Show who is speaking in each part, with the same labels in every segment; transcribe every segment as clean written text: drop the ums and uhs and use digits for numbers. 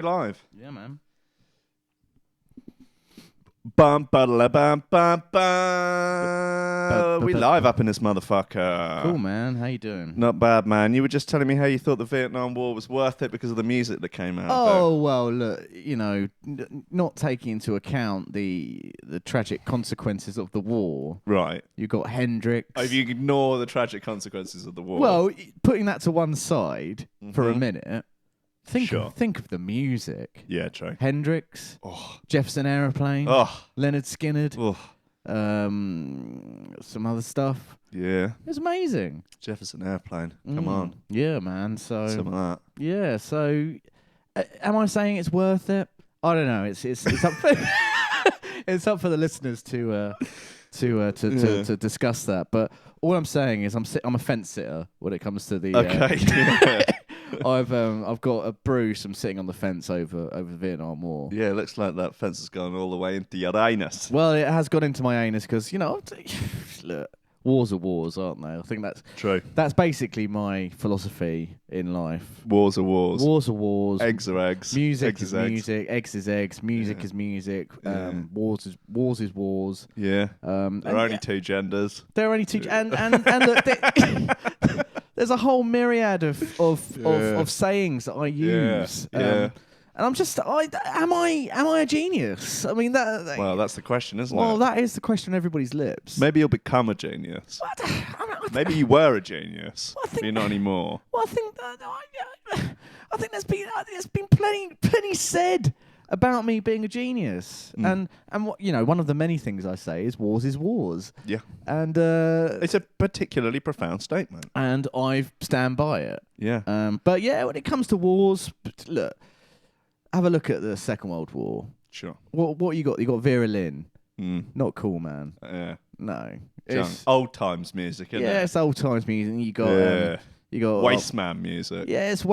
Speaker 1: Live.
Speaker 2: Yeah, man.
Speaker 1: Bum ba bum bum bum. We live up in this motherfucker.
Speaker 2: Cool, man. How you doing?
Speaker 1: Not bad, man. You were just telling me how you thought the Vietnam War was worth it because of the music that came out.
Speaker 2: Oh, well, look, not taking into account the tragic consequences of the war.
Speaker 1: Right.
Speaker 2: You got Hendrix.
Speaker 1: Oh, if you ignore the tragic consequences of the war.
Speaker 2: Well, putting that to one side for a minute, think of the music.
Speaker 1: Yeah, true.
Speaker 2: Hendrix,
Speaker 1: Oh.
Speaker 2: Jefferson Airplane, Leonard Skinner, some other stuff.
Speaker 1: Yeah.
Speaker 2: It was amazing.
Speaker 1: Jefferson Airplane. Come on.
Speaker 2: Yeah, man. So
Speaker 1: Some of that.
Speaker 2: yeah. So, am I saying it's worth it? I don't know. It's up for it's up for the listeners to discuss that. But all I'm saying is I'm a fence sitter when it comes to the.
Speaker 1: Okay.
Speaker 2: I've got a Bruce. I'm sitting on the fence over the Vietnam War.
Speaker 1: Yeah, it looks like that fence has gone all the way into your anus.
Speaker 2: Well, it has got into my anus because look, wars are wars, aren't they? I think that's
Speaker 1: True.
Speaker 2: That's basically my philosophy in life.
Speaker 1: Wars are wars.
Speaker 2: Wars are wars.
Speaker 1: Eggs are eggs.
Speaker 2: Music
Speaker 1: eggs
Speaker 2: is
Speaker 1: eggs.
Speaker 2: music. Eggs is eggs. Music is music.
Speaker 1: Yeah.
Speaker 2: Wars is wars.
Speaker 1: Yeah. There are only two genders.
Speaker 2: There are only two, and look, there's a whole myriad of sayings that I use.
Speaker 1: Yeah.
Speaker 2: And I'm just, am I a genius? I mean,
Speaker 1: Well, that's the question, isn't it?
Speaker 2: Well, that is the question on everybody's lips.
Speaker 1: Maybe you'll become a genius. Maybe you were a genius, but you're not anymore.
Speaker 2: Well, I think there's been plenty said about me being a genius, and one of the many things I say is wars is wars.
Speaker 1: Yeah,
Speaker 2: and
Speaker 1: it's a particularly profound statement,
Speaker 2: and I stand by it.
Speaker 1: Yeah.
Speaker 2: But yeah, when it comes to wars, look. Have a look at the Second World War.
Speaker 1: Sure.
Speaker 2: What you got? You got Vera Lynn. Not cool, man.
Speaker 1: Yeah.
Speaker 2: No.
Speaker 1: It's old times music, isn't it?
Speaker 2: Yeah, it's old times music. You got you got
Speaker 1: wasteman music.
Speaker 2: Yeah, it's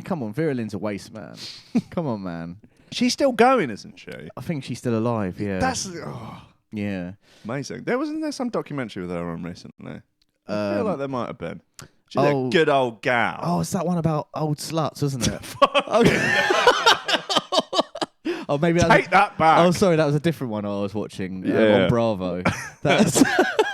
Speaker 2: come on, Vera Lynn's a waste man. Come on, man.
Speaker 1: She's still going, isn't she?
Speaker 2: I think she's still alive. Yeah.
Speaker 1: That's
Speaker 2: yeah.
Speaker 1: Amazing. Wasn't there some documentary with her on recently? I feel like there might have been. She's a good old gal.
Speaker 2: Oh, it's that one about old sluts, isn't it? Oh, maybe
Speaker 1: take that back.
Speaker 2: Oh, sorry, that was a different one I was watching on Bravo. That's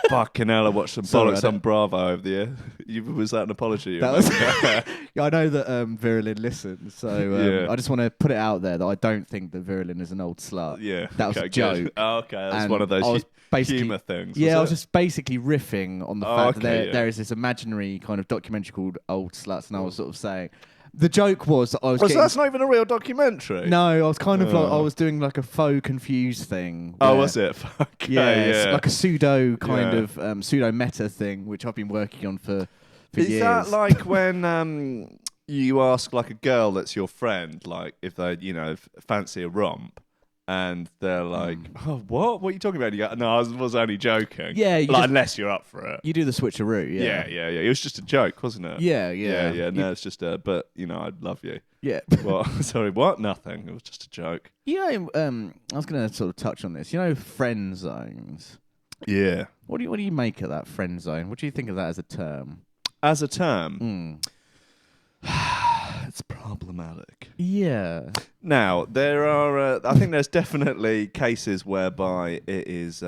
Speaker 1: fucking hell. I watched some bollocks on Bravo over the year. Was that an apology?
Speaker 2: That was I know that Vera Lynn listens, so I just want to put it out there that I don't think that Vera Lynn is an old slut.
Speaker 1: Yeah,
Speaker 2: that was a joke.
Speaker 1: Oh, okay, that's one of those humour things.
Speaker 2: Yeah, I was just basically riffing on the fact that there is this imaginary kind of documentary called Old Sluts, and I was sort of saying. The joke was that I was getting...
Speaker 1: that's not even a real documentary?
Speaker 2: No, I was kind of like... I was doing like a faux confused thing.
Speaker 1: Oh, was it? Okay,
Speaker 2: yeah. Like a pseudo kind of... pseudo-meta thing, which I've been working on for years.
Speaker 1: Is that like when you ask like a girl that's your friend, like if they, fancy a romp, and they're like, oh, what? What are you talking about? And you go, no, I was only joking.
Speaker 2: Yeah.
Speaker 1: Unless you're up for it.
Speaker 2: You do the switcheroo, yeah.
Speaker 1: Yeah. It was just a joke, wasn't it?
Speaker 2: Yeah.
Speaker 1: No, it's just but, I'd love you.
Speaker 2: Yeah.
Speaker 1: Well, sorry, what? Nothing. It was just a joke.
Speaker 2: I was going to sort of touch on this. Friend zones.
Speaker 1: Yeah.
Speaker 2: What do you make of that friend zone? What do you think of that as a term?
Speaker 1: As a term? It's problematic.
Speaker 2: Yeah.
Speaker 1: Now, there are... I think there's definitely cases whereby it is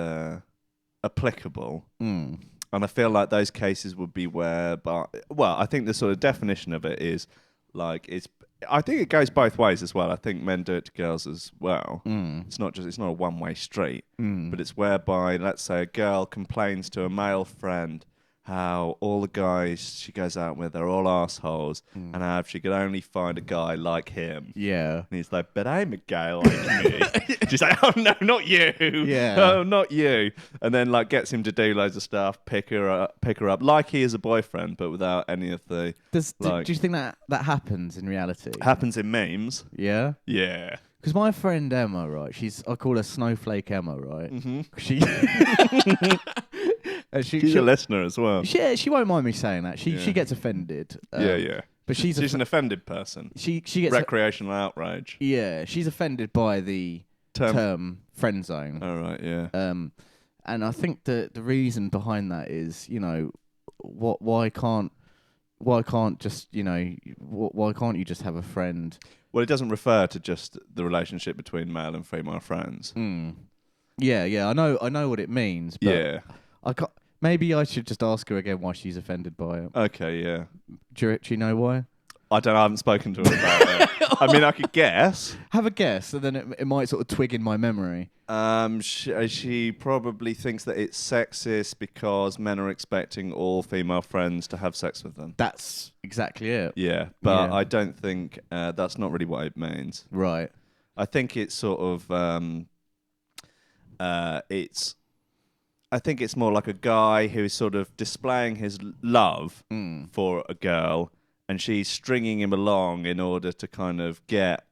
Speaker 1: applicable. And I feel like those cases would be whereby... Well, I think the sort of definition of it is like... I think it goes both ways as well. I think men do it to girls as well. It's not a one-way street. But it's whereby, let's say, a girl complains to a male friend how all the guys she goes out with are all assholes, and how if she could only find a guy like him.
Speaker 2: Yeah.
Speaker 1: And he's like, but I'm a guy like me. She's like, oh no, not you.
Speaker 2: Yeah.
Speaker 1: Oh, not you. And then like gets him to do loads of stuff, pick her up like he is a boyfriend, but without any of the...
Speaker 2: Do you think that happens in reality?
Speaker 1: Happens in memes.
Speaker 2: Yeah?
Speaker 1: Yeah.
Speaker 2: Because my friend Emma, right, I call her Snowflake Emma, right?
Speaker 1: Mm-hmm.
Speaker 2: She's
Speaker 1: a listener as well.
Speaker 2: She won't mind me saying that. She gets offended. But she's
Speaker 1: an offended person.
Speaker 2: She gets
Speaker 1: recreational outrage.
Speaker 2: Yeah, she's offended by the term friend zone.
Speaker 1: Oh right, yeah.
Speaker 2: And I think the reason behind that is, why can't you just have a friend
Speaker 1: Well, it doesn't refer to just the relationship between male and female friends.
Speaker 2: Yeah. I know what it means. But
Speaker 1: Yeah.
Speaker 2: Maybe I should just ask her again why she's offended by it.
Speaker 1: Okay, yeah.
Speaker 2: Do you know why?
Speaker 1: I haven't spoken to her about it. I mean, I could guess.
Speaker 2: Have a guess, and then it might sort of twig in my memory.
Speaker 1: She probably thinks that it's sexist because men are expecting all female friends to have sex with them.
Speaker 2: That's exactly it.
Speaker 1: Yeah, but I don't think that's not really what it means.
Speaker 2: Right.
Speaker 1: I think it's sort of I think it's more like a guy who is sort of displaying his love for a girl, and she's stringing him along in order to kind of get,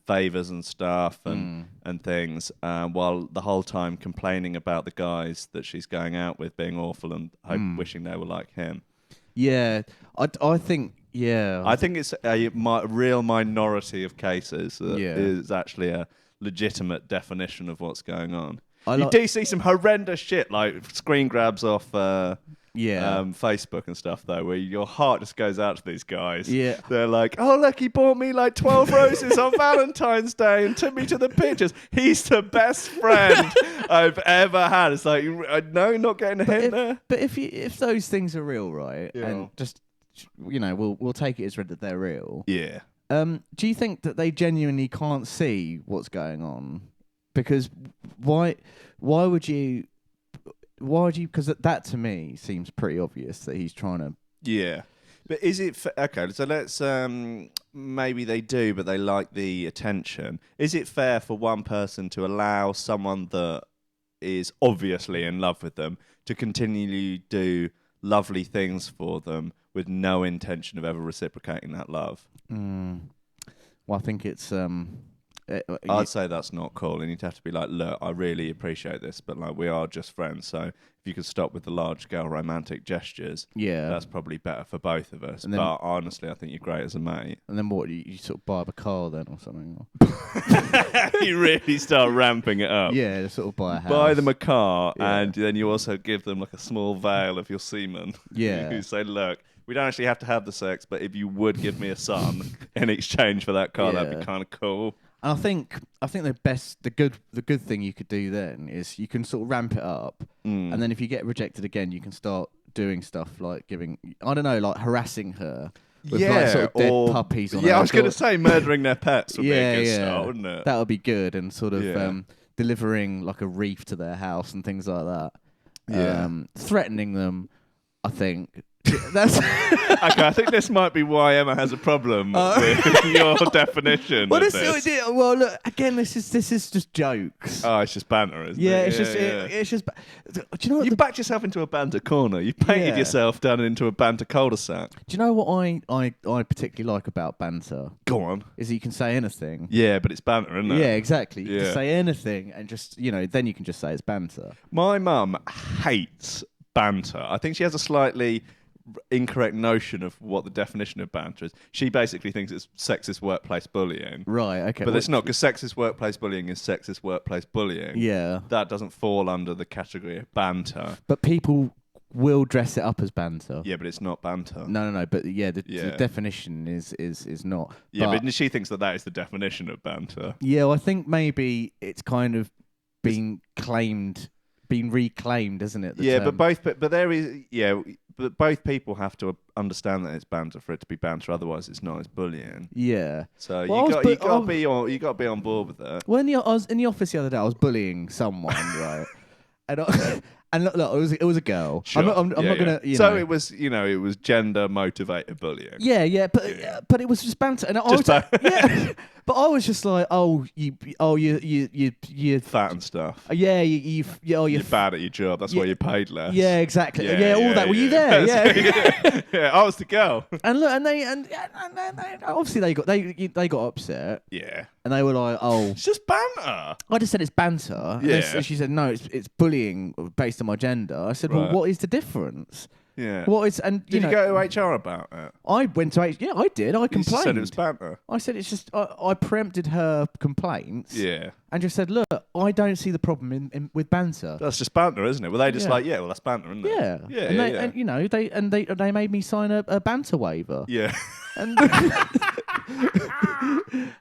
Speaker 1: favors and stuff and things, while the whole time complaining about the guys that she's going out with being awful and wishing they were like him.
Speaker 2: Yeah, I think, yeah.
Speaker 1: I think it's a real minority of cases that is actually a legitimate definition of what's going on. You do see some horrendous shit, like screen grabs off Facebook and stuff, though, where your heart just goes out to these guys.
Speaker 2: Yeah.
Speaker 1: They're like, oh, look, he bought me like 12 roses on Valentine's Day and took me to the pictures. He's the best friend I've ever had. It's like, no, not getting a hint there.
Speaker 2: But if those things are real, right, and just, we'll take it as read that they're real.
Speaker 1: Yeah.
Speaker 2: Do you think that they genuinely can't see what's going on? Because why would you? Because that to me seems pretty obvious that he's trying to.
Speaker 1: Yeah, but is it okay? So let's maybe they do, but they like the attention. Is it fair for one person to allow someone that is obviously in love with them to continually do lovely things for them with no intention of ever reciprocating that love?
Speaker 2: Well, I think it's.
Speaker 1: I'd say that's not cool, and you'd have to be like, look, I really appreciate this, but like we are just friends, so if you could stop with the large-scale romantic gestures, that's probably better for both of us. But honestly, I think you're great as a mate.
Speaker 2: And then what, you sort of buy up a car then or something?
Speaker 1: You really start ramping it up.
Speaker 2: Yeah, sort of buy a house.
Speaker 1: Buy them a car, and then you also give them like a small veil of your semen.
Speaker 2: Yeah.
Speaker 1: You say, look, we don't actually have to have the sex, but if you would give me a son in exchange for that car, that'd be kind of cool.
Speaker 2: And I think the good thing you could do then is you can sort of ramp it up, and then if you get rejected again, you can start doing stuff like harassing her with like sort of dead puppies on her.
Speaker 1: I was going to say murdering their pets would be a good start, wouldn't it?
Speaker 2: That would be good, and sort of delivering like a wreath to their house and things like that. Threatening them, I think. That's
Speaker 1: okay. I think this might be why Emma has a problem with your definition. Of this.
Speaker 2: Well, look again. This is just jokes.
Speaker 1: Oh, it's just banter, isn't it?
Speaker 2: It's just. Do you know what
Speaker 1: you backed yourself into a banter corner? You painted yourself down into a banter cul-de-sac. Do
Speaker 2: you know what I particularly like about banter?
Speaker 1: Go on.
Speaker 2: Is that you can say anything.
Speaker 1: Yeah, but it's banter, isn't it?
Speaker 2: Yeah, exactly. You can say anything, and just then you can just say it's banter.
Speaker 1: My mum hates banter. I think she has a slightly incorrect notion of what the definition of banter is. She basically thinks it's sexist workplace bullying.
Speaker 2: Right, okay.
Speaker 1: But it's not, because sexist workplace bullying is sexist workplace bullying.
Speaker 2: Yeah.
Speaker 1: That doesn't fall under the category of banter.
Speaker 2: But people will dress it up as banter.
Speaker 1: Yeah, but it's not banter.
Speaker 2: No. But the definition is not.
Speaker 1: Yeah, but she thinks that is the definition of banter.
Speaker 2: Yeah, well, I think maybe it's kind of been reclaimed, isn't it? But
Speaker 1: both people have to understand that it's banter for it to be banter. Otherwise, it's not. It's bullying.
Speaker 2: Yeah.
Speaker 1: So you got to be on board with that.
Speaker 2: Well, I was in the office the other day. I was bullying someone, right? And look, it was a girl.
Speaker 1: Sure.
Speaker 2: I'm not gonna.
Speaker 1: So it was gender motivated bullying.
Speaker 2: Yeah. But it was just banter, and But I was just like, you
Speaker 1: fat and stuff.
Speaker 2: Yeah, you're
Speaker 1: bad at your job. That's why you're paid less.
Speaker 2: Yeah, exactly. All that. Were you there?
Speaker 1: Yeah, I was the girl.
Speaker 2: And look, and they obviously they got upset.
Speaker 1: Yeah.
Speaker 2: And they were like,
Speaker 1: it's just banter.
Speaker 2: I just said it's banter.
Speaker 1: Yeah.
Speaker 2: And she said, no, it's bullying based on my gender. I said, well, what is the difference?
Speaker 1: Yeah.
Speaker 2: What is and
Speaker 1: did you go to HR about it?
Speaker 2: I went to HR. Yeah, I did. I complained.
Speaker 1: You said it was banter.
Speaker 2: I said it's just I preempted her complaints.
Speaker 1: Yeah.
Speaker 2: And just said, look, I don't see the problem with banter.
Speaker 1: That's just banter, isn't it? Well, they just that's banter, isn't it?
Speaker 2: Yeah.
Speaker 1: Yeah.
Speaker 2: And they made me sign a banter waiver.
Speaker 1: Yeah.
Speaker 2: And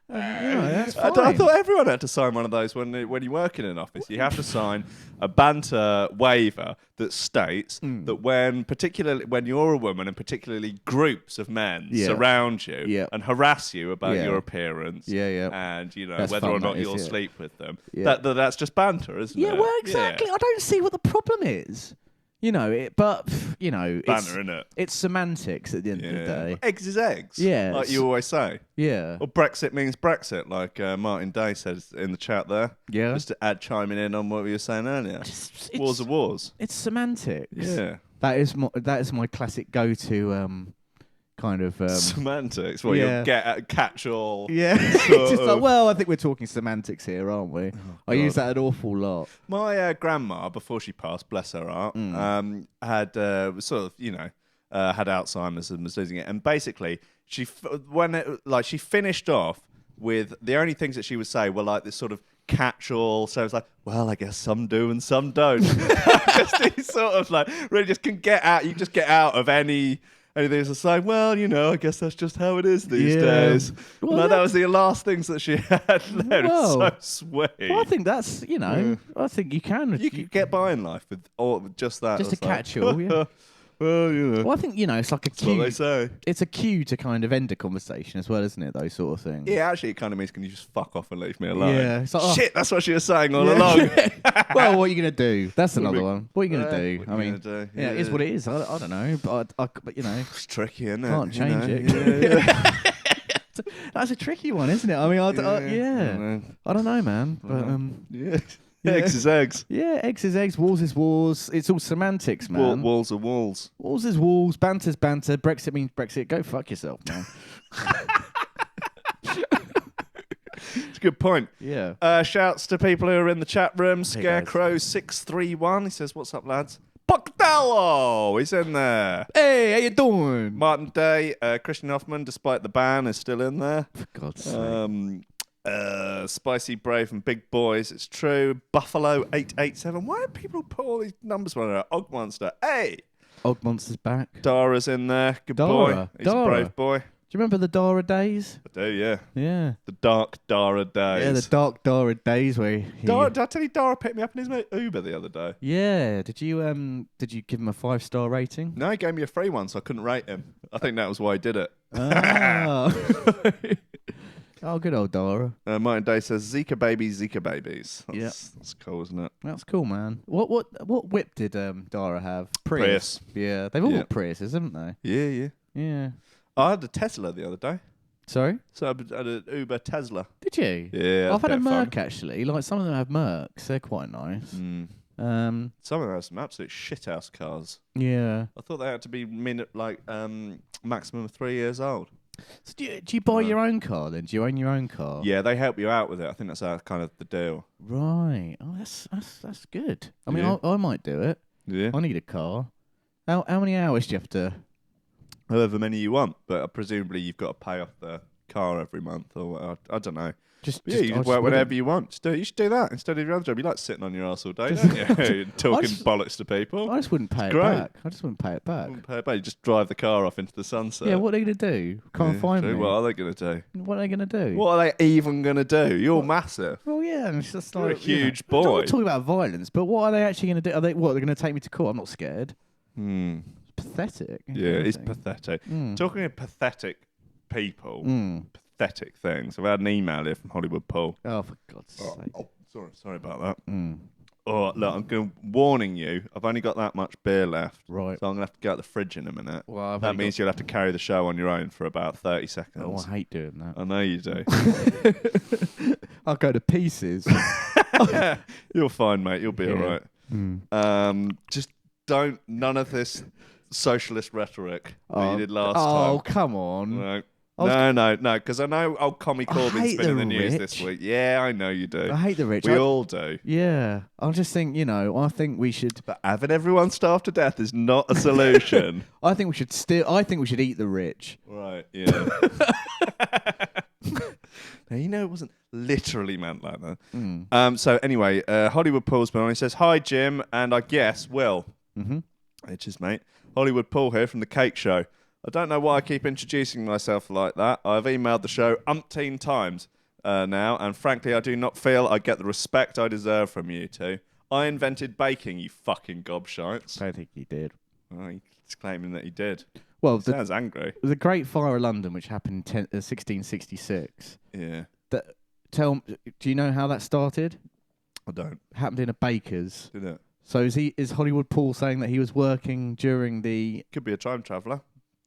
Speaker 2: That's
Speaker 1: I
Speaker 2: fine.
Speaker 1: thought everyone had to sign one of those when you work in an office. You have to sign a banter waiver that states that particularly when you're a woman and particularly groups of men surround you and harass you about your appearance and
Speaker 2: That's
Speaker 1: whether or
Speaker 2: fun,
Speaker 1: not
Speaker 2: that is,
Speaker 1: you'll
Speaker 2: yeah.
Speaker 1: sleep with them,
Speaker 2: Yeah.
Speaker 1: that's just banter, isn't it?
Speaker 2: Yeah, well, exactly. I don't see what the problem is. Banter,
Speaker 1: innit?
Speaker 2: it's semantics at the end of the day.
Speaker 1: Eggs is eggs.
Speaker 2: Yeah,
Speaker 1: like you always say.
Speaker 2: Yeah.
Speaker 1: Well, Brexit means Brexit, like Martin Day says in the chat there.
Speaker 2: Yeah.
Speaker 1: Just to chiming in on what we were saying earlier. Wars are wars.
Speaker 2: It's semantics.
Speaker 1: Yeah.
Speaker 2: That is my classic go-to kind of
Speaker 1: semantics. Well, you'll catch all.
Speaker 2: Yeah. Just like, well, I think we're talking semantics here, aren't we? I use that an awful lot.
Speaker 1: My grandma, before she passed, bless her heart, had sort of, had Alzheimer's and was losing it. And basically, she finished off with the only things that she would say were like this sort of catch-all. So it's like, well, I guess some do and some don't. Just these sort of like really just can get out. You just get out of anything. It's like, well, I guess that's just how it is these days. Well, that was the last things that she had left.
Speaker 2: Well,
Speaker 1: it's so sweet.
Speaker 2: Well, I think that's, I think you can.
Speaker 1: You could get by in life with just that.
Speaker 2: Just a catch-all, yeah.
Speaker 1: Well,
Speaker 2: I think, it's like a
Speaker 1: that's
Speaker 2: cue.
Speaker 1: what they say.
Speaker 2: It's a cue to kind of end a conversation as well, isn't it? Those sort of things.
Speaker 1: Yeah, actually, it kind of means, can you just fuck off and leave me alone?
Speaker 2: Yeah. It's like,
Speaker 1: shit, that's what she was saying all along.
Speaker 2: Well, what are you going to do? That's another one. What are you going to do?
Speaker 1: What are you gonna do?
Speaker 2: Yeah, it is what it is. I don't know. But
Speaker 1: it's tricky, isn't it?
Speaker 2: Can't change it. That's a tricky one, isn't it? I mean, I don't know, man. But
Speaker 1: Eggs is eggs.
Speaker 2: Yeah, eggs is eggs. Walls is walls. It's all semantics, man.
Speaker 1: Walls are walls.
Speaker 2: Walls is walls. Banter's banter. Brexit means Brexit. Go fuck yourself, man.
Speaker 1: It's a good point.
Speaker 2: Yeah.
Speaker 1: Shouts to people who are in the chat room. Scarecrow631. He says, "What's up, lads?" Pocatello, he's in there.
Speaker 2: Hey, how you doing?
Speaker 1: Martin Day, Christian Hoffman, despite the ban, is still in there.
Speaker 2: For God's sake.
Speaker 1: Spicy Brave and Big Boys, it's true. Buffalo 887. Why do people put all these numbers on there? Og Monster. Hey!
Speaker 2: Og Monster's back.
Speaker 1: Dara's in there. Good boy. He's a brave boy.
Speaker 2: Do you remember the Dara days?
Speaker 1: I do, yeah.
Speaker 2: Yeah.
Speaker 1: The dark Dara days.
Speaker 2: Yeah, the dark Dara days where
Speaker 1: did I tell you Dara picked me up in his Uber the other day?
Speaker 2: Yeah. Did you give him a 5-star rating?
Speaker 1: No, he gave me a free one, so I couldn't rate him. I think that was why he did it.
Speaker 2: Oh. Oh, good old Dara.
Speaker 1: Martin Day says, Zika babies, Zika babies. That's cool, isn't it?
Speaker 2: That's cool, man. What whip did Dara have?
Speaker 1: Prius.
Speaker 2: Yeah, they've all got Priuses, haven't they?
Speaker 1: Yeah.
Speaker 2: Yeah.
Speaker 1: I had a Tesla the other day.
Speaker 2: Sorry?
Speaker 1: So I had an Uber Tesla.
Speaker 2: Did you?
Speaker 1: Yeah.
Speaker 2: I've had a Merc, actually. Like, some of them have Mercs. They're quite nice.
Speaker 1: Some of them have some absolute shithouse cars.
Speaker 2: Yeah.
Speaker 1: I thought they had to be maximum of 3 years old.
Speaker 2: So do you buy your own car then? Do you own your own car?
Speaker 1: Yeah, they help you out with it. I think that's kind of the deal.
Speaker 2: Right. Oh, that's good. I mean, I might do it.
Speaker 1: Yeah.
Speaker 2: I need a car. How many hours do you have to?
Speaker 1: However many you want, but presumably you've got to pay off the car every month, or I don't know. You can work whenever you want. You should do that instead of your other job. You like sitting on your arse all day, don't you? Talking bollocks to people.
Speaker 2: I just wouldn't pay it back. I just wouldn't pay it back.
Speaker 1: You just drive the car off into the sunset.
Speaker 2: Yeah, what are they going to do? Can't find me.
Speaker 1: What are they going to do?
Speaker 2: What are they going to do?
Speaker 1: What are they even going to do? You're massive.
Speaker 2: Well, yeah, and it's just
Speaker 1: You're
Speaker 2: like...
Speaker 1: a huge boy.
Speaker 2: I'm not talking about violence, but what are they actually going to do? They're going to take me to court? I'm not scared. It's pathetic.
Speaker 1: Yeah, it's pathetic. Talking of pathetic people... pathetic things. I've had an email here from Hollywood Paul.
Speaker 2: Oh, for God's sake.
Speaker 1: Sorry about that. Oh, look, I'm warning you. I've only got that much beer left.
Speaker 2: Right.
Speaker 1: So I'm going to have to go out the fridge in a minute.
Speaker 2: Well,
Speaker 1: that means you'll have to carry the show on your own for about 30 seconds.
Speaker 2: Oh, I hate doing that.
Speaker 1: I know you do.
Speaker 2: I'll go to pieces.
Speaker 1: You're fine, mate. You'll be all right. Just none of this socialist rhetoric that you did last time.
Speaker 2: Oh, come on.
Speaker 1: No, because I know old Commie Corbyn's been in the news this week. Yeah, I know you do.
Speaker 2: I hate the rich.
Speaker 1: We all do.
Speaker 2: Yeah. I just think, I think we should...
Speaker 1: But having everyone starve to death is not a solution.
Speaker 2: I think we should eat the rich.
Speaker 1: Right, yeah. Now, it wasn't literally meant like that. So anyway, Hollywood Paul's been on. He says, "Hi, Jim, and I guess Will." Cheers, mate. Hollywood Paul here from The Cake Show. I don't know why I keep introducing myself like that. I've emailed the show umpteen times now, and frankly, I do not feel I get the respect I deserve from you two. I invented baking, you fucking gobshites.
Speaker 2: I don't think he did.
Speaker 1: Well, he's claiming that he did.
Speaker 2: Well,
Speaker 1: Sounds angry.
Speaker 2: The Great Fire of London, which happened in 1666.
Speaker 1: Yeah.
Speaker 2: Do you know how that started?
Speaker 1: I don't.
Speaker 2: It happened in a baker's.
Speaker 1: Did it?
Speaker 2: So is Hollywood Paul saying that he was working during the...
Speaker 1: Could be a time traveller.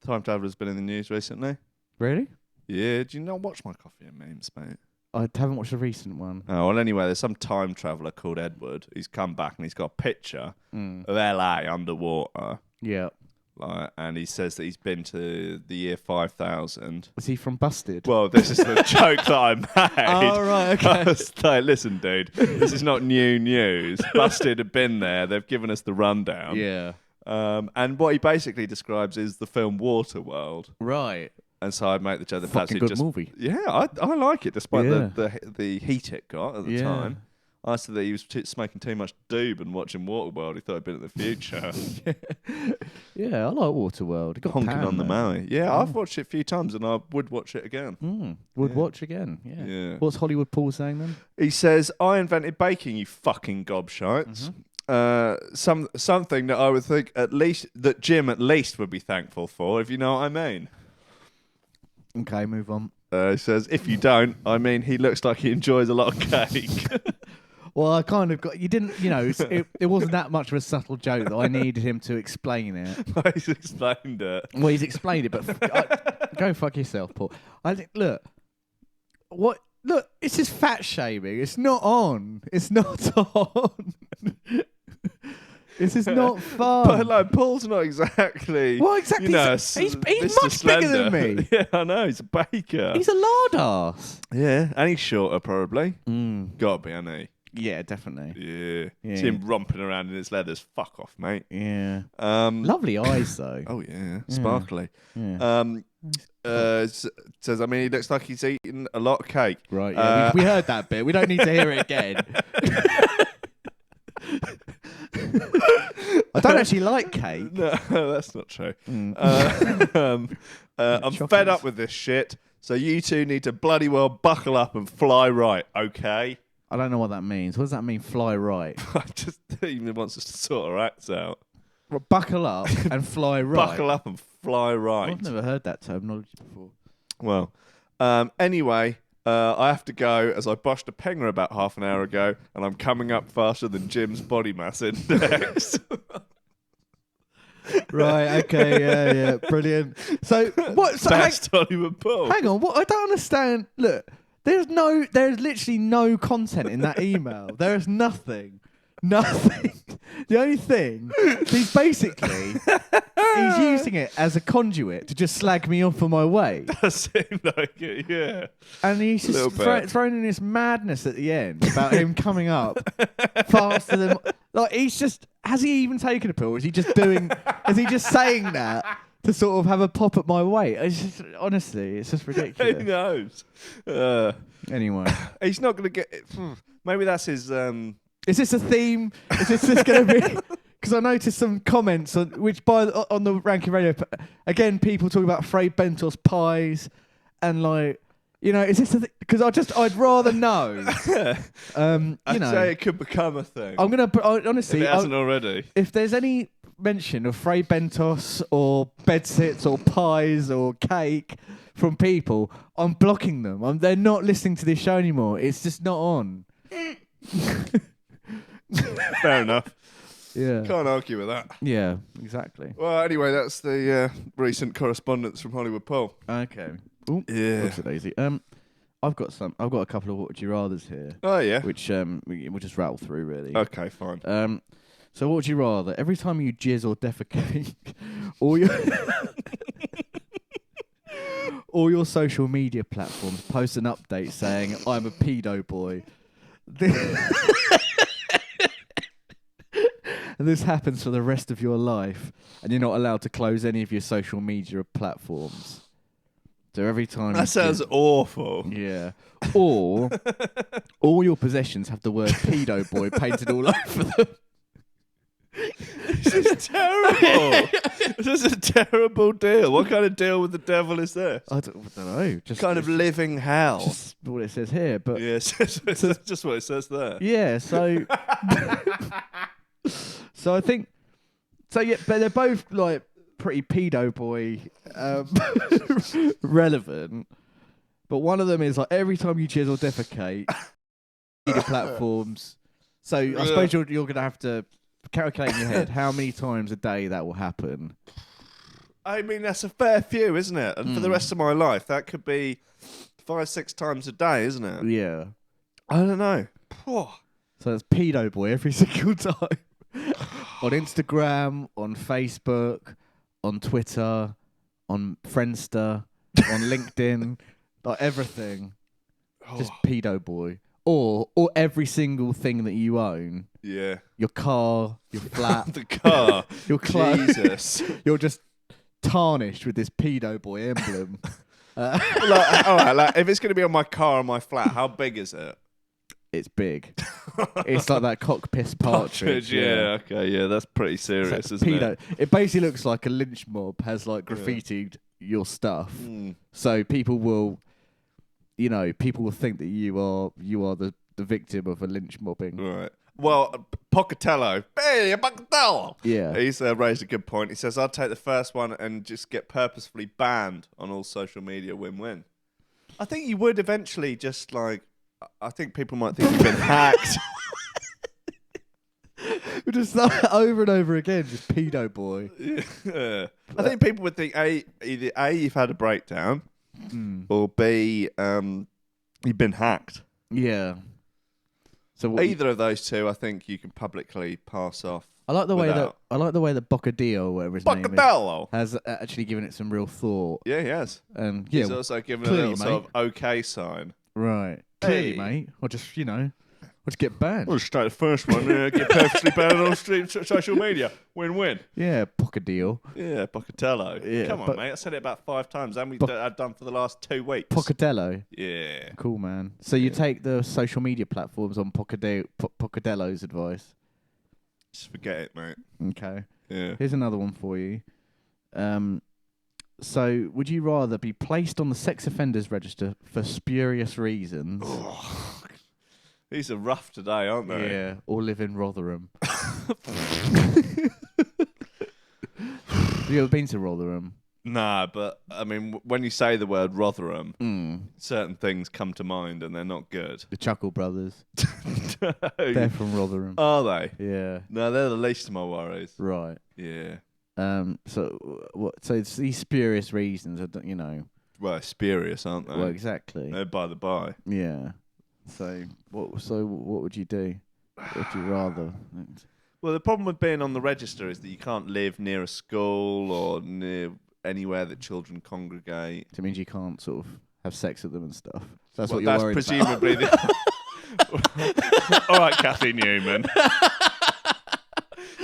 Speaker 1: Time traveller's been in the news recently.
Speaker 2: Really?
Speaker 1: Yeah. Do you not watch my Coffee and Memes, mate?
Speaker 2: I haven't watched a recent one.
Speaker 1: Oh, well, anyway, there's some time traveller called Edward. He's come back and he's got a picture of LA underwater.
Speaker 2: Yeah.
Speaker 1: And he says that he's been to the year 5000.
Speaker 2: Was he from Busted?
Speaker 1: Well, this is the joke that I made.
Speaker 2: Oh, right, okay.
Speaker 1: I was like, listen, dude, this is not new news. Busted have been there. They've given us the rundown.
Speaker 2: Yeah.
Speaker 1: And what he basically describes is the film Waterworld.
Speaker 2: Right.
Speaker 1: And so I'd make the joke that
Speaker 2: Fucking good movie.
Speaker 1: Yeah, I like it, despite
Speaker 2: Yeah.
Speaker 1: the heat it got at the time. I said that he was smoking too much doob and watching Waterworld. He thought he'd been in the future.
Speaker 2: Yeah, I like Waterworld. It got
Speaker 1: Honking
Speaker 2: Pam,
Speaker 1: on the
Speaker 2: though.
Speaker 1: Maui. Yeah, I've watched it a few times and I would watch it again.
Speaker 2: Would watch again. Yeah. What's Hollywood Paul saying then?
Speaker 1: He says, I invented baking, you fucking gobshites. Something that I would think that Jim at least would be thankful for, if you know what I mean.
Speaker 2: Okay, move on.
Speaker 1: He says, if you don't, I mean, he looks like he enjoys a lot of cake.
Speaker 2: Well, I kind of got... You didn't... You know, it wasn't that much of a subtle joke that I needed him to explain it.
Speaker 1: He's explained it.
Speaker 2: Well, he's explained it, but go fuck yourself, Paul. I think... Look, it's just fat shaming. It's not on. It's not on. This is not fun.
Speaker 1: But like, Paul's not exactly...
Speaker 2: Well, exactly.
Speaker 1: You know,
Speaker 2: He's
Speaker 1: Mr.
Speaker 2: much bigger than
Speaker 1: Slender.
Speaker 2: me.
Speaker 1: Yeah, I know. He's a baker.
Speaker 2: He's a lard ass.
Speaker 1: Yeah, and he's shorter, probably.
Speaker 2: Mm.
Speaker 1: Gotta be, hasn't he?
Speaker 2: Yeah, definitely.
Speaker 1: Yeah. See him romping around in his leathers. Fuck off, mate.
Speaker 2: Yeah. Lovely eyes, though.
Speaker 1: Oh, yeah. Sparkly.
Speaker 2: Yeah.
Speaker 1: Says, I mean, he looks like he's eating a lot of cake.
Speaker 2: Right, yeah. We heard that bit. We don't need to hear it again. I don't actually like cake.
Speaker 1: No, that's not true. I'm
Speaker 2: Chocolates.
Speaker 1: fed up with this shit, so you two need to bloody well buckle up and fly right, okay?
Speaker 2: I don't know what that means. What does that mean, fly right?
Speaker 1: I just even wants us to sort our acts out.
Speaker 2: Well, buckle up and fly right.
Speaker 1: Buckle up and fly right.
Speaker 2: I've never heard that terminology before.
Speaker 1: Well, anyway, I have to go as I boshed a penger about half an hour ago, and I'm coming up faster than Jim's body mass index.
Speaker 2: Right, okay, yeah, brilliant. So what? So
Speaker 1: Best Hollywood Paul.
Speaker 2: hang on, what I don't understand. Look, there's literally no content in that email. There is nothing. The only thing he's using it as a conduit to just slag me off on my way.
Speaker 1: Does seem like it, yeah.
Speaker 2: And he's just thrown in this madness at the end about him coming up faster than... Like, has he even taken a pill? Or is he just saying that to sort of have a pop at my weight? Honestly, it's just ridiculous.
Speaker 1: Who knows?
Speaker 2: Anyway.
Speaker 1: He's not going to get... Maybe that's his...
Speaker 2: Is this a theme? Is this going to be... Because I noticed some comments on the Rankin Radio... Again, people talking about Fray Bentos pies and like... You know, is this a thing? Because I'd rather know.
Speaker 1: I'd say it could become a thing.
Speaker 2: I'm going to... Honestly...
Speaker 1: If it hasn't already.
Speaker 2: If there's any mention of Fray Bentos or bedsits or pies or cake from people, I'm blocking them. They're not listening to this show anymore. It's just not on.
Speaker 1: Fair enough.
Speaker 2: Yeah.
Speaker 1: Can't argue with that.
Speaker 2: Yeah, exactly.
Speaker 1: Well, anyway, that's the recent correspondence from Hollywood Paul.
Speaker 2: Okay. Ooh,
Speaker 1: Yeah.
Speaker 2: looks lazy. I've got a couple of what would you rather's here.
Speaker 1: Oh, yeah.
Speaker 2: Which we'll just rattle through really.
Speaker 1: Okay, fine.
Speaker 2: So what would you rather? Every time you jizz or defecate, all your all your social media platforms post an update saying I'm a pedo boy. And this happens for the rest of your life, and you're not allowed to close any of your social media platforms. So every time
Speaker 1: that sounds awful.
Speaker 2: Yeah. Or all your possessions have the word pedo boy painted all over them.
Speaker 1: This is terrible. This is a terrible deal. What kind of deal with the devil is this?
Speaker 2: I don't know. Just
Speaker 1: Kind of living hell.
Speaker 2: Just what it says here, but
Speaker 1: Yes, that's just what it says there.
Speaker 2: yeah. So, so I think. So yeah, but they're both like pretty pedo boy relevant. But one of them is like every time you chisel defecate, media platforms. So I suppose you're going to have to calculate in your head how many times a day that will happen.
Speaker 1: I mean, that's a fair few, isn't it? And for the rest of my life, that could be 5-6 times a day, isn't it?
Speaker 2: Yeah.
Speaker 1: I don't know.
Speaker 2: So it's pedo boy every single time. On Instagram, on Facebook, on Twitter, on Friendster, on LinkedIn, like everything. Just pedo boy. Or every single thing that you own.
Speaker 1: Yeah.
Speaker 2: Your car, your flat.
Speaker 1: The car.
Speaker 2: Your clothes.
Speaker 1: Jesus.
Speaker 2: You're just tarnished with this pedo boy emblem.
Speaker 1: All right, if it's going to be on my car or my flat, how big is it?
Speaker 2: It's big. It's like that cock piss partridge.
Speaker 1: Yeah, okay, yeah, that's pretty serious, isn't
Speaker 2: pedo.
Speaker 1: it?
Speaker 2: It basically looks like a lynch mob has like graffitied your stuff. So people will, people will think that you are the victim of a lynch mobbing.
Speaker 1: Right. Well, Pocatello. Hey, Pocatello!
Speaker 2: Yeah.
Speaker 1: He's raised a good point. He says, I'd take the first one and just get purposefully banned on all social media, win-win. I think you would eventually just like... I think people might think you've been hacked.
Speaker 2: We just like, over and over again, just pedo boy.
Speaker 1: Yeah. I think people would think either A, you've had a breakdown, or B, you've been hacked.
Speaker 2: Yeah. So
Speaker 1: either of those two, I think you can publicly pass off.
Speaker 2: I like the way that Bocadillo, or whatever his name is, has actually given it some real thought.
Speaker 1: Yeah, he has.
Speaker 2: And
Speaker 1: he's also given a little sort of okay sign.
Speaker 2: Right. Clearly, mate. I'll just get banned.
Speaker 1: We'll just take the first one and get perfectly banned on social media. Win-win.
Speaker 2: Yeah, Pocadillo.
Speaker 1: Yeah, Pocatello.
Speaker 2: Yeah,
Speaker 1: come on, mate. I said it about 5 times, and I've done for the last 2 weeks.
Speaker 2: Pocatello.
Speaker 1: Yeah.
Speaker 2: Cool, man. So you take the social media platforms on Pocatello's advice.
Speaker 1: Just forget it, mate.
Speaker 2: Okay.
Speaker 1: Yeah.
Speaker 2: Here's another one for you. So, would you rather be placed on the sex offenders register for spurious reasons?
Speaker 1: Oh, these are rough today, aren't they?
Speaker 2: Yeah. Or live in Rotherham? Have you ever been to Rotherham?
Speaker 1: Nah, but I mean, when you say the word Rotherham, certain things come to mind, and they're not good.
Speaker 2: The Chuckle Brothers.
Speaker 1: No.
Speaker 2: They're from Rotherham.
Speaker 1: Are they?
Speaker 2: Yeah.
Speaker 1: No, they're the least of my worries.
Speaker 2: Right.
Speaker 1: Yeah.
Speaker 2: So what? So it's these spurious reasons,
Speaker 1: Well, spurious, aren't they?
Speaker 2: Well, exactly.
Speaker 1: They're by the by.
Speaker 2: Yeah. So what would you do? What would you rather?
Speaker 1: Well, the problem with being on the register is that you can't live near a school or near anywhere that children congregate.
Speaker 2: So it means you can't sort of have sex with them and stuff. So that's
Speaker 1: Well,
Speaker 2: what you're worried
Speaker 1: presumably
Speaker 2: about.
Speaker 1: All right, Kathy Newman.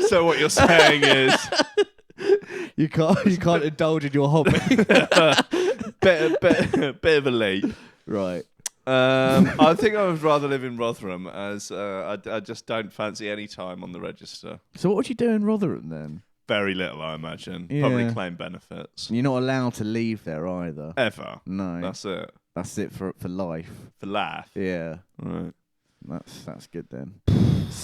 Speaker 1: So what you're saying is
Speaker 2: you can't indulge in your hobby.
Speaker 1: bit of a leap.
Speaker 2: Right.
Speaker 1: I think I would rather live in Rotherham, as I just don't fancy any time on the register.
Speaker 2: So what would you do in Rotherham then?
Speaker 1: Very little, I imagine.
Speaker 2: Yeah.
Speaker 1: Probably claim benefits.
Speaker 2: You're not allowed to leave there either.
Speaker 1: Ever.
Speaker 2: No.
Speaker 1: That's it.
Speaker 2: That's it for life.
Speaker 1: For life.
Speaker 2: Yeah.
Speaker 1: Right.
Speaker 2: That's good then.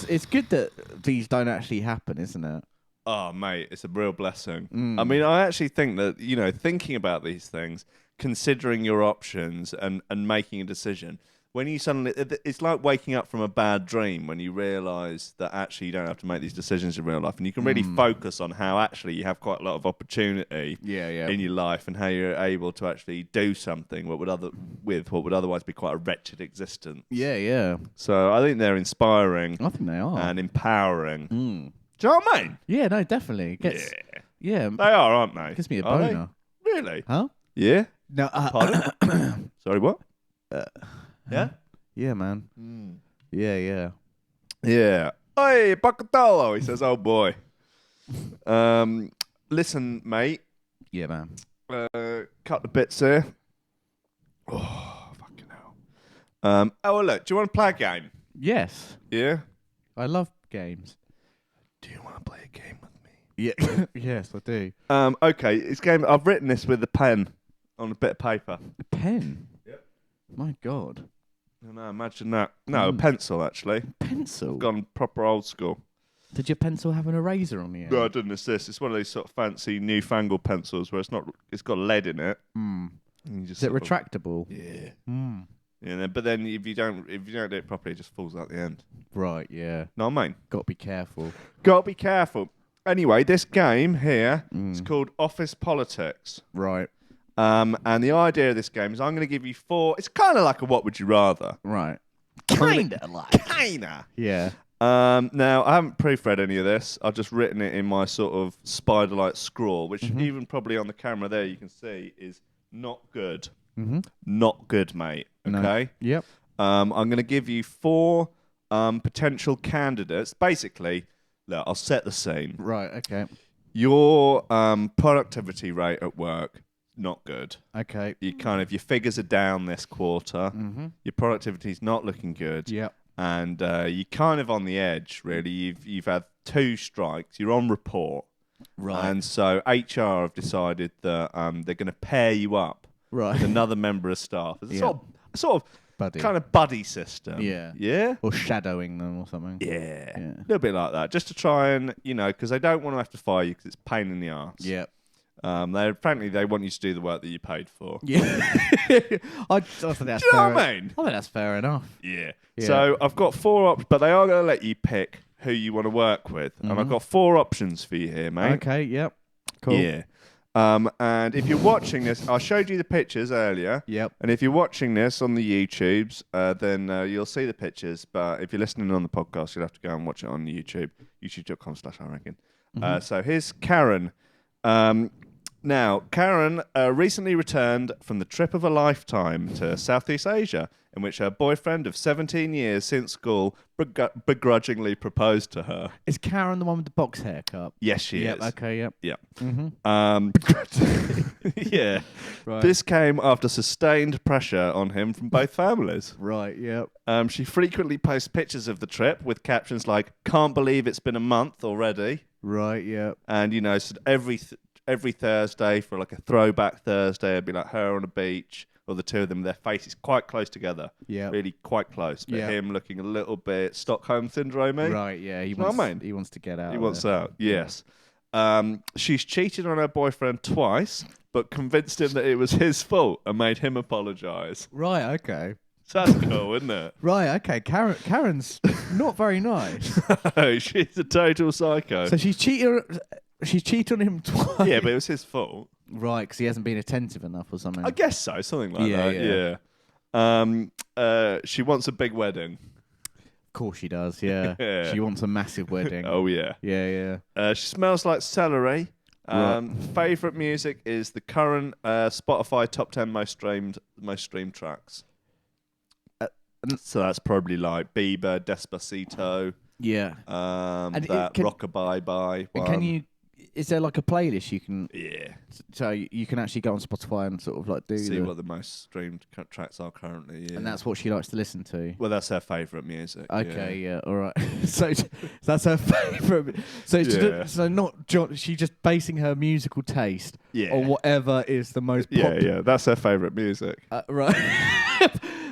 Speaker 2: It's good that these don't actually happen, isn't it?
Speaker 1: Oh, mate, it's a real blessing. I mean, I actually think that, thinking about these things, considering your options and making a decision, when you suddenly... It's like waking up from a bad dream when you realise that actually you don't have to make these decisions in real life, and you can really focus on how actually you have quite a lot of opportunity in your life and how you're able to actually do something what would otherwise be quite a wretched existence.
Speaker 2: Yeah.
Speaker 1: So I think they're inspiring.
Speaker 2: I think they are.
Speaker 1: And empowering. Do you know what I mean?
Speaker 2: Yeah, no, definitely. Yeah.
Speaker 1: They are, aren't they?
Speaker 2: Gives me a
Speaker 1: Are
Speaker 2: boner.
Speaker 1: they? Really?
Speaker 2: Huh?
Speaker 1: Yeah?
Speaker 2: No.
Speaker 1: Pardon? Sorry, what? Yeah?
Speaker 2: Yeah, man. Yeah.
Speaker 1: Yeah. Hey, Pocatello, he says, oh boy. Listen, mate.
Speaker 2: Yeah, man.
Speaker 1: Cut the bits here. Oh, fucking hell. Well, look, do you want to play a game?
Speaker 2: Yes.
Speaker 1: Yeah?
Speaker 2: I love games.
Speaker 1: Do you want to play a game with me?
Speaker 2: Yeah. Yes, I do.
Speaker 1: Okay, it's game. I've written this with a pen on a bit of paper.
Speaker 2: A pen?
Speaker 1: Yep.
Speaker 2: My God.
Speaker 1: No, imagine that. No, a pencil actually.
Speaker 2: Pencil?
Speaker 1: Gone proper old school.
Speaker 2: Did your pencil have an eraser on the end?
Speaker 1: No, I didn't. It's this. It's one of these sort of fancy newfangled pencils where it's got lead in it.
Speaker 2: Mm.
Speaker 1: And you just
Speaker 2: Is it
Speaker 1: sort of-
Speaker 2: retractable?
Speaker 1: Yeah.
Speaker 2: Mm.
Speaker 1: Yeah, but then if you don't do it properly, it just falls out the end.
Speaker 2: Right, yeah.
Speaker 1: No, I mean,
Speaker 2: Got to be careful.
Speaker 1: gotta be careful. Anyway, this game here is called Office Politics.
Speaker 2: Right.
Speaker 1: And the idea of this game is I'm going to give you 4. It's kind of like a What Would You Rather.
Speaker 2: Right. Kinda like.
Speaker 1: Kinda.
Speaker 2: Yeah.
Speaker 1: Now, I haven't proofread any of this. I've just written it in my sort of spider-like scrawl, which even probably on the camera there you can see is not good.
Speaker 2: Mm-hmm.
Speaker 1: Not good, mate.
Speaker 2: No.
Speaker 1: Okay?
Speaker 2: Yep.
Speaker 1: I'm going to give you 4 potential candidates. Basically, look, I'll set the scene.
Speaker 2: Right, okay.
Speaker 1: Your productivity rate at work, not good.
Speaker 2: Okay.
Speaker 1: Your figures are down this quarter.
Speaker 2: Mm-hmm.
Speaker 1: Your productivity's not looking good.
Speaker 2: Yep.
Speaker 1: And you're kind of on the edge, really. You've had 2 strikes. You're on report.
Speaker 2: Right.
Speaker 1: And so HR have decided that they're going to pair you up
Speaker 2: Right.
Speaker 1: with another member of staff. It's
Speaker 2: Yeah.
Speaker 1: sort of
Speaker 2: Buddy.
Speaker 1: kind of buddy system.
Speaker 2: Yeah.
Speaker 1: Yeah?
Speaker 2: Or shadowing them or something.
Speaker 1: Yeah.
Speaker 2: Yeah.
Speaker 1: A little bit like that. Just to try and, because they don't want to have to fire you because it's a pain in the arse.
Speaker 2: Yep.
Speaker 1: Apparently they want you to do the work that you paid for.
Speaker 2: Yeah. I think that's
Speaker 1: Do you know
Speaker 2: fair.
Speaker 1: what I mean?
Speaker 2: I think that's fair enough.
Speaker 1: Yeah.
Speaker 2: Yeah.
Speaker 1: So I've got 4 options, but they are going to let you pick who you want to work with. And I've got 4 options for you here, mate.
Speaker 2: Okay, yep. Cool.
Speaker 1: Yeah. And if you're watching this, I showed you the pictures earlier.
Speaker 2: Yep.
Speaker 1: And if you're watching this on the YouTubes, then you'll see the pictures. But if you're listening on the podcast, you'll have to go and watch it on YouTube, youtube.com/Rankin. So here's Karen. Now, Karen recently returned from the trip of a lifetime to Southeast Asia, in which her boyfriend of 17 years since school begrudgingly proposed to her.
Speaker 2: Is Karen the one with the box haircut?
Speaker 1: Yes, she
Speaker 2: Yep,
Speaker 1: is.
Speaker 2: okay, yep.
Speaker 1: Yeah.
Speaker 2: Mm-hmm.
Speaker 1: Yeah.
Speaker 2: Right.
Speaker 1: This came after sustained pressure on him from both families.
Speaker 2: Right, yep.
Speaker 1: She frequently posts pictures of the trip with captions like, "Can't believe it's been a month already."
Speaker 2: Right, yep.
Speaker 1: And, so every Thursday for like a throwback Thursday, it'd be like her on a beach, or the two of them, their faces quite close together.
Speaker 2: Yeah.
Speaker 1: Really quite close. But
Speaker 2: Yeah.
Speaker 1: him looking a little bit Stockholm syndrome,
Speaker 2: Right, yeah. He
Speaker 1: know what I mean?
Speaker 2: He wants to get out.
Speaker 1: He
Speaker 2: of
Speaker 1: wants
Speaker 2: there.
Speaker 1: out, yes. She's cheated on her boyfriend twice, but convinced him that it was his fault and made him apologise.
Speaker 2: Right, okay.
Speaker 1: So that's cool, isn't it?
Speaker 2: Right, okay. Karen's not very nice.
Speaker 1: She's a total psycho.
Speaker 2: So she's cheated on him twice.
Speaker 1: Yeah, but it was his fault.
Speaker 2: Right, because he hasn't been attentive enough or something.
Speaker 1: I guess so, something like
Speaker 2: Yeah,
Speaker 1: that. Yeah. She wants a big wedding.
Speaker 2: Of course she does, yeah.
Speaker 1: Yeah.
Speaker 2: She wants a massive wedding.
Speaker 1: Oh yeah.
Speaker 2: Yeah, yeah.
Speaker 1: She smells like celery.
Speaker 2: Right.
Speaker 1: Favorite music is the current Spotify top 10 most streamed tracks. So that's probably like Bieber, Despacito,
Speaker 2: Yeah.
Speaker 1: that
Speaker 2: can-
Speaker 1: Rockabye Bye.
Speaker 2: And can you? Is there like a playlist you can?
Speaker 1: Yeah.
Speaker 2: So you can actually go on Spotify and sort of like do
Speaker 1: See what the most streamed tracks are currently. Yeah.
Speaker 2: and that's what she likes to listen to.
Speaker 1: well, that's her favourite music.
Speaker 2: Okay, yeah, all right. so that's her favorite. So
Speaker 1: Yeah.
Speaker 2: so not she just basing her musical taste
Speaker 1: Yeah.
Speaker 2: on whatever is the most
Speaker 1: Yeah,
Speaker 2: popular.
Speaker 1: yeah, that's her favourite music.
Speaker 2: Right,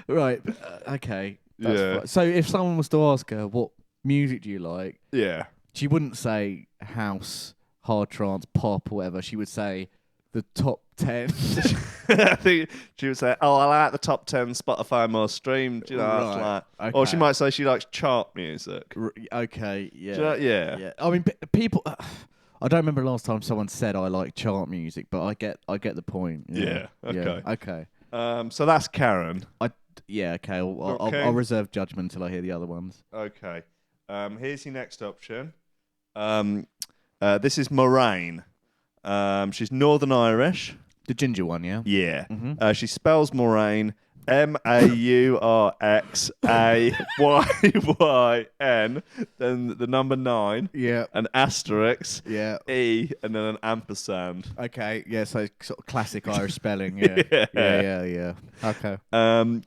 Speaker 2: right. Okay. That's
Speaker 1: Yeah.
Speaker 2: fine. So if someone was to ask her what music do you like,
Speaker 1: Yeah.
Speaker 2: she wouldn't say house, hard trance, pop, or whatever. She would say the top 10.
Speaker 1: I think she would say, "Oh, I like the top 10 Spotify most streamed." You know, that's
Speaker 2: Right,
Speaker 1: like, or she
Speaker 2: okay.
Speaker 1: might say she likes chart music.
Speaker 2: Okay, yeah.
Speaker 1: Do you know- yeah.
Speaker 2: Yeah. I mean, people. I don't remember the last time someone said I like chart music, but I get the point.
Speaker 1: Yeah, okay.
Speaker 2: Okay.
Speaker 1: So that's Karen.
Speaker 2: Yeah. Okay.
Speaker 1: Okay.
Speaker 2: I'll reserve judgment until I hear the other ones.
Speaker 1: Okay. Here's your next option. This is Moraine. She's Northern Irish.
Speaker 2: The ginger one, yeah.
Speaker 1: Yeah.
Speaker 2: Mhm.
Speaker 1: She spells Moraine MAURXAYYN, then the number 9,
Speaker 2: Yeah.
Speaker 1: an asterisk,
Speaker 2: Yeah.
Speaker 1: E, and then an ampersand.
Speaker 2: Okay. Yeah. So sort of classic Irish spelling. Yeah. Yeah. Okay.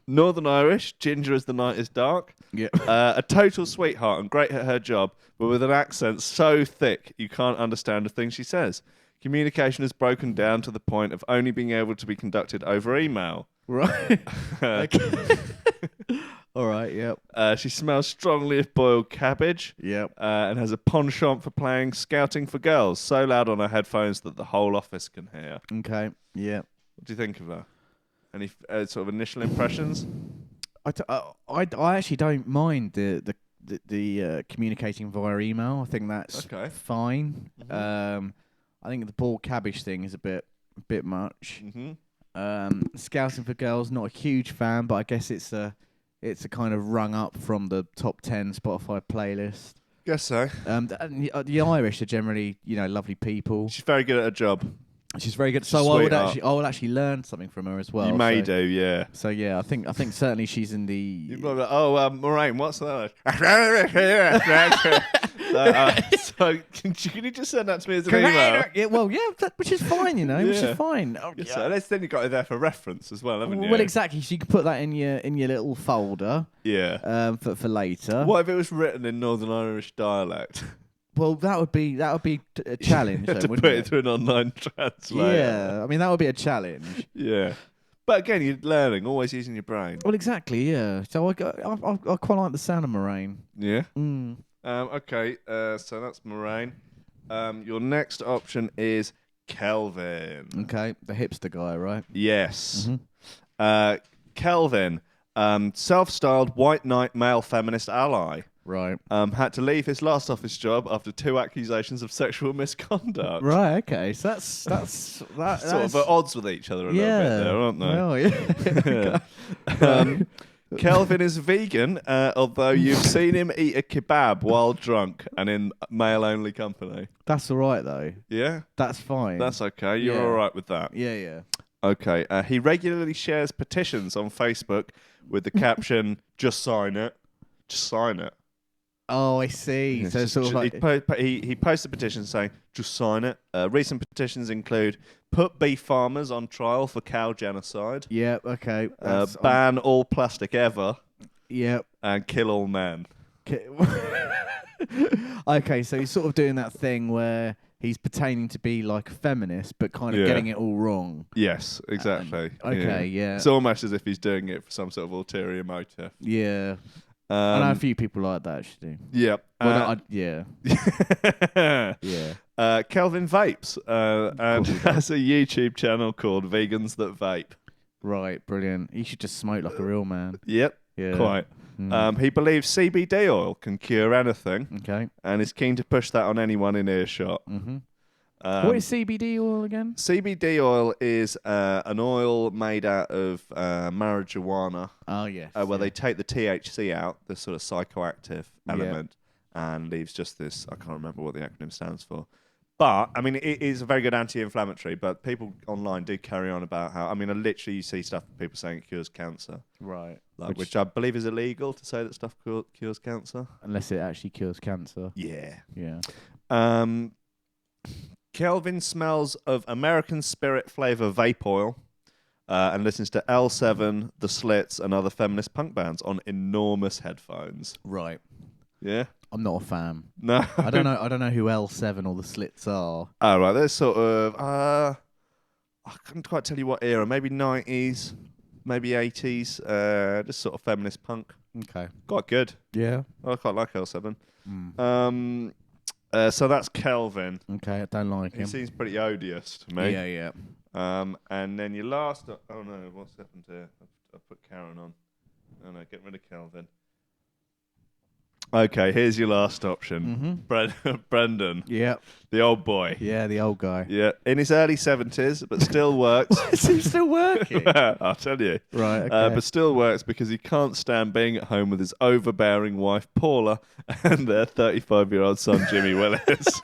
Speaker 1: Northern Irish, ginger as the night is dark.
Speaker 2: Yeah.
Speaker 1: A total sweetheart and great at her job, but with an accent so thick you can't understand a thing she says. Communication is broken down to the point of only being able to be conducted over email.
Speaker 2: Right. Okay. All right. Yep.
Speaker 1: She smells strongly of boiled cabbage.
Speaker 2: Yep.
Speaker 1: And has a penchant for playing Scouting for Girls so loud on her headphones that the whole office can hear.
Speaker 2: Okay. Yeah.
Speaker 1: What do you think of her? Any sort of initial impressions?
Speaker 2: I actually don't mind the communicating via email. I think that's fine.
Speaker 1: Mm-hmm.
Speaker 2: I think the boiled cabbage thing is a bit much.
Speaker 1: Mm-hmm.
Speaker 2: Scouting for Girls, not a huge fan, but I guess it's a kind of rung up from the top 10 Spotify playlist.
Speaker 1: Guess so.
Speaker 2: The Irish are generally, lovely people.
Speaker 1: She's very good at her job.
Speaker 2: She's very good. So I would actually learn something from her as well.
Speaker 1: You may do, yeah.
Speaker 2: So yeah, I think certainly she's in the.
Speaker 1: You'd be like, Moraine, what's that? So can you just send that to me as an email?
Speaker 2: Yeah, well, yeah, which is fine, which is fine. Oh,
Speaker 1: yeah. So then you got it there for reference as well, haven't you?
Speaker 2: Well, exactly. So you can put that in your little folder.
Speaker 1: Yeah.
Speaker 2: For later.
Speaker 1: What if it was written in Northern Irish dialect?
Speaker 2: Well, that would be a challenge.
Speaker 1: To put it through an online translator.
Speaker 2: Yeah, I mean that would be a challenge.
Speaker 1: Yeah, but again, you're learning, always using your brain.
Speaker 2: Well, exactly. Yeah. So I quite like the sound of Moraine.
Speaker 1: Yeah.
Speaker 2: Mm.
Speaker 1: Okay. So that's Moraine. Your next option is Kelvin.
Speaker 2: Okay, the hipster guy, right?
Speaker 1: Yes.
Speaker 2: Mm-hmm.
Speaker 1: Kelvin, self-styled white knight male feminist ally.
Speaker 2: Right.
Speaker 1: Had to leave his last office job after 2 accusations of sexual misconduct.
Speaker 2: Right. Okay. So that's
Speaker 1: sort of at odds with each other a little bit there, aren't they?
Speaker 2: Well, yeah.
Speaker 1: Kelvin is vegan, although you've seen him eat a kebab while drunk and in male-only company.
Speaker 2: That's all right though.
Speaker 1: Yeah,
Speaker 2: that's fine.
Speaker 1: That's okay. You're all right with that.
Speaker 2: Yeah.
Speaker 1: Okay. He regularly shares petitions on Facebook with the caption, "Just sign it. Just sign it."
Speaker 2: Oh, I see. So sort of like
Speaker 1: he posts a petition saying, "Just sign it." Recent petitions include put beef farmers on trial for cow genocide.
Speaker 2: Yep. Okay.
Speaker 1: Ban all plastic ever.
Speaker 2: Yep.
Speaker 1: And kill all men.
Speaker 2: Okay, so he's sort of doing that thing where he's pertaining to be like a feminist, but kind of getting it all wrong.
Speaker 1: Yes, exactly.
Speaker 2: Okay, yeah.
Speaker 1: It's almost as if he's doing it for some sort of ulterior motive.
Speaker 2: Yeah. I know a few people like that, actually.
Speaker 1: Yeah.
Speaker 2: Yeah.
Speaker 1: Kelvin vapes and has a YouTube channel called Vegans That Vape.
Speaker 2: Right, brilliant. He should just smoke like a real man.
Speaker 1: Yep.
Speaker 2: Yeah.
Speaker 1: Quite. He believes CBD oil can cure anything.
Speaker 2: Okay.
Speaker 1: And is keen to push that on anyone in earshot.
Speaker 2: Mm-hmm. What is CBD oil again?
Speaker 1: CBD oil is an oil made out of marijuana.
Speaker 2: Oh, yes.
Speaker 1: Where they take the THC out, the sort of psychoactive element, and leaves just this, I can't remember what the acronym stands for. But, I mean, it is a very good anti-inflammatory, but people online do carry on about how, I mean, literally you see stuff people saying it cures cancer.
Speaker 2: Right.
Speaker 1: Which I believe is illegal to say that stuff cures cancer.
Speaker 2: Unless it actually cures cancer.
Speaker 1: Yeah.
Speaker 2: Yeah.
Speaker 1: Kelvin smells of American Spirit flavor vape oil and listens to L7, The Slits, and other feminist punk bands on enormous headphones.
Speaker 2: Right.
Speaker 1: Yeah?
Speaker 2: I'm not a fan.
Speaker 1: No.
Speaker 2: I don't know who L7 or The Slits are.
Speaker 1: Oh, right. They're sort of... I couldn't quite tell you what era. Maybe 90s, maybe 80s. Just sort of feminist punk.
Speaker 2: Okay.
Speaker 1: Quite good.
Speaker 2: Yeah.
Speaker 1: I quite like L7. So that's Kelvin.
Speaker 2: Okay, I don't like him.
Speaker 1: He seems pretty odious to me.
Speaker 2: Yeah.
Speaker 1: And then your last... Oh, no. What's happened here? I've put Karen on. Oh, no. Get rid of Kelvin. Okay, here's your last option.
Speaker 2: Mm-hmm.
Speaker 1: Brendan.
Speaker 2: Yeah.
Speaker 1: The old boy.
Speaker 2: Yeah, the old guy.
Speaker 1: Yeah. In his early 70s, but still works.
Speaker 2: Is he still working?
Speaker 1: I'll tell you.
Speaker 2: Right, okay.
Speaker 1: But still works because he can't stand being at home with his overbearing wife, Paula, and their 35-year-old son, Jimmy Willis.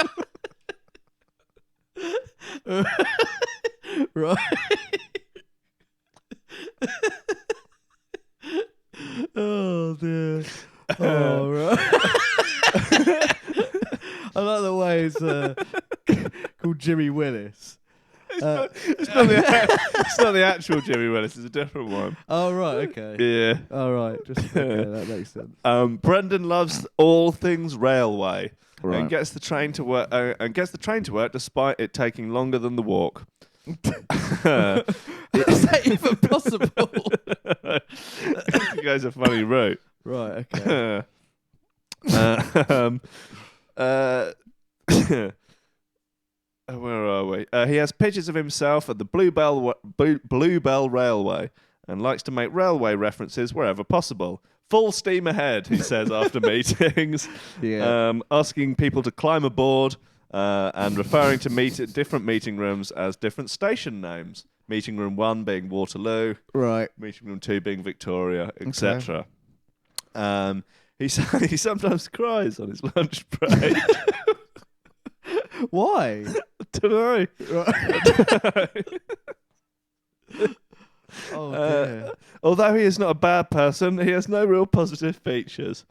Speaker 2: Right. Oh, right. I like the way it's called Jimmy Willis.
Speaker 1: It's not the actual Jimmy Willis. It's a different one.
Speaker 2: Oh, right. Okay.
Speaker 1: Yeah.
Speaker 2: All right. Okay, that makes sense.
Speaker 1: Brendan loves all things railway
Speaker 2: Right.
Speaker 1: and gets the train to work. Despite it taking longer than the walk.
Speaker 2: Is that even possible?
Speaker 1: You guys are funny route.
Speaker 2: Right. Okay.
Speaker 1: Where are we? He has pictures of himself at the Bluebell Railway and likes to make railway references wherever possible. Full steam ahead, he says after meetings.
Speaker 2: Yeah.
Speaker 1: Asking people to climb aboard and referring to different meeting rooms as different station names. Meeting room 1 being Waterloo.
Speaker 2: Right.
Speaker 1: Meeting room 2 being Victoria, etc. He sometimes cries on his lunch break.
Speaker 2: Why?
Speaker 1: Don't know.
Speaker 2: Oh, dear.
Speaker 1: Although he is not a bad person, he has no real positive features.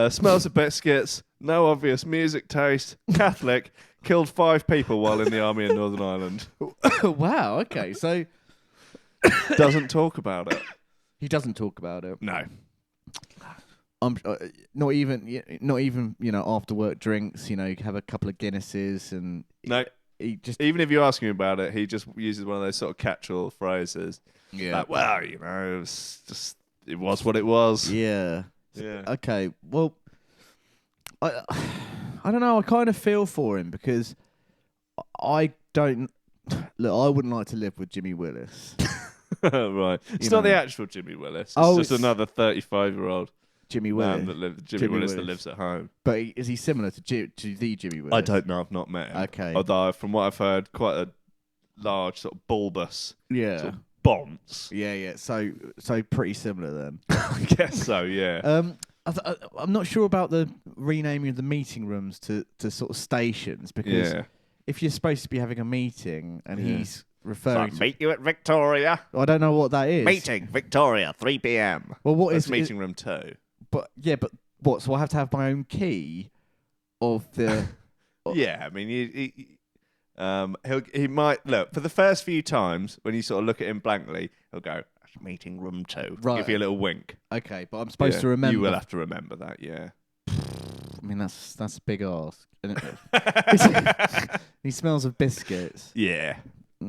Speaker 1: Smells of biscuits, no obvious music taste, Catholic, killed 5 people while in the army in Northern Ireland.
Speaker 2: Wow. Okay. So
Speaker 1: Doesn't talk about it.
Speaker 2: he doesn't talk about it.
Speaker 1: No.
Speaker 2: Not even after work drinks. You have a couple of Guinnesses and
Speaker 1: No.
Speaker 2: he just
Speaker 1: Even if you ask him about it, he just uses one of those sort of catch-all phrases.
Speaker 2: yeah.
Speaker 1: Like, well, it was what it was.
Speaker 2: Yeah.
Speaker 1: Yeah.
Speaker 2: Okay. Well, I don't know. I kind of feel for him because I don't look. I wouldn't like to live with Jimmy Willis.
Speaker 1: Right. It's not the actual Jimmy Willis. It's just another 35-year-old
Speaker 2: Jimmy Willis.
Speaker 1: man Jimmy Willis that lives at home.
Speaker 2: But is he similar to the Jimmy Willis?
Speaker 1: I don't know. I've not met him.
Speaker 2: Okay.
Speaker 1: Although, from what I've heard, quite a large sort of bulbous
Speaker 2: Yeah.
Speaker 1: sort of bonce.
Speaker 2: Yeah. So pretty similar then.
Speaker 1: I guess so. Yeah.
Speaker 2: I'm not sure about the renaming of the meeting rooms to sort of stations because if you're supposed to be having a meeting and he's referring to
Speaker 1: meet you at Victoria.
Speaker 2: I don't know what that is.
Speaker 1: Meeting Victoria, 3 p.m.
Speaker 2: Well, what
Speaker 1: That's
Speaker 2: is
Speaker 1: meeting room 2?
Speaker 2: But what? So I have to have my own key of the.
Speaker 1: Yeah, I mean, he might look for the first few times when you sort of look at him blankly. He'll go meeting room 2.
Speaker 2: Right.
Speaker 1: Give you a little wink.
Speaker 2: Okay, but I'm supposed to remember.
Speaker 1: You will have to remember that. Yeah.
Speaker 2: I mean, that's a big ask. Isn't it? He smells of biscuits.
Speaker 1: Yeah.
Speaker 2: A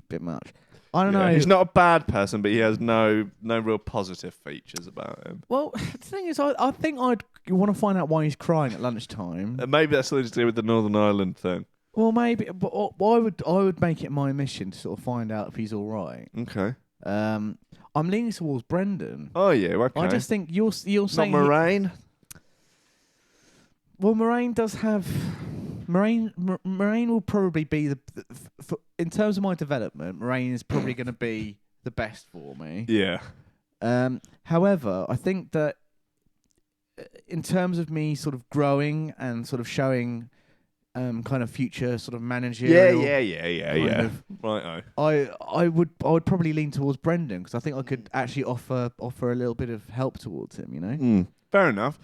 Speaker 2: bit much. I don't know.
Speaker 1: He's not a bad person, but he has no real positive features about him.
Speaker 2: Well, the thing is, I think I'd want to find out why he's crying at lunchtime.
Speaker 1: Maybe that's something to do with the Northern Ireland thing.
Speaker 2: Well, maybe, but I would make it my mission to sort of find out if he's all right.
Speaker 1: Okay.
Speaker 2: I'm leaning towards Brendan.
Speaker 1: Oh yeah. Okay.
Speaker 2: I just think you're saying
Speaker 1: not Moraine.
Speaker 2: Well, Moraine does have. Moraine will probably be in terms of my development. Moraine is probably going to be the best for me.
Speaker 1: Yeah.
Speaker 2: However, I think that in terms of me sort of growing and sort of showing kind of future sort of managerial.
Speaker 1: Yeah. Right.
Speaker 2: I would probably lean towards Brendan because I think I could actually offer a little bit of help towards him.
Speaker 1: Fair enough.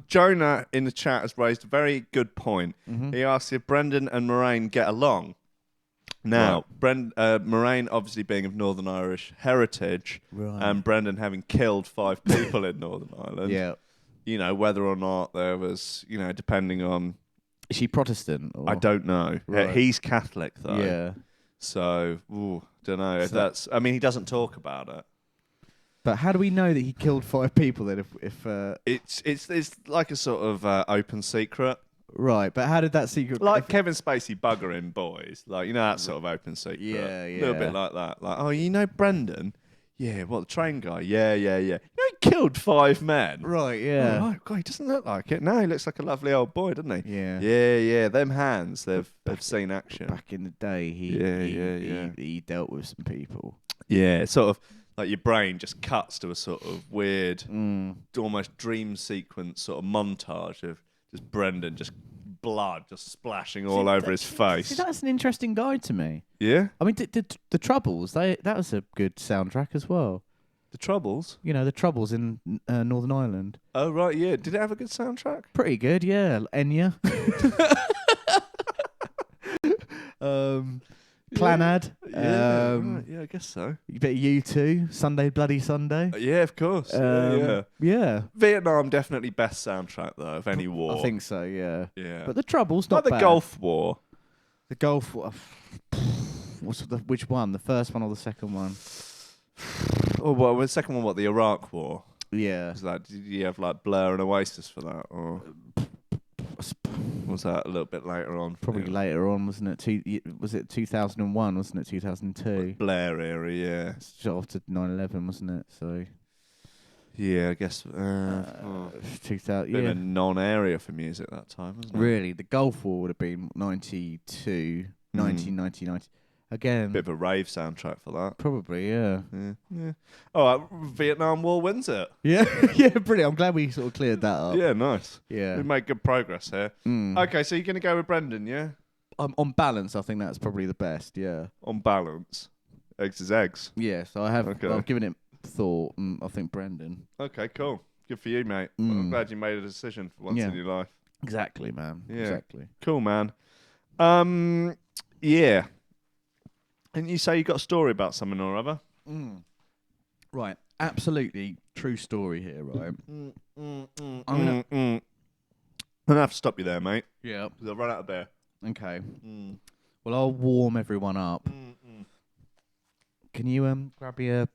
Speaker 1: Jonah in the chat has raised a very good point. Mm-hmm. He asks if Brendan and Moraine get along. Now, Moraine obviously being of Northern Irish heritage, and Brendan having killed 5 people in Northern Ireland.
Speaker 2: Yeah.
Speaker 1: Whether or not there was, depending on.
Speaker 2: Is she Protestant? Or?
Speaker 1: I don't know.
Speaker 2: Right.
Speaker 1: He's Catholic though.
Speaker 2: Yeah.
Speaker 1: So, don't know if that's. I mean, he doesn't talk about it.
Speaker 2: But how do we know that he killed 5 people then? If
Speaker 1: it's like a sort of open secret.
Speaker 2: Right, but how did that secret...
Speaker 1: Like Kevin Spacey buggering boys. Like, that sort of open secret.
Speaker 2: Yeah.
Speaker 1: A little bit like that. Like, oh, Brendan? Yeah, the train guy? Yeah. He killed 5 men.
Speaker 2: Right, yeah.
Speaker 1: Oh, God, he doesn't look like it. No, he looks like a lovely old boy, doesn't he?
Speaker 2: Yeah.
Speaker 1: Yeah. Them hands, they've seen action.
Speaker 2: Back in the day, he dealt with some people.
Speaker 1: Yeah, sort of... Like your brain just cuts to a sort of weird, almost dream sequence sort of montage of just Brendan, just blood just splashing all over his face.
Speaker 2: See, that's an interesting guy to me.
Speaker 1: Yeah?
Speaker 2: I mean, the Troubles, that was a good soundtrack as well.
Speaker 1: The Troubles?
Speaker 2: You know, the Troubles in Northern Ireland.
Speaker 1: Oh, right, yeah. Did it have a good soundtrack?
Speaker 2: Pretty good, yeah. Enya. Planad.
Speaker 1: Yeah, right, yeah, I guess so.
Speaker 2: You bet U2, Sunday Bloody Sunday.
Speaker 1: Yeah, of course. Yeah.
Speaker 2: Yeah.
Speaker 1: Vietnam, definitely best soundtrack, though, of any war.
Speaker 2: I think so, yeah.
Speaker 1: Yeah.
Speaker 2: But the Troubles, not
Speaker 1: like the
Speaker 2: bad.
Speaker 1: Gulf War.
Speaker 2: The Gulf War. Which one? The first one or the second one?
Speaker 1: Oh, well, the second one, what, the Iraq War?
Speaker 2: Yeah.
Speaker 1: Was that, did you have, like, Blur and Oasis for that? Or was that a little bit later on?
Speaker 2: Probably later on, wasn't it? Was it 2001, wasn't it? 2002?
Speaker 1: Blair era, yeah.
Speaker 2: Shot after 9/11, wasn't it? So...
Speaker 1: Yeah, I guess.
Speaker 2: 2000,
Speaker 1: been
Speaker 2: yeah.
Speaker 1: a non-area for music that time, wasn't it?
Speaker 2: Really, the Gulf War would have been 92, 1990. Again,
Speaker 1: Bit of a rave soundtrack for that.
Speaker 2: probably, yeah.
Speaker 1: Yeah. All right, Vietnam War wins it.
Speaker 2: Yeah, yeah, brilliant. I'm glad we sort of cleared that up.
Speaker 1: Yeah, nice.
Speaker 2: Yeah.
Speaker 1: We made good progress here. Okay, so you're going to go with Brendan, yeah?
Speaker 2: On balance, I think that's probably the best, yeah.
Speaker 1: On balance. Eggs is eggs.
Speaker 2: Yeah, so I've given it thought, and I think Brendan.
Speaker 1: Okay, cool. Good for you, mate. Well, I'm glad you made a decision for once in your life.
Speaker 2: Exactly, man.
Speaker 1: Yeah.
Speaker 2: Exactly.
Speaker 1: Cool, man. Yeah. Didn't you say you got a story about something or other?
Speaker 2: Right. Absolutely true story here, right?
Speaker 1: I'm going to have to stop you there, mate.
Speaker 2: Yeah.
Speaker 1: Because I've run out of beer.
Speaker 2: Okay. Well, I'll warm everyone up. Can you grab your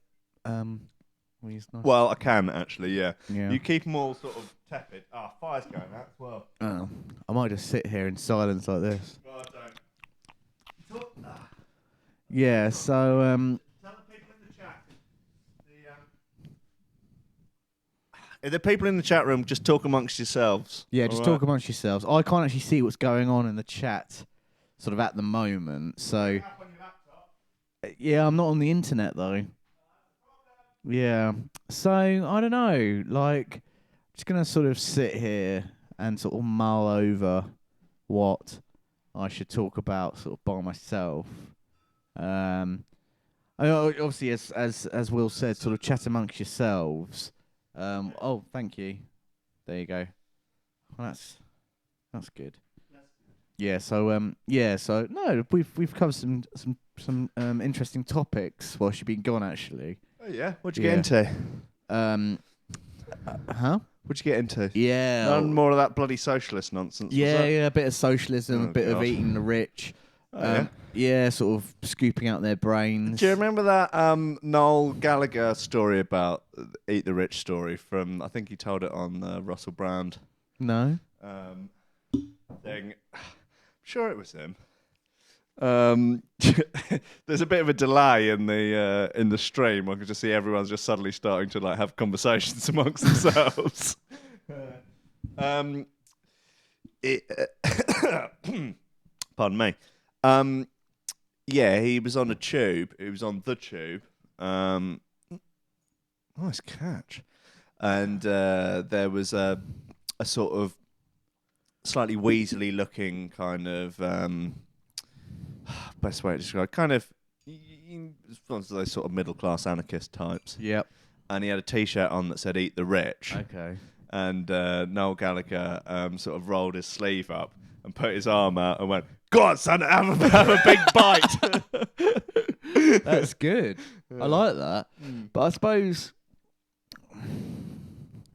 Speaker 1: Well, I can actually, yeah.
Speaker 2: Yeah.
Speaker 1: You keep them all sort of tepid. Fire's going out as well.
Speaker 2: Oh, I might just sit here in silence like this.
Speaker 1: God, don't.
Speaker 2: Yeah. So
Speaker 1: Tell the people in the chat. If the people in the chat room, just talk amongst yourselves.
Speaker 2: yeah, just talk amongst yourselves. I can't actually see what's going on in the chat, sort of at the moment. So yeah, I'm not on the internet though. Yeah. So I don't know. Like, just gonna sort of sit here and sort of mull over what I should talk about, sort of by myself. Obviously, as Will said, sort of chat amongst yourselves. Oh, thank you. There you go. Well, that's good. Yeah. So So no, we've covered some interesting topics while she's been gone. Actually.
Speaker 1: Oh yeah. What'd you get into?
Speaker 2: Huh?
Speaker 1: What'd you get into?
Speaker 2: Yeah.
Speaker 1: None more of that bloody socialist nonsense.
Speaker 2: Yeah,
Speaker 1: was it?
Speaker 2: yeah, a bit of socialism, a bit of
Speaker 1: God.
Speaker 2: eating the rich.
Speaker 1: Yeah.
Speaker 2: Yeah, sort of scooping out their brains.
Speaker 1: Do you remember that Noel Gallagher story about Eat the Rich story from? I think he told it on Russell Brand.
Speaker 2: No.
Speaker 1: Thing. I'm sure it was him. There's a bit of a delay in the stream. I can just see everyone's just suddenly starting to like have conversations amongst themselves. Pardon me. Yeah, he was on a tube. He was on the tube. Nice catch. And there was a sort of slightly weaselly looking kind of best way to describe kind of one of those sort of middle class anarchist types.
Speaker 2: Yep.
Speaker 1: And he had a T-shirt on that said "Eat the Rich."
Speaker 2: Okay.
Speaker 1: And Noel Gallagher sort of rolled his sleeve up and put his arm out and went, "Go on, son, have a big bite."
Speaker 2: That's good. I like that. But I suppose,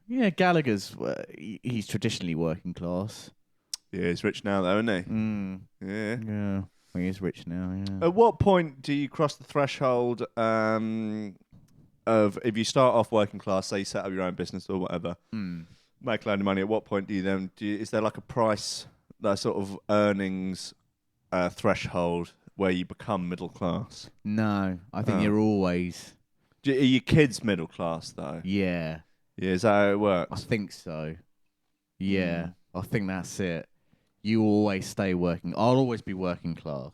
Speaker 2: yeah, Gallagher's he's traditionally working class.
Speaker 1: Yeah, he's rich now, though, isn't he? Yeah.
Speaker 2: Yeah. Well, he is rich now. Yeah.
Speaker 1: At what point do you cross the threshold of if you start off working class, say you set up your own business or whatever, make a load of money? At what point do you then is there like a price, that sort of earnings threshold where you become middle class?
Speaker 2: No, I think you're always.
Speaker 1: Are your kids middle class though?
Speaker 2: Yeah.
Speaker 1: Yeah, is that how it
Speaker 2: I
Speaker 1: works?
Speaker 2: think so. Yeah, I think that's it. You always stay working. I'll always be working class.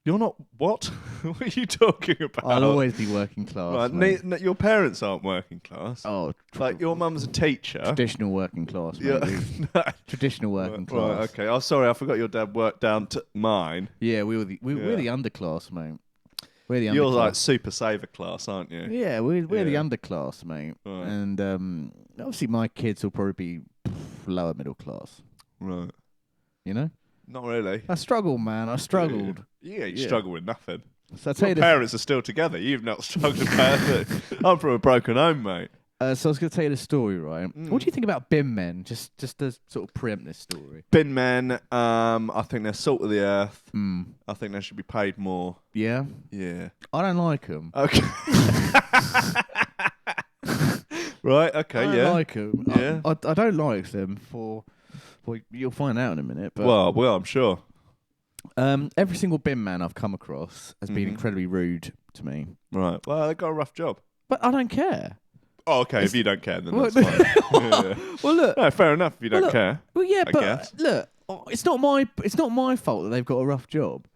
Speaker 1: You're not what? What are you talking about?
Speaker 2: I'll always be working class.
Speaker 1: Right,
Speaker 2: mate.
Speaker 1: your parents aren't working class.
Speaker 2: Oh,
Speaker 1: Like your mum's a teacher.
Speaker 2: traditional working class. Mate.
Speaker 1: Yeah. No.
Speaker 2: Traditional working class.
Speaker 1: Right, okay. Oh, sorry, I forgot your dad worked down to mine.
Speaker 2: Yeah, we're the underclass, mate. We're the
Speaker 1: You're
Speaker 2: underclass.
Speaker 1: like super saver class, aren't you?
Speaker 2: Yeah, we're the underclass, mate.
Speaker 1: Right.
Speaker 2: And obviously my kids will probably be lower middle class.
Speaker 1: Right.
Speaker 2: You know?
Speaker 1: Not really.
Speaker 2: I struggled, man. I struggled.
Speaker 1: You ain't struggle with nothing.
Speaker 2: So I tell
Speaker 1: Your
Speaker 2: you
Speaker 1: parents are still together. You've not struggled with anything. I'm from a broken home, mate.
Speaker 2: so I was going to tell you the story, right? What do you think about bin men? Just to sort of preempt this story.
Speaker 1: Bin men, I think they're salt of the earth.
Speaker 2: Mm.
Speaker 1: I think they should be paid more.
Speaker 2: Yeah?
Speaker 1: Yeah.
Speaker 2: I don't like them.
Speaker 1: Okay. Right, okay,
Speaker 2: I
Speaker 1: yeah.
Speaker 2: don't like them.
Speaker 1: Yeah.
Speaker 2: I don't like them for... Well, you'll find out in a minute. But
Speaker 1: Well, I'm sure.
Speaker 2: every single bin man I've come across has been incredibly rude to me.
Speaker 1: Right. Well, they got a rough job.
Speaker 2: But I don't care.
Speaker 1: Oh, okay. If you don't care, then
Speaker 2: Well,
Speaker 1: that's fine. Yeah.
Speaker 2: Well, look.
Speaker 1: No, fair enough if you don't
Speaker 2: look,
Speaker 1: care.
Speaker 2: Well, yeah,
Speaker 1: I
Speaker 2: but
Speaker 1: guess.
Speaker 2: look, it's not my fault that they've got a rough job.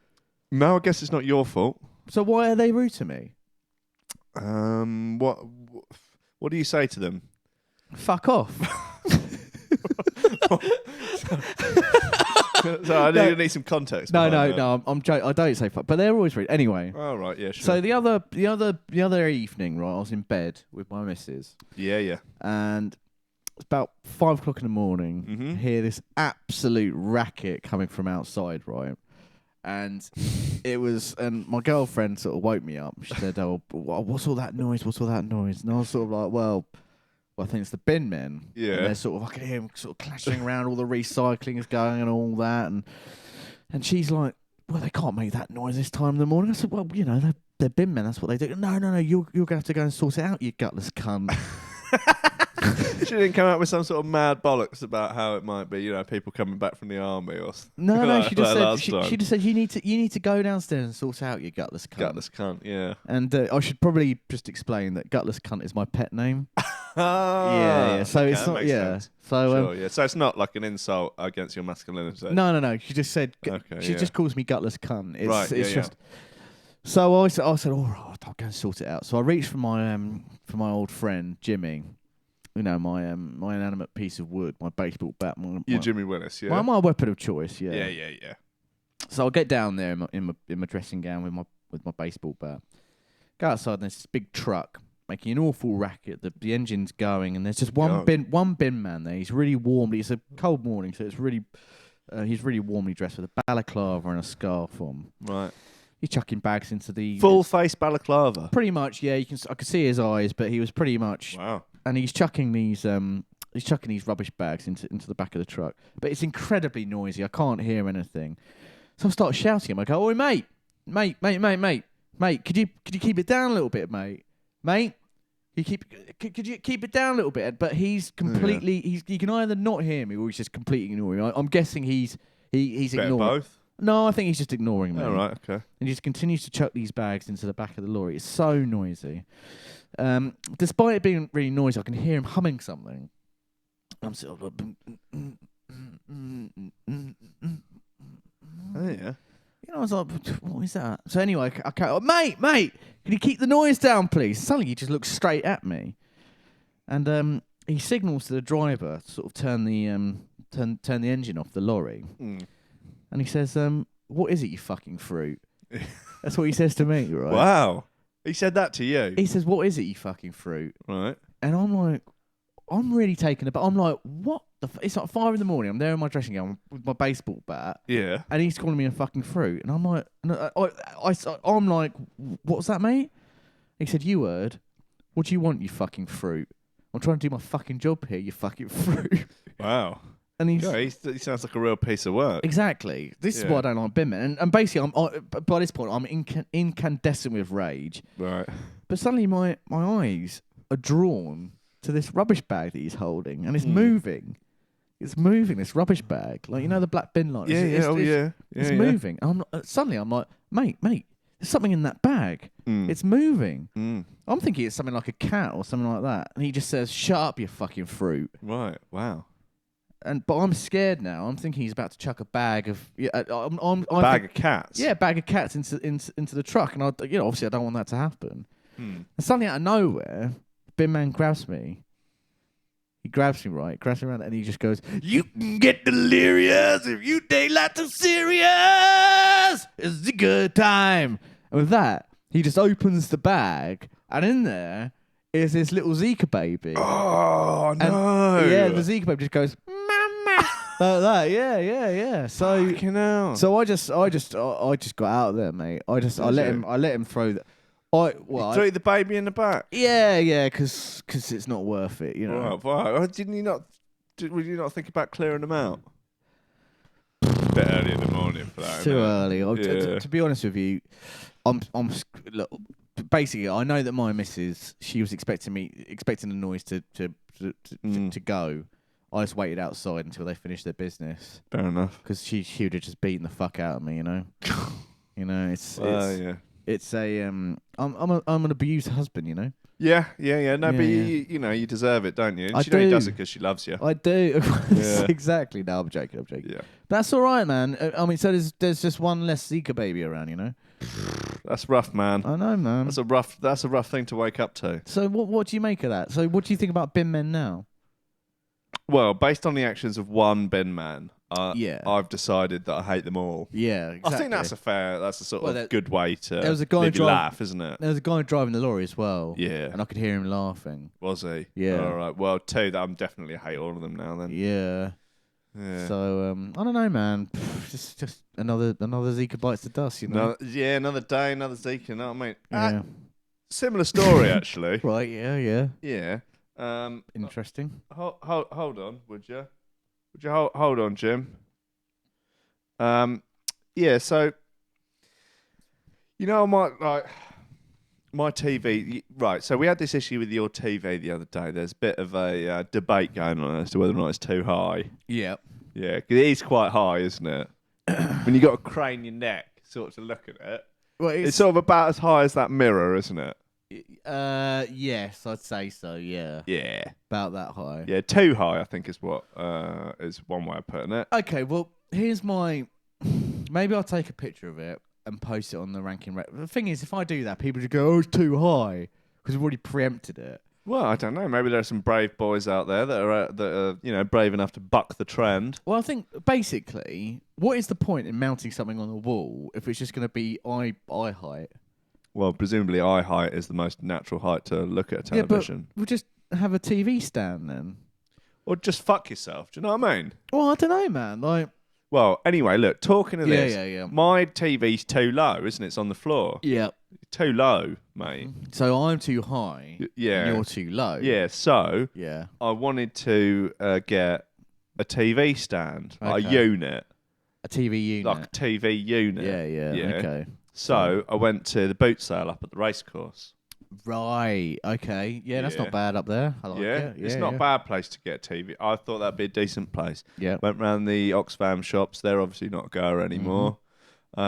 Speaker 1: No, I guess it's not your fault.
Speaker 2: So why are they rude to me?
Speaker 1: What do you say to them?
Speaker 2: Fuck off.
Speaker 1: So I need some context.
Speaker 2: No,
Speaker 1: behind that.
Speaker 2: I'm joking. I don't say fuck, but they're always rude. Anyway.
Speaker 1: Oh, right, yeah, sure.
Speaker 2: So the other evening, right, I was in bed with my missus,
Speaker 1: yeah.
Speaker 2: and it's about 5 o'clock in the morning.
Speaker 1: Mhm.
Speaker 2: Hear this absolute racket coming from outside, right? And and my girlfriend sort of woke me up. She said, "Oh, what's all that noise? What's all that noise?" And I was sort of like, well, I think it's the bin men.
Speaker 1: Yeah.
Speaker 2: And they're sort of, I can hear them sort of clashing around, all the recycling is going and all that. And she's like, well, they can't make that noise this time in the morning. I said, well, you know, they're bin men, that's what they do. No, you're going to have to go and sort it out, you gutless cunt.
Speaker 1: She didn't come out with some sort of mad bollocks about how it might be, people coming back from the army or
Speaker 2: No,
Speaker 1: like,
Speaker 2: she just
Speaker 1: like
Speaker 2: said she just said you need to go downstairs and sort out your gutless cunt.
Speaker 1: Gutless cunt, yeah.
Speaker 2: And I should probably just explain that gutless cunt is my pet name.
Speaker 1: Yeah.
Speaker 2: So it's not
Speaker 1: sense.
Speaker 2: So
Speaker 1: Sure, yeah. So it's not like an insult against your masculinity.
Speaker 2: No. She just said she just calls me gutless cunt. It's just. So I said, all right, I'll go and sort it out. So I reached for my old friend Jimmy, my inanimate piece of wood, my baseball bat.
Speaker 1: You're Jimmy Willis, yeah.
Speaker 2: My weapon of choice, yeah.
Speaker 1: Yeah.
Speaker 2: So I'll get down there in my dressing gown with my baseball bat. Go outside and there's this big truck making an awful racket. The engine's going and there's just one bin man there. He's really warm. It's a cold morning, so it's really he's really warmly dressed with a balaclava and a scarf on.
Speaker 1: Right.
Speaker 2: He's chucking bags into the
Speaker 1: full face balaclava.
Speaker 2: Pretty much, yeah. I could see his eyes, but he was pretty much.
Speaker 1: Wow.
Speaker 2: And he's chucking these rubbish bags into the back of the truck. But it's incredibly noisy. I can't hear anything. So I start shouting at him. I go, "Oi, mate, could you keep it down a little bit, mate? Could you keep it down a little bit?" But he's completely he can either not hear me or he's just completely ignoring me. I'm guessing he's ignoring
Speaker 1: both.
Speaker 2: No, I think he's just ignoring me.
Speaker 1: Oh, right, okay.
Speaker 2: And he just continues to chuck these bags into the back of the lorry. It's so noisy. Despite it being really noisy, I can hear him humming something. I'm sort of like...
Speaker 1: Oh, yeah.
Speaker 2: I was like, what is that? So anyway, I can't... Mate, can you keep the noise down, please? Suddenly he just looks straight at me. And he signals to the driver to sort of turn the engine off the lorry.
Speaker 1: Mm.
Speaker 2: And he says, what is it, you fucking fruit? That's what he says to me, right?
Speaker 1: Wow. He said that to you?
Speaker 2: He says, what is it, you fucking fruit?
Speaker 1: Right.
Speaker 2: And I'm like, I'm really taken aback. I'm like, what the it's like 5 a.m. I'm there in my dressing gown with my baseball bat.
Speaker 1: Yeah.
Speaker 2: And he's calling me a fucking fruit. And I'm like, I'm like, what's that, mate? He said, you heard. What do you want, you fucking fruit? I'm trying to do my fucking job here, you fucking fruit.
Speaker 1: Wow.
Speaker 2: And he
Speaker 1: sounds like a real piece of work.
Speaker 2: Exactly. This is why I don't like bin men. And basically, by this point, I'm incandescent with rage.
Speaker 1: Right.
Speaker 2: But suddenly, my eyes are drawn to this rubbish bag that he's holding, and it's moving. It's moving. This rubbish bag, like the black bin line. It's moving. And suddenly, I'm like, mate, there's something in that bag. It's moving. I'm thinking it's something like a cat or something like that. And he just says, "Shut up, you fucking fruit."
Speaker 1: Right. Wow.
Speaker 2: But I'm scared now. I'm thinking he's about to chuck a bag of
Speaker 1: bag of cats.
Speaker 2: Yeah, bag of cats into the truck, and obviously I don't want that to happen. And suddenly out of nowhere, bin man grabs me. He grabs me around, and he just goes, "You can get delirious if you take life too serious. It's a good time." And with that, He just opens the bag, and in there is this little Zika baby.
Speaker 1: Oh
Speaker 2: And,
Speaker 1: no!
Speaker 2: yeah, the Zika baby just goes mama like that. Yeah. So
Speaker 1: Fucking hell.
Speaker 2: so I just got out of there, mate. I let him throw the.
Speaker 1: You threw the baby in the back.
Speaker 2: Yeah, because it's not worth it, you know.
Speaker 1: Right. Oh, didn't you not? Would you not think about clearing them out? It's a bit early in the morning for that.
Speaker 2: It's too early.
Speaker 1: Yeah.
Speaker 2: To be honest with you, look, basically, I know that my missus, she was expecting the noise to go. I just waited outside until they finished their business.
Speaker 1: Fair enough.
Speaker 2: Because she would have just beaten the fuck out of me, you know.
Speaker 1: Yeah.
Speaker 2: It's a I'm an abused husband, you know.
Speaker 1: Yeah. No, but
Speaker 2: Yeah.
Speaker 1: you deserve it, don't you? And
Speaker 2: I
Speaker 1: she only
Speaker 2: do.
Speaker 1: does it because she loves you.
Speaker 2: I do.
Speaker 1: Yeah.
Speaker 2: Exactly. No, I'm joking.
Speaker 1: Yeah.
Speaker 2: That's all right, man. I mean, so there's just one less Zika baby around, you know.
Speaker 1: That's rough, man.
Speaker 2: I know, man.
Speaker 1: That's a rough thing to wake up to.
Speaker 2: So what do you make of that? So what do you think about bin men now?
Speaker 1: Well, based on the actions of one bin man,
Speaker 2: Yeah.
Speaker 1: I've decided that I hate them all.
Speaker 2: Yeah, exactly.
Speaker 1: I think that's a sort
Speaker 2: Well,
Speaker 1: of good way to
Speaker 2: there was a guy
Speaker 1: live your laugh, isn't it?
Speaker 2: There was a guy driving the lorry as well.
Speaker 1: Yeah.
Speaker 2: And I could hear him laughing.
Speaker 1: Was he?
Speaker 2: Yeah.
Speaker 1: All right. Well, I'm definitely hate all of them now then.
Speaker 2: Yeah.
Speaker 1: Yeah.
Speaker 2: So I don't know, man. Just another Zika bites the dust, you know.
Speaker 1: Another day, another Zika. You know what I mean?
Speaker 2: Yeah.
Speaker 1: Similar story, actually.
Speaker 2: Right. Yeah.
Speaker 1: Yeah.
Speaker 2: Interesting.
Speaker 1: Hold on, would you? Would you hold on, Jim? Yeah. So, my TV. Right. So we had this issue with your TV the other day. There's a bit of a debate going on as to whether or not it's too high.
Speaker 2: Yeah.
Speaker 1: Yeah, 'cause it is quite high, isn't it? When you got to crane your neck, sort of to look at it.
Speaker 2: Well,
Speaker 1: It's sort of about as high as that mirror, isn't it?
Speaker 2: Yes, I'd say so. Yeah.
Speaker 1: Yeah.
Speaker 2: About that high.
Speaker 1: Yeah, too high, I think, is what is one way of putting it.
Speaker 2: Okay. Well, here's my. Maybe I'll take a picture of it and post it on the Rankin. The thing is, if I do that, people just go, "Oh, it's too high," because we've already preempted it.
Speaker 1: Well, I don't know. Maybe there are some brave boys out there that are brave enough to buck the trend.
Speaker 2: Well, I think basically, what is the point in mounting something on the wall if it's just going to be eye height?
Speaker 1: Well, presumably eye height is the most natural height to look at a television.
Speaker 2: Yeah, but we'll just have a TV stand then.
Speaker 1: Or just fuck yourself. Do you know what I mean?
Speaker 2: Well, I don't know, man. Like,
Speaker 1: well, anyway, look, talking of this,
Speaker 2: yeah.
Speaker 1: my TV's too low, isn't it? It's on the floor.
Speaker 2: Yeah.
Speaker 1: Too low, mate.
Speaker 2: So I'm too high.
Speaker 1: Yeah.
Speaker 2: And you're too low.
Speaker 1: Yeah, so
Speaker 2: Yeah.
Speaker 1: I wanted to get a TV stand, like a
Speaker 2: Okay.
Speaker 1: unit.
Speaker 2: A TV unit.
Speaker 1: Like a TV unit.
Speaker 2: Yeah. Okay.
Speaker 1: So I went to the boot sale up at the racecourse.
Speaker 2: Right. Okay. Yeah, that's
Speaker 1: Yeah.
Speaker 2: not bad up there. I like it.
Speaker 1: It's not a bad place to get TV. I thought that'd be a decent place.
Speaker 2: Yeah.
Speaker 1: Went round the Oxfam shops. They're obviously not a goer anymore.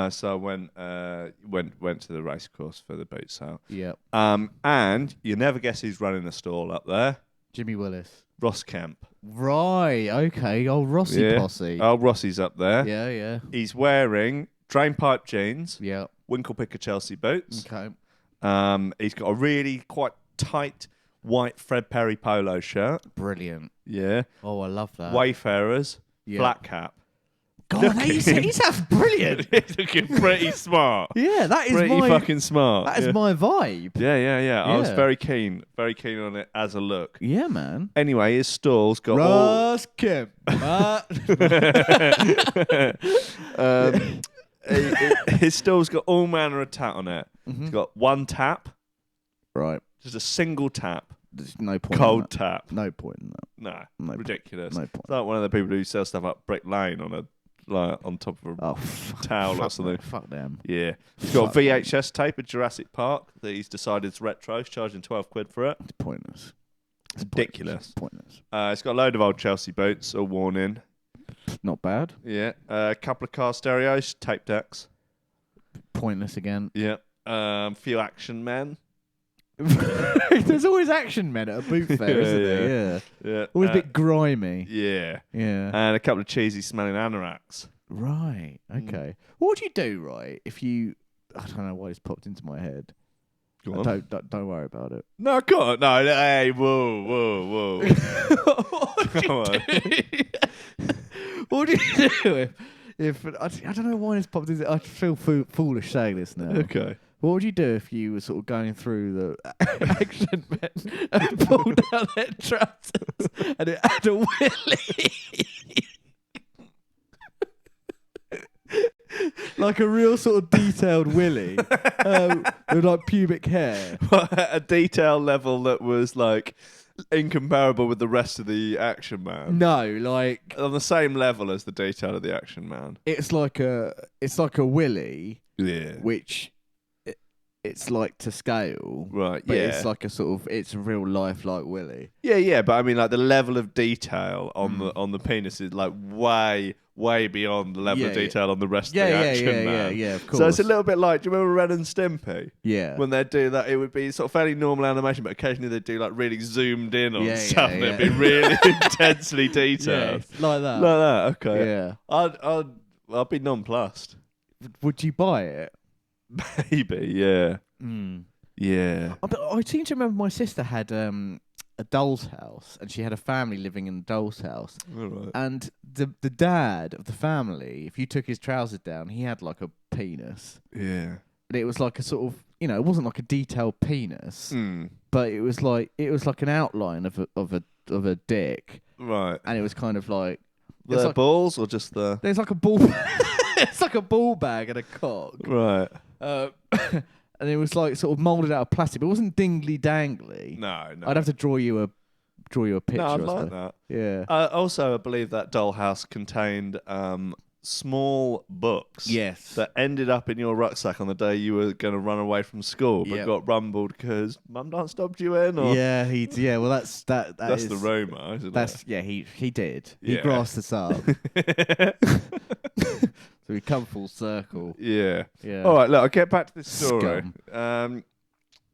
Speaker 1: So I went to the racecourse for the boot sale.
Speaker 2: Yeah.
Speaker 1: And you never guess who's running the stall up there?
Speaker 2: Jimmy Willis.
Speaker 1: Ross Kemp.
Speaker 2: Right. Okay. Old Rossi posse.
Speaker 1: Oh, Rossi's up there.
Speaker 2: Yeah.
Speaker 1: He's wearing drainpipe jeans,
Speaker 2: Yeah.
Speaker 1: Winkle Picker Chelsea boots.
Speaker 2: Okay.
Speaker 1: He's got a really quite tight white Fred Perry polo shirt.
Speaker 2: Brilliant.
Speaker 1: Yeah.
Speaker 2: Oh, I love that.
Speaker 1: Wayfarers.
Speaker 2: Yeah.
Speaker 1: Flat cap.
Speaker 2: God, he's brilliant.
Speaker 1: He's looking pretty smart.
Speaker 2: Yeah, that is
Speaker 1: Pretty
Speaker 2: my
Speaker 1: fucking smart.
Speaker 2: that is my vibe.
Speaker 1: Yeah. I was
Speaker 2: Yeah.
Speaker 1: very keen on it as a look.
Speaker 2: Yeah, man.
Speaker 1: Anyway, his stall's got all...
Speaker 2: Ross Kemp.
Speaker 1: his stall's got all manner of tat on it. It's got one tap,
Speaker 2: Right.
Speaker 1: just a single tap,
Speaker 2: There's no point.
Speaker 1: cold
Speaker 2: in that.
Speaker 1: tap.
Speaker 2: No point in that.
Speaker 1: No,
Speaker 2: No
Speaker 1: ridiculous.
Speaker 2: No point.
Speaker 1: It's like one of the people who sell stuff up Brick Lane on top of a
Speaker 2: Oh,
Speaker 1: towel or
Speaker 2: fuck
Speaker 1: something.
Speaker 2: them. Fuck them.
Speaker 1: Yeah. He's got a VHS tape of Jurassic Park that he's decided is retro. He's charging £12 for it.
Speaker 2: It's pointless.
Speaker 1: It's ridiculous.
Speaker 2: Pointless.
Speaker 1: It's got a load of old Chelsea boots, all worn in.
Speaker 2: Not bad.
Speaker 1: Yeah. A couple of car stereos, tape decks.
Speaker 2: Pointless again.
Speaker 1: Yeah. Few action men.
Speaker 2: There's always action men at a boot fair, isn't there? Yeah.
Speaker 1: Yeah.
Speaker 2: Always a bit grimy.
Speaker 1: Yeah.
Speaker 2: Yeah.
Speaker 1: And a couple of cheesy smelling anoraks.
Speaker 2: Right. Okay. What would you do, right, if you... I don't know why this popped into my head.
Speaker 1: Go on.
Speaker 2: Don't worry about it.
Speaker 1: No, go on. No, hey, whoa. Come on.
Speaker 2: What do you do if I don't know why this popped into... I feel foolish saying this now.
Speaker 1: Okay.
Speaker 2: What would you do if you were sort of going through the action men and pulled down their trousers and it had a willy? Like a real sort of detailed willy with like pubic hair.
Speaker 1: A detail level that was like incomparable with the rest of the Action Man.
Speaker 2: No, like
Speaker 1: On the same level as the detail of the Action Man.
Speaker 2: it's like a willy,
Speaker 1: Yeah.
Speaker 2: which it's like to scale,
Speaker 1: Right.
Speaker 2: but
Speaker 1: Yeah.
Speaker 2: it's like it's a real life like willy.
Speaker 1: Yeah. But I mean, like the level of detail on the penis is like way beyond the level of detail on the rest of the Action Man.
Speaker 2: Yeah, of course.
Speaker 1: So it's a little bit like, do you remember Ren and Stimpy?
Speaker 2: Yeah.
Speaker 1: When they do that, it would be sort of fairly normal animation, but occasionally they'd do like really zoomed in on stuff, and it'd be really intensely detailed.
Speaker 2: Yeah, like that.
Speaker 1: Like that, okay.
Speaker 2: Yeah.
Speaker 1: I'd be nonplussed.
Speaker 2: Would you buy it?
Speaker 1: Maybe, yeah. Yeah.
Speaker 2: But I seem to remember my sister had a doll's house, and she had a family living in the doll's house.
Speaker 1: All right.
Speaker 2: And the dad of the family, if you took his trousers down, he had like a penis.
Speaker 1: Yeah.
Speaker 2: But it was like a sort of, it wasn't like a detailed penis, but it was like an outline of a dick.
Speaker 1: Right.
Speaker 2: And it was kind of like
Speaker 1: The balls or just the...
Speaker 2: There's like a ball. It's like a ball bag and a cock.
Speaker 1: Right.
Speaker 2: And it was like sort of moulded out of plastic, but it wasn't dingly dangly.
Speaker 1: No.
Speaker 2: I'd have to draw you a picture.
Speaker 1: No, I'd
Speaker 2: I
Speaker 1: like
Speaker 2: suppose.
Speaker 1: that.
Speaker 2: Yeah.
Speaker 1: Also, I believe that dollhouse contained small books.
Speaker 2: Yes.
Speaker 1: That ended up in your rucksack on the day you were going to run away from school, but got rumbled because Mum done stopped you in. Or...
Speaker 2: Yeah, yeah. Well, that's that.
Speaker 1: That's the rumour, isn't it?
Speaker 2: Yeah. He did. He
Speaker 1: Yeah.
Speaker 2: grasped us up. So we come full circle.
Speaker 1: Yeah.
Speaker 2: Yeah.
Speaker 1: All right, look, I'll get back to this story.
Speaker 2: Scum.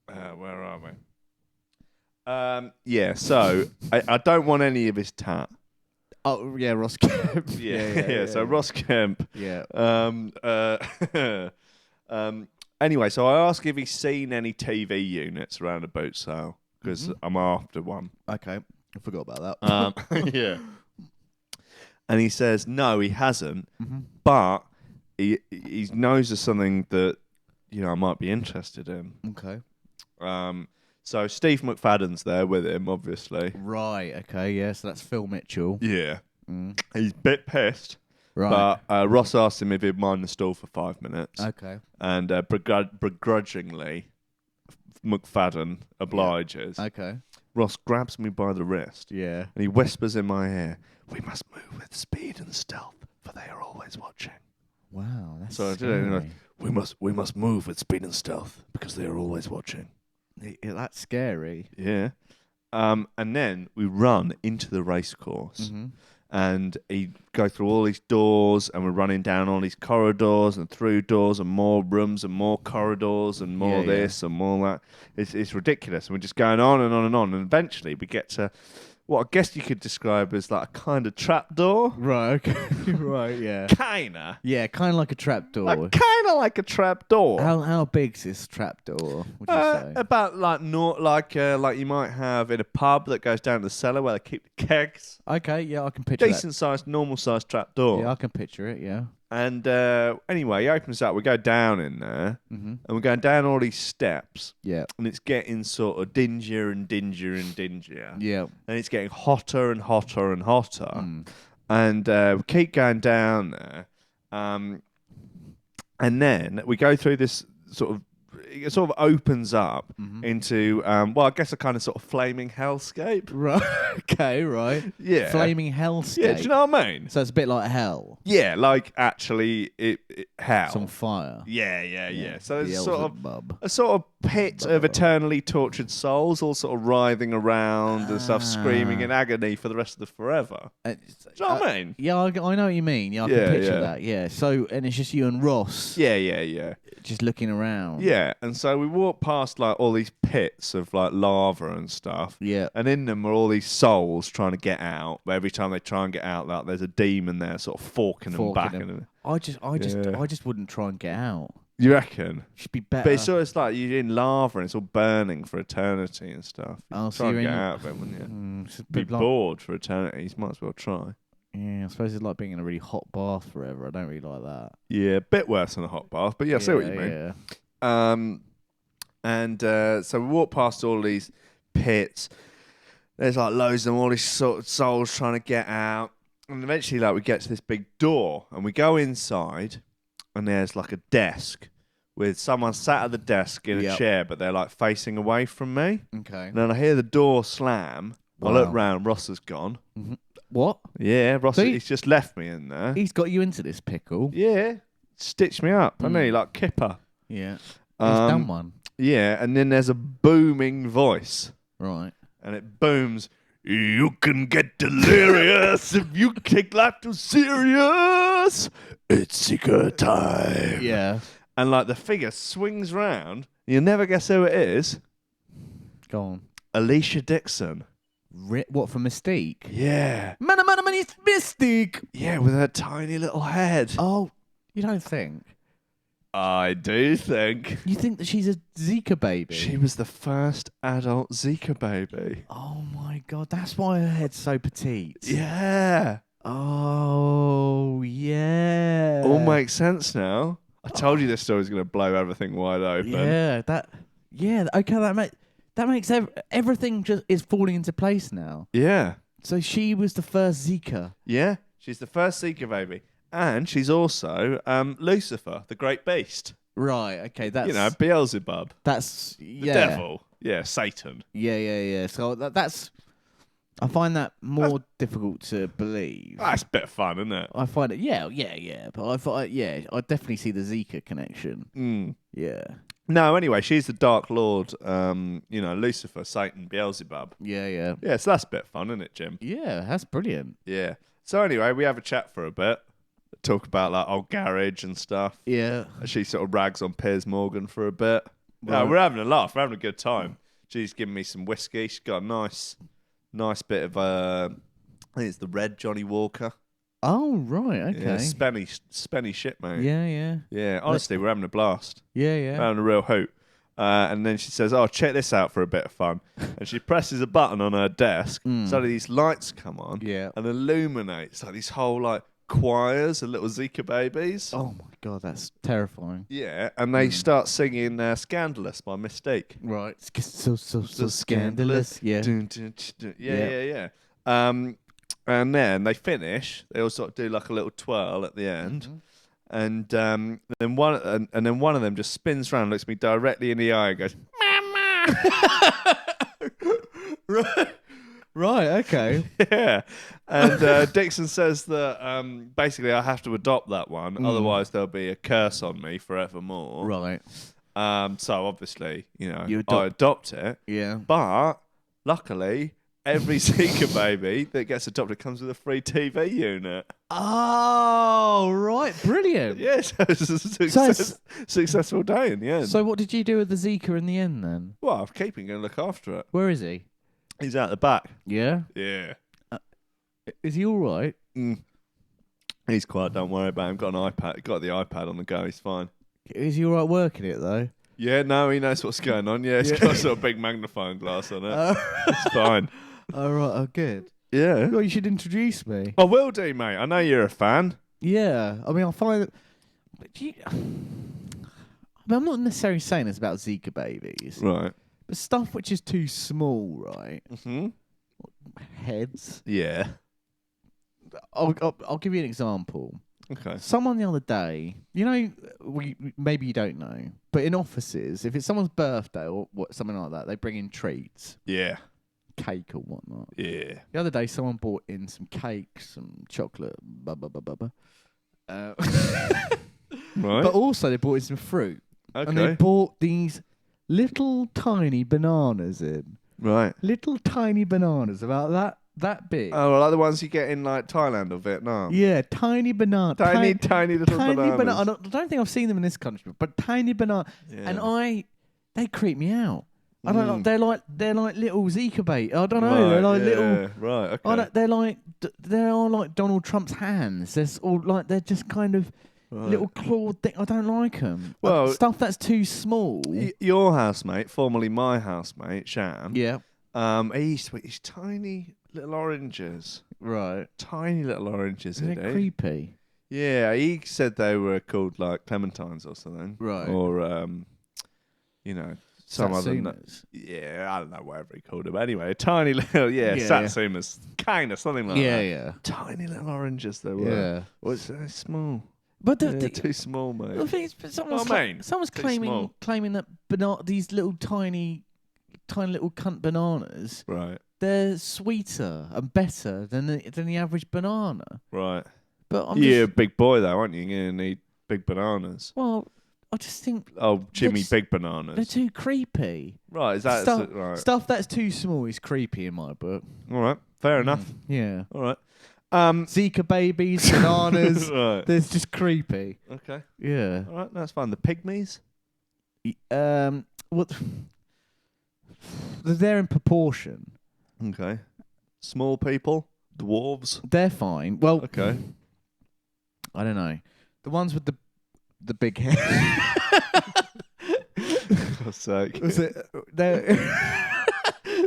Speaker 1: Where are we? Yeah, so I don't want any of his tat.
Speaker 2: Oh, yeah, Ross Kemp.
Speaker 1: Yeah. So Ross Kemp.
Speaker 2: Yeah.
Speaker 1: Anyway, so I asked if he's seen any TV units around a boot sale because I'm after one.
Speaker 2: Okay. I forgot about that.
Speaker 1: Yeah. And he says, no, he hasn't, but he knows of something that, I might be interested in.
Speaker 2: Okay.
Speaker 1: So Steve McFadden's there with him, obviously.
Speaker 2: Right, okay, yeah, so that's Phil Mitchell.
Speaker 1: Yeah. He's a bit pissed.
Speaker 2: Right.
Speaker 1: But Ross asked him if he'd mind the stall for 5 minutes.
Speaker 2: Okay.
Speaker 1: And begrudgingly, McFadden obliges.
Speaker 2: Yeah. Okay.
Speaker 1: Ross grabs me by the wrist.
Speaker 2: Yeah.
Speaker 1: And he whispers in my ear, "We must move with speed and stealth, for they are always watching."
Speaker 2: Wow, that's
Speaker 1: so
Speaker 2: scary.
Speaker 1: We must move with speed and stealth, because they are always watching.
Speaker 2: Yeah, that's scary.
Speaker 1: Yeah. And then we run into the race course. And he go through all these doors, and we're running down all these corridors and through doors and more rooms and more corridors and more this and more that. It's ridiculous. And we're just going on and on and on. And eventually we get to what I guess you could describe as like a kind of trapdoor.
Speaker 2: Right, okay. Right, yeah.
Speaker 1: Kinda.
Speaker 2: Yeah, kind of like a trapdoor.
Speaker 1: Kind of like a trapdoor.
Speaker 2: How big's this trapdoor, would you say?
Speaker 1: About like you might have in a pub that goes down to the cellar where they keep the kegs.
Speaker 2: Okay, yeah, I can picture
Speaker 1: Decent sized, normal sized trapdoor.
Speaker 2: Yeah, I can picture it, yeah.
Speaker 1: And anyway, he opens up. We go down in there, and we're going down all these steps.
Speaker 2: Yeah.
Speaker 1: And it's getting sort of dingier and dingier and dingier.
Speaker 2: Yeah.
Speaker 1: And it's getting hotter and hotter and hotter. And we keep going down there. And then we go through this it sort of opens up into, I guess a kind of sort of flaming hellscape.
Speaker 2: Right. Okay, right.
Speaker 1: Yeah.
Speaker 2: Flaming hellscape.
Speaker 1: Yeah, do you know what I mean?
Speaker 2: So it's a bit like hell.
Speaker 1: Yeah, like actually hell.
Speaker 2: It's on fire.
Speaker 1: Yeah. So there's
Speaker 2: Beelzebub.
Speaker 1: a sort of pit of eternally tortured souls all sort of writhing around and stuff, screaming in agony for the rest of the forever. Do you know what I mean?
Speaker 2: Yeah, I know what you mean. Yeah, I can picture that. Yeah. So, and it's just you and Ross.
Speaker 1: Yeah.
Speaker 2: Just looking around.
Speaker 1: Yeah, and so we walk past like all these pits of like lava and stuff.
Speaker 2: Yeah.
Speaker 1: And in them are all these souls trying to get out. But every time they try and get out, like there's a demon there sort of forking them back.
Speaker 2: I just wouldn't try and get out.
Speaker 1: You reckon?
Speaker 2: Should be better.
Speaker 1: But it's sort of like you're in lava and it's all burning for eternity and stuff.
Speaker 2: So
Speaker 1: try and
Speaker 2: you're
Speaker 1: get
Speaker 2: in...
Speaker 1: out of it, wouldn't you?
Speaker 2: Be
Speaker 1: bored for eternity. You might as well try.
Speaker 2: Yeah, I suppose it's like being in a really hot bath forever. I don't really like that.
Speaker 1: Yeah, a bit worse than a hot bath, but yeah, I see what you mean.
Speaker 2: Yeah.
Speaker 1: So we walk past all these pits. There's like loads of them, all these sort of souls trying to get out. And eventually, like, we get to this big door and we go inside and there's like a desk with someone sat at the desk in a chair, but they're like facing away from me.
Speaker 2: Okay.
Speaker 1: And then I hear the door slam.
Speaker 2: Wow.
Speaker 1: I look round, Ross has gone.
Speaker 2: Mm-hmm. What?
Speaker 1: Yeah, Ross,
Speaker 2: So
Speaker 1: he's just left me in there.
Speaker 2: He's got you into this pickle.
Speaker 1: Yeah, stitched me up, hasn't he? Like Kipper.
Speaker 2: Yeah. He's done one.
Speaker 1: Yeah, and then there's a booming voice.
Speaker 2: Right.
Speaker 1: And it booms, "You can get delirious if you take life too serious. It's secret time."
Speaker 2: Yeah.
Speaker 1: And like the figure swings round. You'll never guess who it is.
Speaker 2: Go on.
Speaker 1: Alicia Dixon.
Speaker 2: What, for Mystique?
Speaker 1: Yeah.
Speaker 2: Man, it's Mystique.
Speaker 1: Yeah, with her tiny little head.
Speaker 2: Oh, you don't think?
Speaker 1: I do think.
Speaker 2: You think that she's a Zika baby?
Speaker 1: She was the first adult Zika baby.
Speaker 2: Oh my God, that's why her head's so petite.
Speaker 1: Yeah.
Speaker 2: Oh, yeah.
Speaker 1: All makes sense now. I told you this story's going to blow everything wide open.
Speaker 2: Yeah, okay, that makes everything just is falling into place now.
Speaker 1: Yeah.
Speaker 2: So she was the first Zika.
Speaker 1: Yeah. She's the first Zika baby. And she's also Lucifer, the great beast.
Speaker 2: Right, okay, that's...
Speaker 1: Beelzebub.
Speaker 2: That's...
Speaker 1: The
Speaker 2: Yeah.
Speaker 1: devil. Yeah, Satan.
Speaker 2: Yeah. So that's... I find that more difficult to believe.
Speaker 1: That's a bit of fun, isn't it?
Speaker 2: I find it... Yeah. But I definitely see the Zika connection. Yeah.
Speaker 1: No, anyway, she's the Dark Lord, Lucifer, Satan, Beelzebub.
Speaker 2: Yeah.
Speaker 1: Yeah, so that's a bit of fun, isn't it, Jim?
Speaker 2: Yeah, that's brilliant.
Speaker 1: Yeah. So anyway, we have a chat for a bit. Talk about like old garage and stuff.
Speaker 2: Yeah.
Speaker 1: She sort of rags on Piers Morgan for a bit.
Speaker 2: Right.
Speaker 1: No, we're having a laugh. We're having a good time. She's giving me some whiskey. She's got a nice bit of I think it's the red Johnny Walker.
Speaker 2: Oh, right, okay.
Speaker 1: Yeah, spenny shit, mate.
Speaker 2: Yeah.
Speaker 1: Yeah, honestly, we're having a blast.
Speaker 2: Yeah.
Speaker 1: We're having a real hoot. And then she says, "Oh, check this out for a bit of fun." And she presses a button on her desk. Suddenly these lights come on and illuminates like these whole like choirs of little Zika babies.
Speaker 2: Oh my God, that's terrifying.
Speaker 1: Yeah, and they start singing "Scandalous" by Mystique.
Speaker 2: Right. So scandalous. Yeah.
Speaker 1: Yeah. And then they finish. They all sort of do like a little twirl at the end. And then one of them just spins around, looks me directly in the eye, and goes, "Mama."
Speaker 2: Right, okay.
Speaker 1: Yeah. And Dixon says that basically I have to adopt that one, otherwise there'll be a curse on me forevermore.
Speaker 2: Right.
Speaker 1: So obviously,
Speaker 2: You
Speaker 1: I adopt it.
Speaker 2: Yeah.
Speaker 1: But luckily, every Zika baby that gets adopted comes with a free TV unit.
Speaker 2: Oh, right. Brilliant.
Speaker 1: Yes, yeah, so it's a successful day in the end.
Speaker 2: So what did you do with the Zika in the end then?
Speaker 1: Well, I'm keeping and look after it.
Speaker 2: Where is he?
Speaker 1: He's out the back.
Speaker 2: Yeah?
Speaker 1: Yeah.
Speaker 2: Is he all right?
Speaker 1: He's quiet, don't worry about him. Got an iPad. Got the iPad on the go, he's fine.
Speaker 2: Is he all right working it though?
Speaker 1: Yeah, no, he knows what's going on. Yeah, it's got a sort of big magnifying glass on it. It's fine.
Speaker 2: Oh, right. Oh, good.
Speaker 1: Yeah.
Speaker 2: Well, you should introduce me.
Speaker 1: I will do, mate. I know you're a fan.
Speaker 2: Yeah. I mean, I find that... I'm not necessarily saying it's about Zika babies.
Speaker 1: Right.
Speaker 2: But stuff which is too small, right?
Speaker 1: Mm-hmm.
Speaker 2: Heads.
Speaker 1: Yeah.
Speaker 2: I'll give you an example.
Speaker 1: Okay.
Speaker 2: Someone the other day, maybe you don't know, but in offices, if it's someone's birthday or something like that, they bring in treats.
Speaker 1: Yeah.
Speaker 2: Cake or whatnot.
Speaker 1: Yeah.
Speaker 2: The other day, someone brought in some cake, some chocolate,
Speaker 1: Right.
Speaker 2: But also they brought in some fruit.
Speaker 1: Okay.
Speaker 2: And they brought these little tiny bananas in.
Speaker 1: Right.
Speaker 2: Little tiny bananas, about that big.
Speaker 1: Oh, like the ones you get in like Thailand or Vietnam.
Speaker 2: Yeah, tiny banana.
Speaker 1: Tiny little bananas.
Speaker 2: I don't think I've seen them in this country, but tiny banana.
Speaker 1: Yeah.
Speaker 2: And they creep me out. I don't know. They're like little Zika bait. I don't know. They're like little.
Speaker 1: Right. Okay.
Speaker 2: They are like Donald Trump's hands. They're just kind of little clawed thing. I don't like them.
Speaker 1: Well,
Speaker 2: stuff that's too small.
Speaker 1: Your housemate, formerly my housemate, Sham.
Speaker 2: Yeah.
Speaker 1: He used to eat these tiny little oranges.
Speaker 2: Right.
Speaker 1: Tiny little oranges.
Speaker 2: Isn't it creepy?
Speaker 1: Yeah, he said they were called like clementines or something.
Speaker 2: Right.
Speaker 1: Or you know, some other.
Speaker 2: Satsumas.
Speaker 1: Yeah, I don't know whatever he called them. Anyway, a tiny little Satsumas, kind of something like that.
Speaker 2: Yeah.
Speaker 1: Tiny little oranges they were.
Speaker 2: Yeah.
Speaker 1: What's so small?
Speaker 2: But
Speaker 1: They're too small, mate.
Speaker 2: the thing is, someone's
Speaker 1: too small.
Speaker 2: claiming that these little tiny little cunt bananas,
Speaker 1: Right.
Speaker 2: they're sweeter and better than the average banana.
Speaker 1: Right.
Speaker 2: But
Speaker 1: You're a big boy though, aren't you? You're gonna need big bananas.
Speaker 2: Well, I just think
Speaker 1: Jimmy Big Bananas.
Speaker 2: they're too creepy.
Speaker 1: Right, is that right?
Speaker 2: Stuff that's too small is creepy in my book.
Speaker 1: All right, fair enough.
Speaker 2: Yeah.
Speaker 1: All right.
Speaker 2: Zika babies, bananas.
Speaker 1: Right.
Speaker 2: They're just creepy.
Speaker 1: Okay.
Speaker 2: Yeah.
Speaker 1: All right, that's fine. The pygmies.
Speaker 2: What? They're in proportion.
Speaker 1: Okay. Small people, dwarves.
Speaker 2: They're fine. Well,
Speaker 1: Okay.
Speaker 2: I don't know. The ones with the big head.
Speaker 1: For God's sake.
Speaker 2: Was it?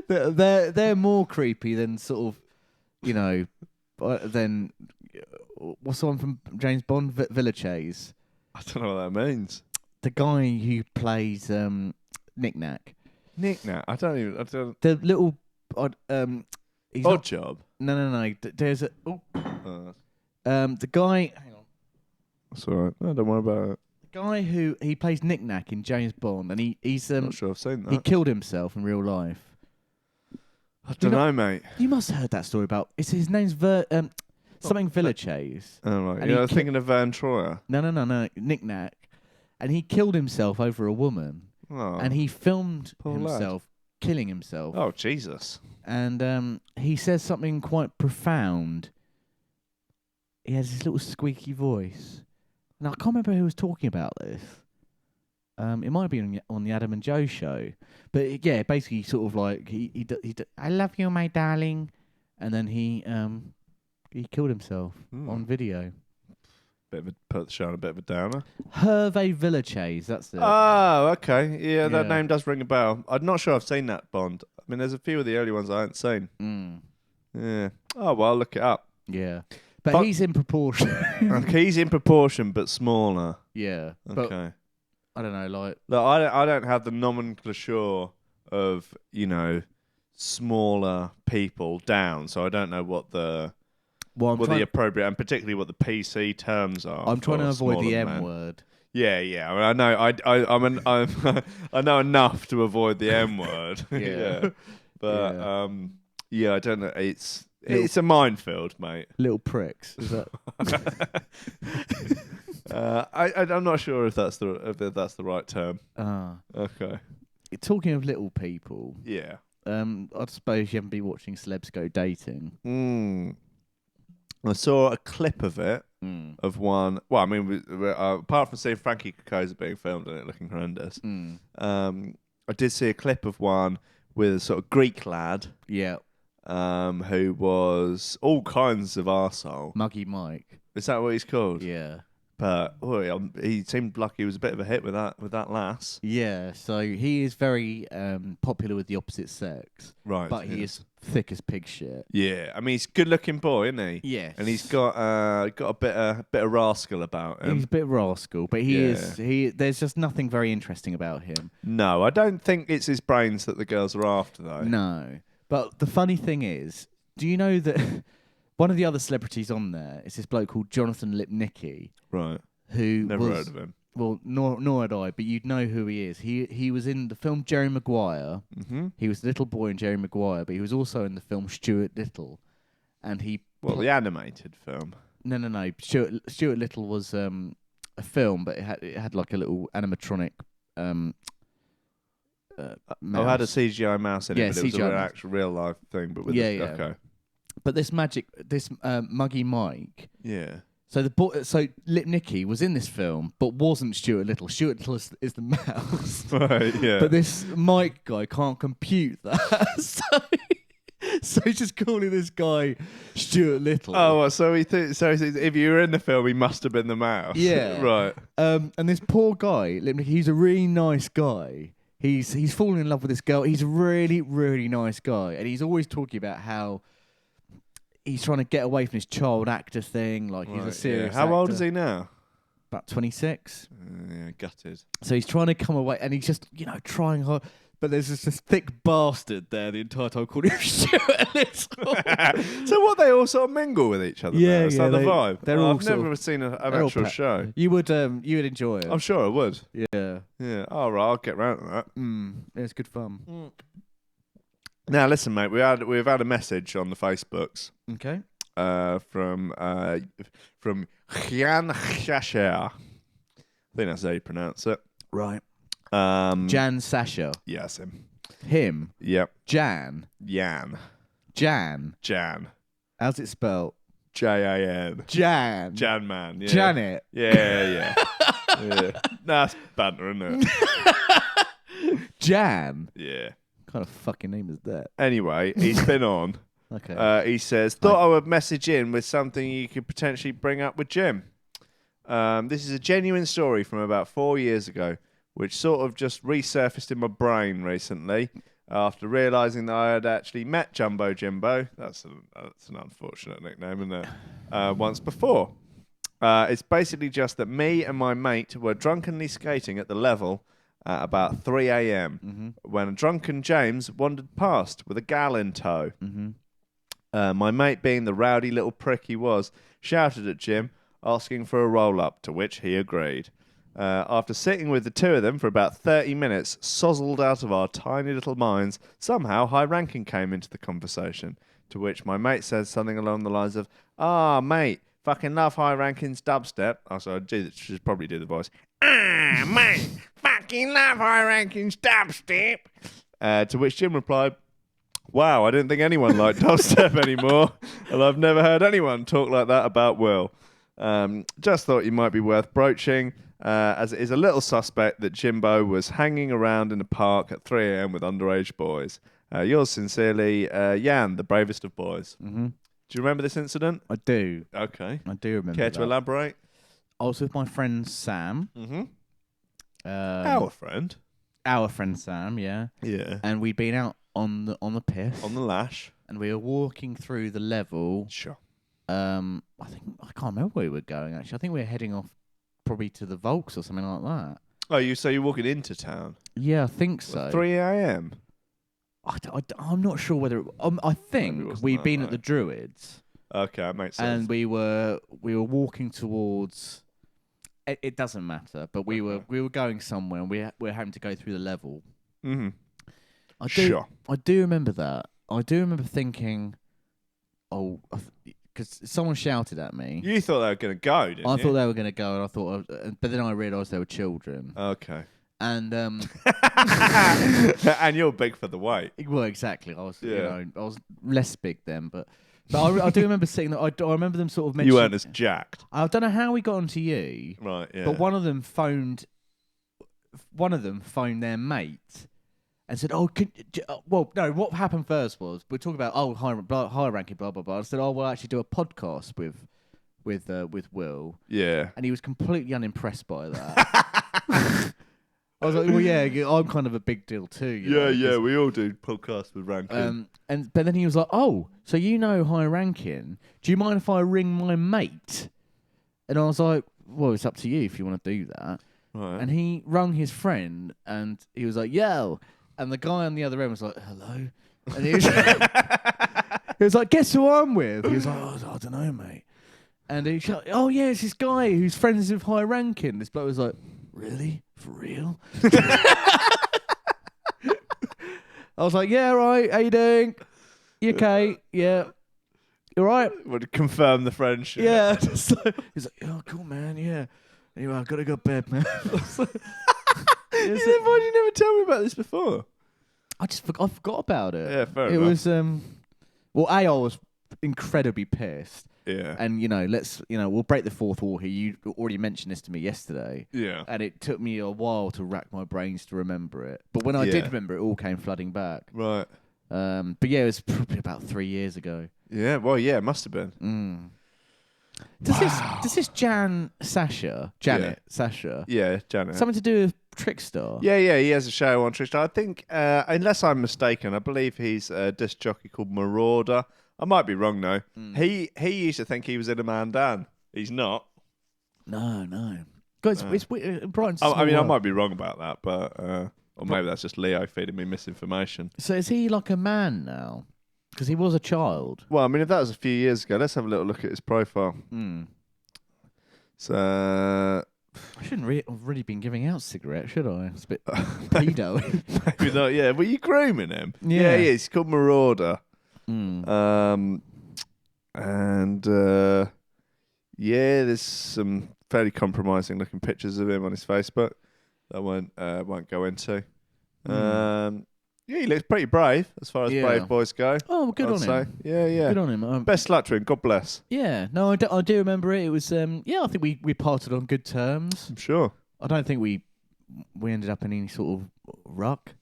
Speaker 2: They're more creepy than sort of, you know, than what's the one from James Bond? Villaches.
Speaker 1: I don't know what that means.
Speaker 2: The guy who plays Knick-Knack.
Speaker 1: Knick-Knack. I don't.
Speaker 2: The little
Speaker 1: Odd Job.
Speaker 2: No. There's a the guy. Hang on.
Speaker 1: That's all right. No, don't worry about it.
Speaker 2: The guy who he plays Knick-Knack in James Bond, and he's
Speaker 1: Not sure I've seen that.
Speaker 2: he killed himself in real life.
Speaker 1: I don't know, mate.
Speaker 2: You must have heard that story about. His name's something Villaches.
Speaker 1: Oh, right.
Speaker 2: And
Speaker 1: I was thinking of Van Troyer.
Speaker 2: No. Knick-Knack, and he killed himself over a woman,
Speaker 1: Oh.
Speaker 2: and he filmed
Speaker 1: Poor
Speaker 2: himself killing himself.
Speaker 1: Oh, Jesus.
Speaker 2: And he says something quite profound. He has this little squeaky voice. Now, I can't remember who was talking about this. It might be on the Adam and Joe show. But, yeah, basically sort of like, he I love you, my darling. And then he killed himself on video.
Speaker 1: Put the show on a bit of a downer.
Speaker 2: Hervé Villechaize, that's it.
Speaker 1: Oh, okay. Yeah, that name does ring a bell. I'm not sure I've seen that Bond. I mean, there's a few of the early ones I haven't seen. Yeah. Oh, well, I'll look it up.
Speaker 2: Yeah. But he's in proportion.
Speaker 1: Okay, he's in proportion, but smaller.
Speaker 2: Yeah.
Speaker 1: Okay.
Speaker 2: But, I don't know, like...
Speaker 1: Look, I don't have the nomenclature of, you know, smaller people down, so I don't know what the... the appropriate, and particularly what the PC terms are.
Speaker 2: I'm trying to avoid the M
Speaker 1: men.
Speaker 2: word.
Speaker 1: Yeah. I mean, I know. I know enough to avoid the M word.
Speaker 2: Yeah.
Speaker 1: But I don't know. It's a minefield, mate.
Speaker 2: Little pricks. Is that?
Speaker 1: I'm not sure if that's the right term. Okay.
Speaker 2: Talking of little people.
Speaker 1: Yeah.
Speaker 2: I suppose you haven't been watching celebs go dating.
Speaker 1: I saw a clip of it, of one... Well, I mean, apart from seeing Frankie Kokoza being filmed and it looking horrendous, I did see a clip of one with a sort of Greek lad.
Speaker 2: Yeah.
Speaker 1: Who was all kinds of arsehole.
Speaker 2: Muggy Mike.
Speaker 1: Is that what he's called?
Speaker 2: Yeah.
Speaker 1: But he seemed like he was a bit of a hit with that lass.
Speaker 2: Yeah, so he is very popular with the opposite sex.
Speaker 1: Right.
Speaker 2: But he is thick as pig shit.
Speaker 1: Yeah, I mean he's a good-looking boy, isn't he?
Speaker 2: Yes.
Speaker 1: And he's got a bit of rascal about him.
Speaker 2: He's a bit rascal, but there's just nothing very interesting about him.
Speaker 1: No, I don't think it's his brains that the girls are after, though.
Speaker 2: No. But the funny thing is, do you know that one of the other celebrities on there is this bloke called Jonathan Lipnicki?
Speaker 1: Right.
Speaker 2: Who
Speaker 1: Never heard of him.
Speaker 2: Well, nor had I, but you'd know who he is. He was in the film Jerry Maguire.
Speaker 1: Mm-hmm.
Speaker 2: He was the little boy in Jerry Maguire, but he was also in the film Stuart Little. And
Speaker 1: the animated film.
Speaker 2: No. Stuart Little was a film, but it had like a little animatronic mouse.
Speaker 1: I had a CGI mouse in it, but it was
Speaker 2: CGI
Speaker 1: an actual real life thing. But with okay.
Speaker 2: But this Muggy Mike.
Speaker 1: Yeah.
Speaker 2: So Lipnicki was in this film, but wasn't Stuart Little. Stuart Little is the mouse.
Speaker 1: Right. Yeah.
Speaker 2: But this Mike guy can't compute that. So he's just calling this guy Stuart Little.
Speaker 1: Oh, so he thinks if you were in the film, he must have been the mouse.
Speaker 2: Yeah.
Speaker 1: Right.
Speaker 2: And this poor guy, Lipnicki, he's a really nice guy. He's fallen in love with this girl. He's a really, really nice guy. And he's always talking about how he's trying to get away from this child actor thing. Like, he's a serious
Speaker 1: How old
Speaker 2: actor.
Speaker 1: is he now?
Speaker 2: about 26.
Speaker 1: Yeah, gutted.
Speaker 2: So he's trying to come away, and he's just, trying hard. But there's this thick bastard there the entire time calling him Stuart Little.
Speaker 1: So what, they all sort of mingle with each other?
Speaker 2: Yeah,
Speaker 1: now? Is that the vibe?
Speaker 2: they're all
Speaker 1: I've never seen an actual show.
Speaker 2: You would enjoy it.
Speaker 1: I'm sure I would.
Speaker 2: Yeah.
Speaker 1: Yeah. All right, I'll get round to that.
Speaker 2: Yeah, it's good fun.
Speaker 1: Now listen, mate. We've had a message on the Facebooks.
Speaker 2: Okay.
Speaker 1: From Jan Shasher. I think that's how you pronounce it.
Speaker 2: Right. Jan Sasha.
Speaker 1: Yes, him.
Speaker 2: Him.
Speaker 1: Yep.
Speaker 2: Jan.
Speaker 1: Jan.
Speaker 2: How's it spelled?
Speaker 1: Jan.
Speaker 2: Jan.
Speaker 1: Jan man. Yeah.
Speaker 2: Janet.
Speaker 1: Yeah. Yeah. That's banter, isn't it?
Speaker 2: Jan.
Speaker 1: Yeah.
Speaker 2: What kind of fucking name is that?
Speaker 1: Anyway, he's been on.
Speaker 2: Okay.
Speaker 1: He says, thought I would message in with something you could potentially bring up with Jim. This is a genuine story from about 4 years ago, which sort of just resurfaced in my brain recently after realising that I had actually met Jumbo Jimbo. That's an unfortunate nickname, isn't it? Once before. It's basically just that me and my mate were drunkenly skating at the level at about 3 a.m. When a drunken James wandered past with a gal in tow. My mate, being the rowdy little prick he was, shouted at Jim, asking for a roll-up, to which he agreed. After sitting with the two of them for about 30 minutes, sozzled out of our tiny little minds, somehow High Rankin came into the conversation, to which my mate said something along the lines of, mate, fucking love High Rankin's dubstep. Oh, so I should probably do the voice. Mate, fucking love High Rankin's dubstep. To which Jim replied, wow, I didn't think anyone liked dubstep anymore, and I've never heard anyone talk like that about Will. Just thought you might be worth broaching, as it is a little suspect that Jimbo was hanging around in a park at 3 a.m. with underage boys. Yours sincerely, Jan, the bravest of boys. Do you remember this incident?
Speaker 2: I do.
Speaker 1: Okay.
Speaker 2: I do remember
Speaker 1: Care
Speaker 2: that.
Speaker 1: to elaborate?
Speaker 2: I was with my friend Sam.
Speaker 1: Our friend?
Speaker 2: Our friend Sam, yeah.
Speaker 1: Yeah.
Speaker 2: And we'd been out on the piss.
Speaker 1: On the lash.
Speaker 2: And we were walking through the level.
Speaker 1: Sure.
Speaker 2: I can't remember where we were going, actually. I think we were heading off probably to the Volks or something like that.
Speaker 1: Oh, you're walking into town?
Speaker 2: Yeah, I think so.
Speaker 1: 3 a.m.?
Speaker 2: I'm not sure whether... I think we'd been at the Druids.
Speaker 1: Okay, that makes sense.
Speaker 2: And we were walking towards... It doesn't matter, but we were going somewhere, and we were having to go through the level. I do remember that. I do remember thinking, because someone shouted at me.
Speaker 1: You thought they were going to go, didn't you?
Speaker 2: I thought they were going to go, and I thought, but then I realised they were children.
Speaker 1: Okay.
Speaker 2: And
Speaker 1: and you're big for the weight.
Speaker 2: Well, exactly. I was, I was less big then, but I do remember seeing that. I remember them sort of mentioning.
Speaker 1: You weren't as jacked.
Speaker 2: I don't know how we got onto you,
Speaker 1: right? Yeah.
Speaker 2: But one of them phoned their mate and said, no. What happened first was we're talking about high ranking, blah blah blah. I said, we'll actually do a podcast with Will.
Speaker 1: Yeah.
Speaker 2: And he was completely unimpressed by that. I was like, well, yeah, I'm kind of a big deal too.
Speaker 1: Yeah, we all do podcasts with Rankin.
Speaker 2: But then he was like, so you know High Rankin. Do you mind if I ring my mate? And I was like, well, it's up to you if you want to do that.
Speaker 1: Right.
Speaker 2: And he rung his friend, and he was like, yo. And the guy on the other end was like, hello. And he was like, guess who I'm with? He was like, I don't know, mate. And he shot, yeah, it's this guy who's friends with High Rankin. This bloke was like, really? For real? I was like, yeah, right. How you doing? You okay? Yeah. You all right?
Speaker 1: Would confirm the friendship.
Speaker 2: Yeah. He's like, oh, cool, man. Yeah. Anyway, I've got to go to bed, man.
Speaker 1: Why did you never tell me about this before?
Speaker 2: I forgot about it.
Speaker 1: Yeah, fair enough.
Speaker 2: It was, I was incredibly pissed.
Speaker 1: Yeah.
Speaker 2: And, we'll break the fourth wall here. You already mentioned this to me yesterday.
Speaker 1: Yeah.
Speaker 2: And it took me a while to rack my brains to remember it. But when I did remember, it all came flooding back.
Speaker 1: Right.
Speaker 2: But yeah, it was probably about 3 years ago.
Speaker 1: Yeah, well, yeah, it must have been.
Speaker 2: Does this Janet Sasha,
Speaker 1: Yeah, Janet.
Speaker 2: something to do with Trickstar?
Speaker 1: Yeah, he has a show on Trickstar. I think, unless I'm mistaken, I believe he's a disc jockey called Marauder. I might be wrong, though. He used to think he was in a man Dan. He's not.
Speaker 2: No. Brighton's a
Speaker 1: I
Speaker 2: small
Speaker 1: mean, I
Speaker 2: world.
Speaker 1: might be wrong about that, but or maybe that's just Leo feeding me misinformation.
Speaker 2: So is he like a man now? Because he was a child.
Speaker 1: Well, I mean, if that was a few years ago, let's have a little look at his profile. So
Speaker 2: I shouldn't have really been giving out cigarettes, should I? It's a bit pedo.
Speaker 1: maybe not. Yeah, were you grooming him?
Speaker 2: Yeah.
Speaker 1: He is. He's called Marauder. There's some fairly compromising looking pictures of him on his Facebook that I won't go into. He looks pretty brave as far as brave boys go.
Speaker 2: Oh, good
Speaker 1: I'd
Speaker 2: on
Speaker 1: say.
Speaker 2: him.
Speaker 1: Yeah.
Speaker 2: Good on him.
Speaker 1: Best luck to him. God bless.
Speaker 2: Yeah, no, I do remember it. It was, I think we parted on good terms.
Speaker 1: I'm sure.
Speaker 2: I don't think we ended up in any sort of ruck.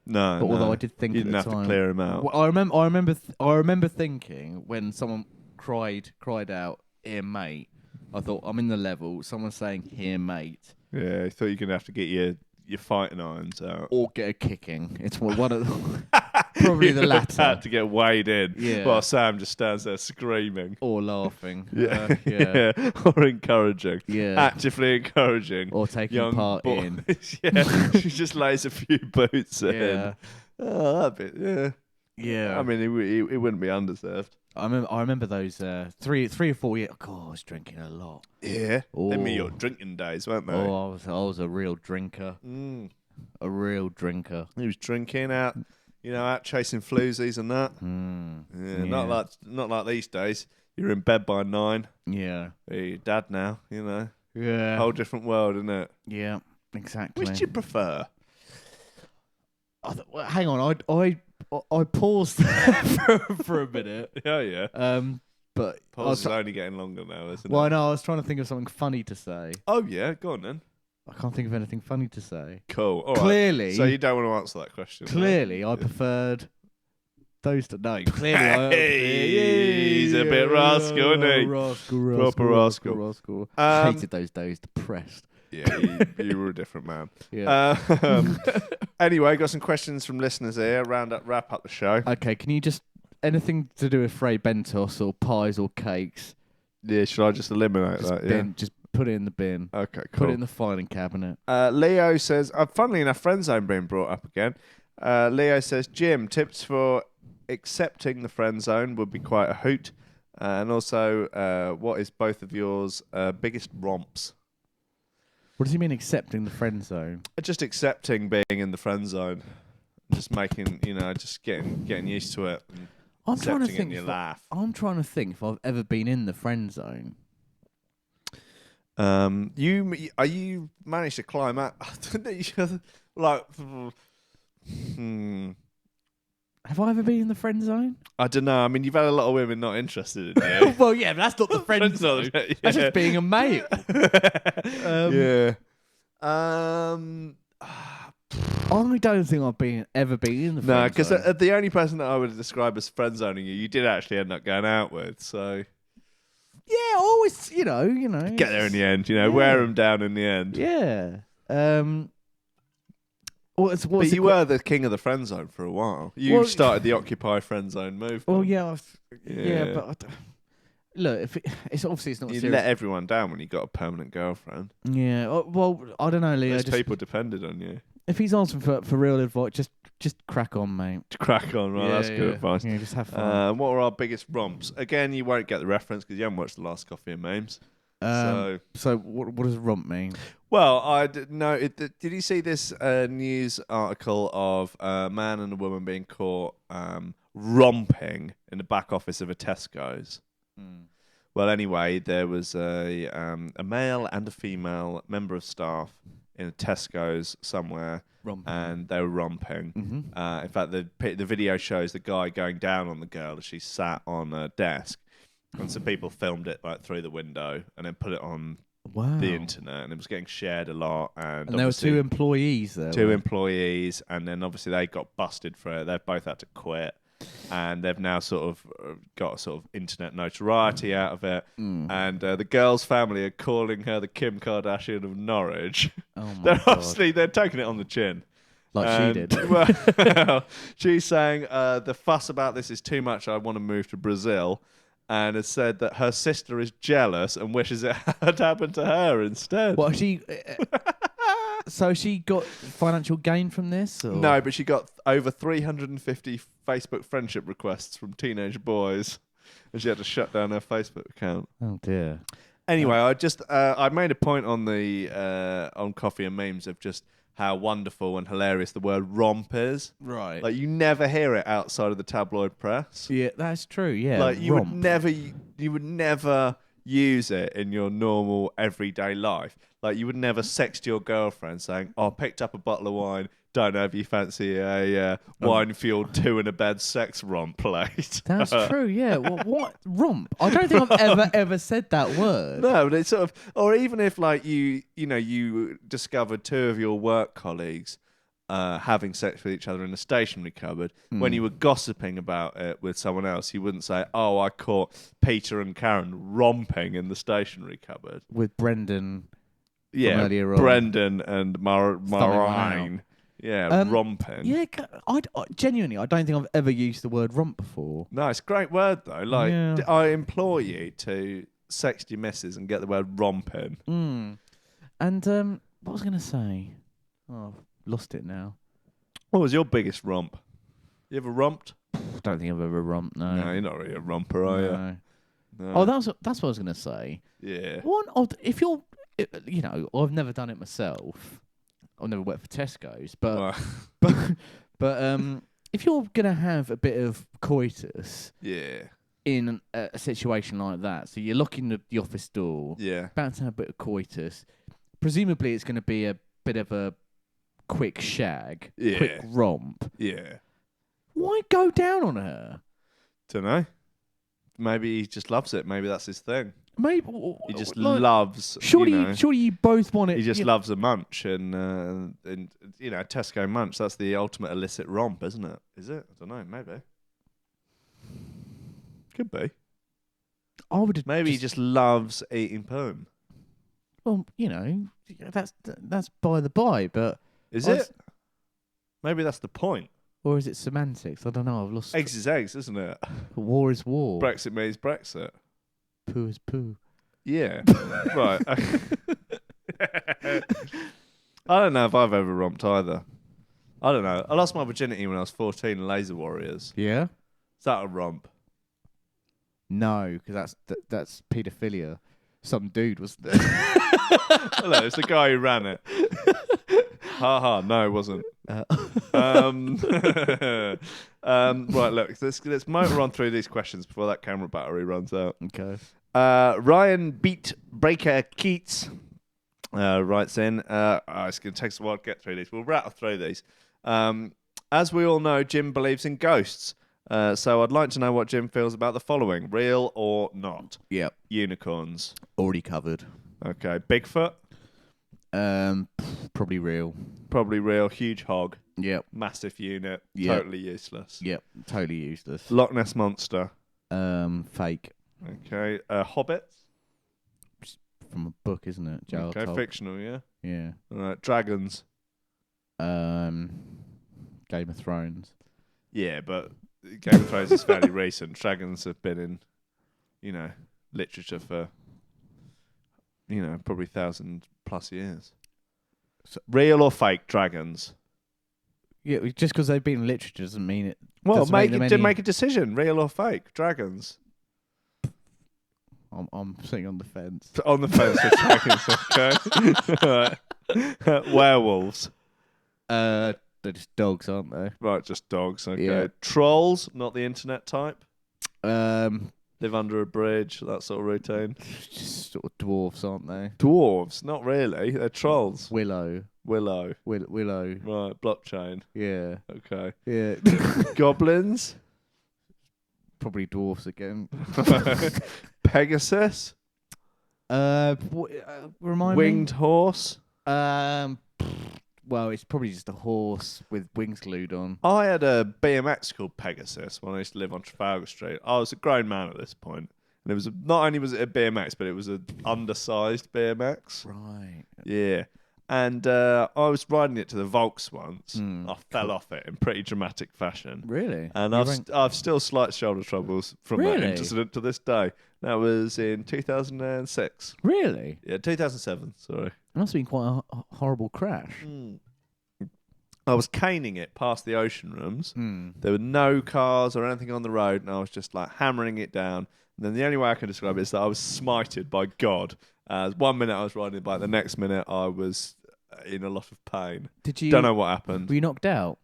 Speaker 1: No,
Speaker 2: but although I did think
Speaker 1: you
Speaker 2: at
Speaker 1: didn't
Speaker 2: the
Speaker 1: have
Speaker 2: time,
Speaker 1: to clear him out.
Speaker 2: Well, I remember thinking when someone cried out, "Here, mate." I thought, I'm in the level. Someone saying, "Here, mate."
Speaker 1: Yeah, I thought you were gonna have to get your fighting irons out.
Speaker 2: Or get a kicking. It's one of the, probably the latter.
Speaker 1: Had to get weighed in.
Speaker 2: Yeah.
Speaker 1: While Sam just stands there screaming.
Speaker 2: Or laughing.
Speaker 1: Yeah. Or encouraging.
Speaker 2: Yeah.
Speaker 1: Actively encouraging.
Speaker 2: Or taking
Speaker 1: young
Speaker 2: part
Speaker 1: boys.
Speaker 2: in.
Speaker 1: Yeah. She just lays a few boots in.
Speaker 2: Yeah.
Speaker 1: Oh, that bit. Yeah.
Speaker 2: Yeah.
Speaker 1: I mean, it wouldn't be undeserved.
Speaker 2: I remember those 3 or 4 years. God, I was drinking a lot.
Speaker 1: Yeah. Them were
Speaker 2: Oh.
Speaker 1: your drinking days, weren't they?
Speaker 2: Oh, I was a real drinker. A real drinker.
Speaker 1: He was drinking out chasing floozies and that.
Speaker 2: Yeah.
Speaker 1: Not like these days. You're in bed by 9.
Speaker 2: Yeah.
Speaker 1: You're your dad now,
Speaker 2: Yeah.
Speaker 1: Whole different world, isn't it?
Speaker 2: Yeah. Exactly.
Speaker 1: Which do you prefer?
Speaker 2: Hang on, I paused there for a minute.
Speaker 1: Yeah.
Speaker 2: But
Speaker 1: Pause is only getting longer now, isn't
Speaker 2: well,
Speaker 1: it?
Speaker 2: no, I was trying to think of something funny to say.
Speaker 1: Oh yeah, go on then.
Speaker 2: I can't think of anything funny to say.
Speaker 1: Cool. All right.
Speaker 2: Clearly,
Speaker 1: So you don't want to answer that question.
Speaker 2: Clearly, I preferred those to no. Clearly,
Speaker 1: He's a bit rascal, isn't he?
Speaker 2: Rascal,
Speaker 1: Proper rascal.
Speaker 2: Hated those days. Depressed.
Speaker 1: Yeah, you were a different man.
Speaker 2: Yeah.
Speaker 1: Anyway, got some questions from listeners here. Wrap up the show.
Speaker 2: Okay, can you just anything to do with Frey Bentos or pies or cakes?
Speaker 1: Yeah, should I just eliminate that? Yeah.
Speaker 2: Just put it in the bin.
Speaker 1: Okay, cool.
Speaker 2: Put it in the filing cabinet.
Speaker 1: Leo says, funnily enough, friend zone being brought up again. Leo says, Jim, tips for accepting the friend zone would be quite a hoot. And also, what is both of yours biggest romps?
Speaker 2: What does he mean accepting the friend zone?
Speaker 1: Just accepting being in the friend zone. Just making, just getting used to it.
Speaker 2: I'm trying to think. I'm trying to think if I've ever been in the friend zone.
Speaker 1: You managed to climb out like
Speaker 2: Have I ever been in the friend zone?
Speaker 1: I don't know. I mean, you've had a lot of women not interested in you.
Speaker 2: Well, yeah, but that's not the friend zone. That's just being a mate.
Speaker 1: Yeah.
Speaker 2: I don't think I've ever been in the friend zone.
Speaker 1: No, because the only person that I would describe as friend zoning you did actually end up going out with. So
Speaker 2: yeah, always,
Speaker 1: get there in the end. Wear them down in the end.
Speaker 2: Yeah.
Speaker 1: But you were the king of the friend zone for a while. You started the Occupy friend zone movement.
Speaker 2: Well, yeah, but look, it's obviously it's not.
Speaker 1: You
Speaker 2: serious.
Speaker 1: let everyone down when you got a permanent girlfriend.
Speaker 2: Yeah. Well, I don't know, Leo.
Speaker 1: Those people depended on you.
Speaker 2: If he's asking for real advice, just crack on, mate.
Speaker 1: Crack on, right? That's good advice.
Speaker 2: Yeah, just have fun.
Speaker 1: What are our biggest romps? Again, you won't get the reference because you haven't watched The Last Coffee and Memes.
Speaker 2: So what does romp mean?
Speaker 1: Well, did you see this news article of a man and a woman being caught romping in the back office of a Tesco's? Well, anyway, there was a male and a female member of staff in a Tesco's somewhere, and they were romping. In fact, the video shows the guy going down on the girl as she sat on a desk, and some people filmed it through the window and then put it on the internet, and it was getting shared a lot. And
Speaker 2: there were 2 employees there.
Speaker 1: 2 employees, and then obviously they got busted for it. They've both had to quit. And they've now sort of got sort of internet notoriety out of it. And the girl's family are calling her the Kim Kardashian of Norwich.
Speaker 2: Oh my God.
Speaker 1: They're taking it on the chin.
Speaker 2: Like she did.
Speaker 1: Well, she's saying the fuss about this is too much. I want to move to Brazil. and has said that her sister is jealous and wishes it had happened to her instead.
Speaker 2: What she? So she got financial gain from this? Or?
Speaker 1: No, but she got over 350 Facebook friendship requests from teenage boys, and she had to shut down her Facebook account.
Speaker 2: Oh dear.
Speaker 1: Anyway, I made a point on the on Coffee and Memes of just how wonderful and hilarious the word romp is.
Speaker 2: Right.
Speaker 1: Like you never hear it outside of the tabloid press.
Speaker 2: Yeah, that's true. Yeah.
Speaker 1: Like you
Speaker 2: romp.
Speaker 1: would never use it in your normal everyday life. Like you would never sext your girlfriend saying, "Oh, I picked up a bottle of wine. Don't know if you fancy a wine-fueled 2-in-a-bed sex romp late."
Speaker 2: That's true. Yeah. What romp? I don't think I've ever said that word.
Speaker 1: No, but it's sort of, or even if like you discovered 2 of your work colleagues having sex with each other in a stationery cupboard, when you were gossiping about it with someone else, you wouldn't say, "Oh, I caught Peter and Karen romping in the stationery cupboard."
Speaker 2: With Brendan.
Speaker 1: Yeah,
Speaker 2: earlier on.
Speaker 1: Brendan and Marine. Yeah, romping.
Speaker 2: Yeah, I genuinely, I don't think I've ever used the word romp before.
Speaker 1: No, it's a great word though. Like,
Speaker 2: Yeah.
Speaker 1: I implore you to sext your missus and get the word romping.
Speaker 2: And what was I going to say? Oh, lost it now.
Speaker 1: What was your biggest romp? You ever romped?
Speaker 2: I don't think I've ever romped. No,
Speaker 1: No, you're not really a romper, are you?
Speaker 2: No.
Speaker 1: No.
Speaker 2: Oh, that's what I was going to say.
Speaker 1: Yeah.
Speaker 2: If you're, I've never done it myself. I've never worked for Tesco's, but if you're gonna have a bit of coitus,
Speaker 1: Yeah.
Speaker 2: in a situation like that, so you're locking the office door,
Speaker 1: Yeah.
Speaker 2: about to have a bit of coitus, presumably it's going to be a bit of a quick shag,
Speaker 1: Yeah.
Speaker 2: quick romp.
Speaker 1: Yeah.
Speaker 2: Why go down on her?
Speaker 1: Don't know. Maybe he just loves it. Maybe that's his thing.
Speaker 2: Maybe
Speaker 1: He just
Speaker 2: like,
Speaker 1: loves.
Speaker 2: Surely, surely you both want it.
Speaker 1: He just loves a munch, and Tesco munch. That's the ultimate illicit romp, isn't it? Is it? I don't know. Maybe. Could be.
Speaker 2: I would.
Speaker 1: Maybe he just loves eating poom.
Speaker 2: Well, that's by the by, but
Speaker 1: Is it? Maybe that's the point.
Speaker 2: Or is it semantics? I don't know. I've lost.
Speaker 1: Eggs is eggs, isn't it?
Speaker 2: War is war.
Speaker 1: Brexit means Brexit.
Speaker 2: Poo is poo.
Speaker 1: Yeah. Right. I don't know if I've ever romped either. I don't know. I lost my virginity when I was 14 in Laser Warriors.
Speaker 2: Yeah.
Speaker 1: Is that a romp?
Speaker 2: No, because that's paedophilia. Some dude was there.
Speaker 1: Hello, it's the guy who ran it. Ha. No, it wasn't. Right, look, let's motor on through these questions before that camera battery runs out.
Speaker 2: Okay.
Speaker 1: Ryan Beat Breaker Keats writes in. It's going to take us a while to get through these. We'll rattle through these. As we all know, Jim believes in ghosts. So I'd like to know what Jim feels about the following: real or not?
Speaker 2: Yep.
Speaker 1: Unicorns.
Speaker 2: Already covered.
Speaker 1: Okay. Bigfoot.
Speaker 2: Probably real.
Speaker 1: Probably real. Huge hog.
Speaker 2: Yep.
Speaker 1: Massive unit.
Speaker 2: Yep.
Speaker 1: Totally useless.
Speaker 2: Yep. Totally useless.
Speaker 1: Loch Ness monster.
Speaker 2: Fake.
Speaker 1: Okay. Hobbits.
Speaker 2: From a book, isn't it? J.R.
Speaker 1: Okay.
Speaker 2: Tolkien.
Speaker 1: Fictional. Yeah.
Speaker 2: Yeah.
Speaker 1: All right. Dragons.
Speaker 2: Game of Thrones.
Speaker 1: Yeah, but Game of Thrones is fairly recent. Dragons have been in, literature for, probably 1,000+ years. So, real or fake dragons?
Speaker 2: Yeah, just because they've been in literature doesn't mean it.
Speaker 1: Well,
Speaker 2: doesn't make them any...
Speaker 1: make a decision. Real or fake dragons?
Speaker 2: I'm sitting on the fence.
Speaker 1: On the fence for dragons, okay. Werewolves.
Speaker 2: They're just dogs, aren't they?
Speaker 1: Right, just dogs. Okay.
Speaker 2: Yeah.
Speaker 1: Trolls, not the internet type.
Speaker 2: Live
Speaker 1: under a bridge, that sort of routine.
Speaker 2: Just sort of dwarfs, aren't they?
Speaker 1: Dwarves, not really. They're trolls.
Speaker 2: Willow.
Speaker 1: Willow.
Speaker 2: Right,
Speaker 1: blockchain.
Speaker 2: Yeah.
Speaker 1: Okay.
Speaker 2: Yeah.
Speaker 1: Goblins.
Speaker 2: Probably dwarfs again.
Speaker 1: Pegasus.
Speaker 2: Remind
Speaker 1: Winged
Speaker 2: me.
Speaker 1: horse.
Speaker 2: Well, it's probably just a horse with wings glued on.
Speaker 1: I had a BMX called Pegasus when I used to live on Trafalgar Street. I was a grown man at this point. And it was not only was it a BMX, but it was an undersized BMX.
Speaker 2: Right.
Speaker 1: Yeah. And I was riding it to the Volks once. I fell off it in pretty dramatic fashion.
Speaker 2: Really?
Speaker 1: And I've still slight shoulder troubles from that incident to this day. That was in 2006.
Speaker 2: Really?
Speaker 1: Yeah, 2007, sorry.
Speaker 2: It must have been quite a horrible crash.
Speaker 1: I was caning it past the ocean rooms. There were no cars or anything on the road, and I was just like hammering it down. And then the only way I can describe it is that I was smited by God. 1 minute I was riding the bike, the next minute I was in a lot of pain. Don't know what happened.
Speaker 2: Were you knocked out?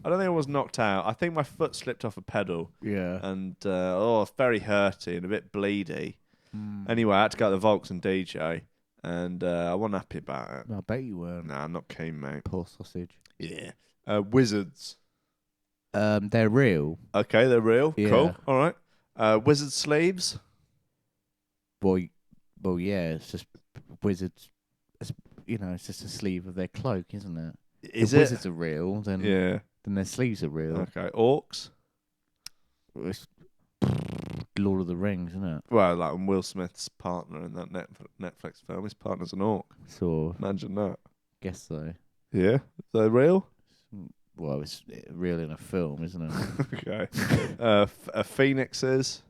Speaker 1: I don't think I was knocked out. I think my foot slipped off a pedal.
Speaker 2: Yeah.
Speaker 1: And very hurty and a bit bleedy. Anyway, I had to go to the Volks and DJ, and I wasn't happy about it.
Speaker 2: I bet you weren't.
Speaker 1: Nah, I'm not keen, mate.
Speaker 2: Poor sausage.
Speaker 1: Yeah. Wizards.
Speaker 2: They're real.
Speaker 1: Okay, they're real.
Speaker 2: Yeah.
Speaker 1: Cool. All right. Wizard sleeves.
Speaker 2: Well, yeah. It's just wizards. It's just a sleeve of their cloak, isn't it?
Speaker 1: If
Speaker 2: wizards are real, then their sleeves are real.
Speaker 1: Okay. Orcs.
Speaker 2: It's Lord of the Rings, isn't it?
Speaker 1: Well, like Will Smith's partner in that Netflix film, his partner's an orc.
Speaker 2: So
Speaker 1: Imagine that.
Speaker 2: guess so.
Speaker 1: Yeah. They're real.
Speaker 2: Well, it's real in a film, isn't it?
Speaker 1: Okay. Phoenixes.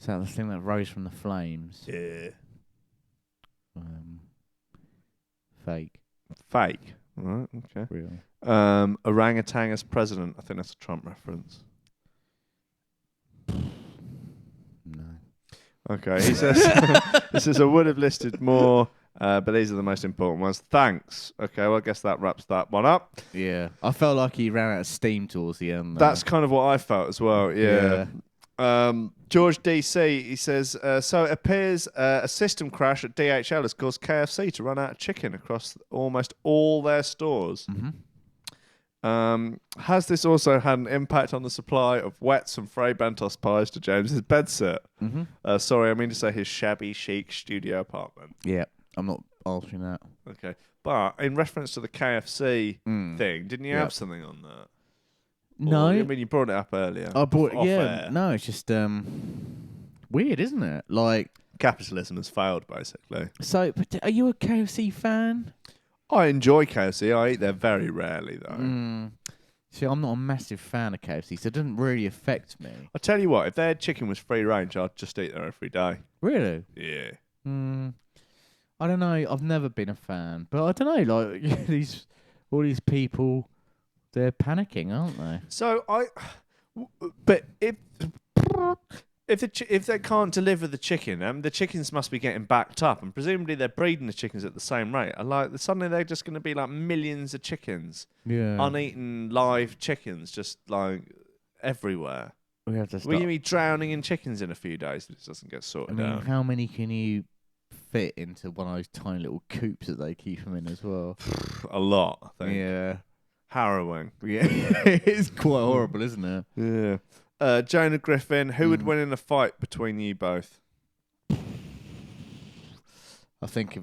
Speaker 2: Is that the thing that rose from the flames?
Speaker 1: Yeah.
Speaker 2: Fake.
Speaker 1: Fake. All right. Okay.
Speaker 2: Real.
Speaker 1: Orangutan as president. I think that's a Trump reference.
Speaker 2: No.
Speaker 1: Okay. He says he says I would have listed more, but these are the most important ones. Thanks. Okay. Well, I guess that wraps that one up.
Speaker 2: Yeah. I felt like he ran out of steam towards the end.
Speaker 1: That's kind of what I felt as well. Yeah. George DC, he says, so it appears a system crash at DHL has caused KFC to run out of chicken across almost all their stores. Has this also had an impact on the supply of Wets and Frey Bentos pies to James's bedsit? Sorry, I mean to say his shabby chic studio apartment.
Speaker 2: Yeah, I'm not altering that.
Speaker 1: Okay. But in reference to the KFC thing, didn't you have something on that?
Speaker 2: No.
Speaker 1: I mean, you brought it up earlier.
Speaker 2: I brought
Speaker 1: off
Speaker 2: yeah.
Speaker 1: air.
Speaker 2: No, it's just weird, isn't it? Like
Speaker 1: Capitalism has failed, basically.
Speaker 2: so. But are you a KFC fan?
Speaker 1: I enjoy KFC. I eat there very rarely, though.
Speaker 2: See, I'm not a massive fan of KFC, so it doesn't really affect me.
Speaker 1: I tell you what, if their chicken was free range, I'd just eat there every day.
Speaker 2: Really?
Speaker 1: Yeah.
Speaker 2: I don't know. I've never been a fan, but I don't know. Like all these people, they're panicking, aren't they?
Speaker 1: So but if they can't deliver the chicken, the chickens must be getting backed up, and presumably they're breeding the chickens at the same rate. And suddenly they're just going to be like millions of chickens, uneaten live chickens, just like everywhere.
Speaker 2: We have to stop.
Speaker 1: Will you be drowning in chickens in a few days if this doesn't get sorted out?
Speaker 2: How many can you fit into one of those tiny little coops that they keep them in as well?
Speaker 1: A lot, I think.
Speaker 2: Yeah.
Speaker 1: Harrowing.
Speaker 2: Yeah. It's quite horrible, isn't it?
Speaker 1: Yeah. Jonah Griffin, who would win in a fight between you both?
Speaker 2: I think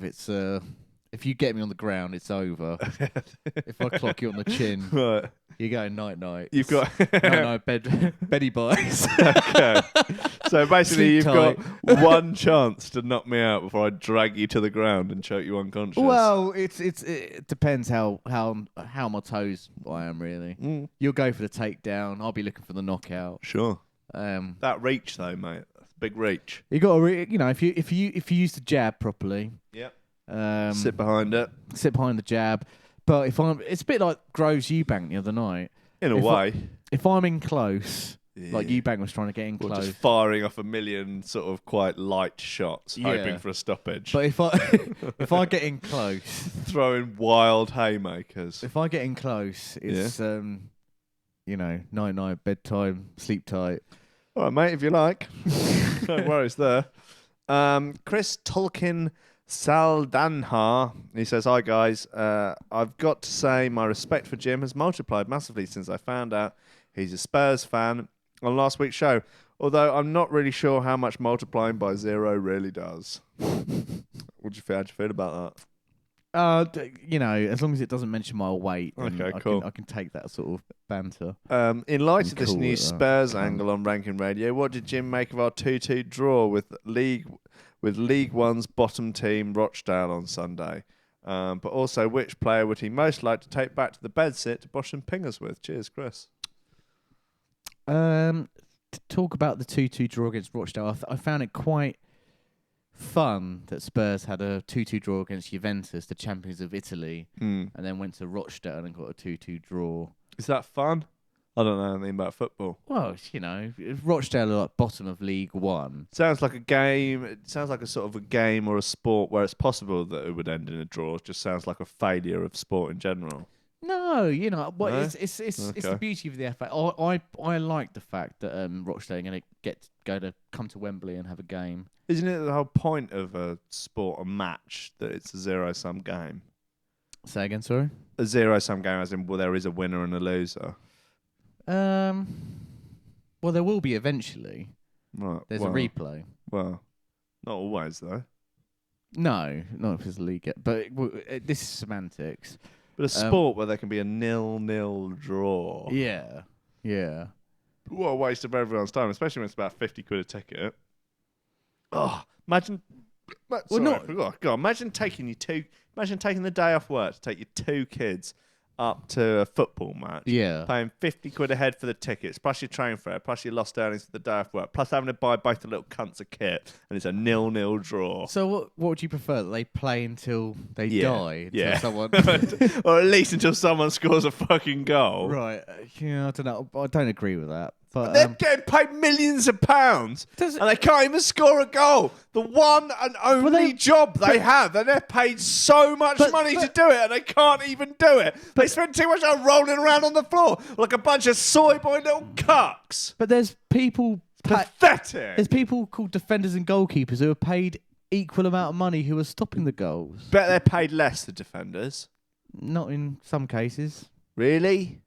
Speaker 2: if you get me on the ground, it's over. If I clock you on the chin,
Speaker 1: Right.
Speaker 2: you're going night-night.
Speaker 1: You've got
Speaker 2: night beddy buys.
Speaker 1: Okay. So basically,
Speaker 2: Sleep
Speaker 1: you've
Speaker 2: tight.
Speaker 1: got one chance to knock me out before I drag you to the ground and choke you unconscious.
Speaker 2: Well, it depends how my toes I am really. You'll go for the takedown. I'll be looking for the knockout.
Speaker 1: Sure.
Speaker 2: Um,
Speaker 1: That reach though, mate. That's a big reach.
Speaker 2: You got to, if you use the jab properly.
Speaker 1: Yep.
Speaker 2: Sit
Speaker 1: behind it.
Speaker 2: Sit behind the jab. But it's a bit like Groves Eubank the other night.
Speaker 1: In a way.
Speaker 2: If I'm in close, like Eubank was trying to get in
Speaker 1: Or
Speaker 2: close.
Speaker 1: just firing off a million sort of quite light shots, hoping for a stoppage.
Speaker 2: But if I get in close,
Speaker 1: throwing wild haymakers.
Speaker 2: if I get in close, it's night, bedtime, sleep tight.
Speaker 1: All right, mate, if you like. No worries there. Chris Tolkien Saldanha, he says, hi guys, I've got to say my respect for Jim has multiplied massively since I found out he's a Spurs fan on last week's show, although I'm not really sure how much multiplying by 0 really does. How do you feel about that?
Speaker 2: As long as it doesn't mention my weight,
Speaker 1: okay, cool.
Speaker 2: I can take that sort of banter.
Speaker 1: In light of this
Speaker 2: cool
Speaker 1: new
Speaker 2: with that.
Speaker 1: Spurs angle on Rankin Radio, what did Jim make of our 2-2 draw with League One's bottom team Rochdale on Sunday? But also, which player would he most like to take back to the bedsit to bosh and pingers with? Cheers, Chris.
Speaker 2: To talk about the 2-2 draw against Rochdale, I found it quite fun that Spurs had a 2-2 draw against Juventus, the champions of Italy, and then went to Rochdale and got a 2-2 draw.
Speaker 1: Is that fun? I don't know anything about football.
Speaker 2: Well, you know, Rochdale are like bottom of League One.
Speaker 1: Sounds like a game. It sounds like a sort of a game or a sport where it's possible that it would end in a draw. It just sounds like a failure of sport in general.
Speaker 2: No, you know, well,
Speaker 1: No?
Speaker 2: it's the beauty of the FA. I like the fact that Rochdale are going to come to Wembley and have a game.
Speaker 1: Isn't it the whole point of a sport, a match, that it's a zero-sum game?
Speaker 2: Say again, sorry?
Speaker 1: A zero-sum game, as in, well, there is a winner and a loser.
Speaker 2: Well, there will be eventually.
Speaker 1: Right.
Speaker 2: There's a replay.
Speaker 1: Well, not always, though.
Speaker 2: No, not if it's a league. But this is semantics.
Speaker 1: But a sport where there can be a 0-0 draw.
Speaker 2: Yeah.
Speaker 1: What a waste of everyone's time, especially when it's about 50 quid a ticket. Oh, imagine. Imagine taking the day off work to take your 2 kids up to a football match.
Speaker 2: Yeah.
Speaker 1: Paying 50 quid a head for the tickets, plus your train fare, plus your lost earnings for the day off work, plus having to buy both the little cunts a kit, and it's a 0-0 draw.
Speaker 2: So what would you prefer? That they play until they die? Until someone...
Speaker 1: Or at least until someone scores a fucking goal.
Speaker 2: Right. Yeah, I don't know. I don't agree with that. But
Speaker 1: they're getting paid millions of pounds, and they can't even score a goal. The one and only job they have, and they're paid so much money to do it, and they can't even do it. They spend too much time rolling around on the floor like a bunch of soy boy little cucks.
Speaker 2: But there's people...
Speaker 1: Pathetic.
Speaker 2: There's people called defenders and goalkeepers who are paid equal amount of money who are stopping the goals.
Speaker 1: Bet they're paid less, the defenders.
Speaker 2: Not in some cases.
Speaker 1: Really?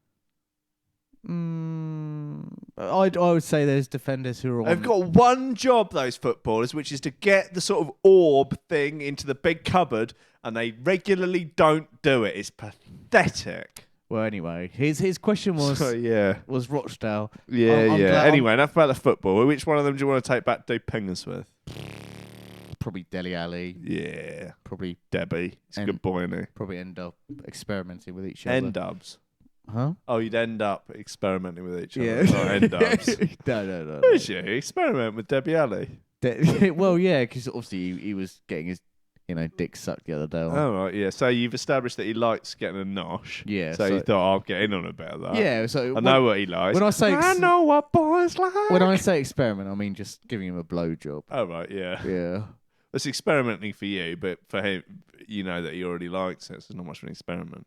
Speaker 2: I would say there's defenders who are on...
Speaker 1: They've got one job, those footballers, which is to get the sort of orb thing into the big cupboard, and they regularly don't do it. It's pathetic.
Speaker 2: Well, anyway, his question was was Rochdale.
Speaker 1: Yeah. Anyway, enough about the football. Which one of them do you want to take back to do pingers with?
Speaker 2: Probably Dele Alli.
Speaker 1: Yeah.
Speaker 2: Probably
Speaker 1: Debbie. He's a good boy, isn't he?
Speaker 2: Probably end up experimenting with each other.
Speaker 1: End-dubs.
Speaker 2: Huh?
Speaker 1: Oh, you'd end up experimenting with each other.
Speaker 2: Yeah.
Speaker 1: Not end-dubs.
Speaker 2: No.
Speaker 1: Would you? Experiment with Debbie Alli?
Speaker 2: Well, yeah, because obviously he was getting his, dick sucked the other day.
Speaker 1: Oh, right, yeah. So you've established that he likes getting a nosh.
Speaker 2: Yeah.
Speaker 1: So you thought, I'll get in on about that.
Speaker 2: Yeah, so...
Speaker 1: I know what he likes.
Speaker 2: When I say...
Speaker 1: I know what boys like.
Speaker 2: When I say experiment, I mean just giving him a blowjob.
Speaker 1: Oh, right, yeah.
Speaker 2: Yeah.
Speaker 1: It's experimenting for you, but for him, you know that he already likes it, so it's not much of an experiment.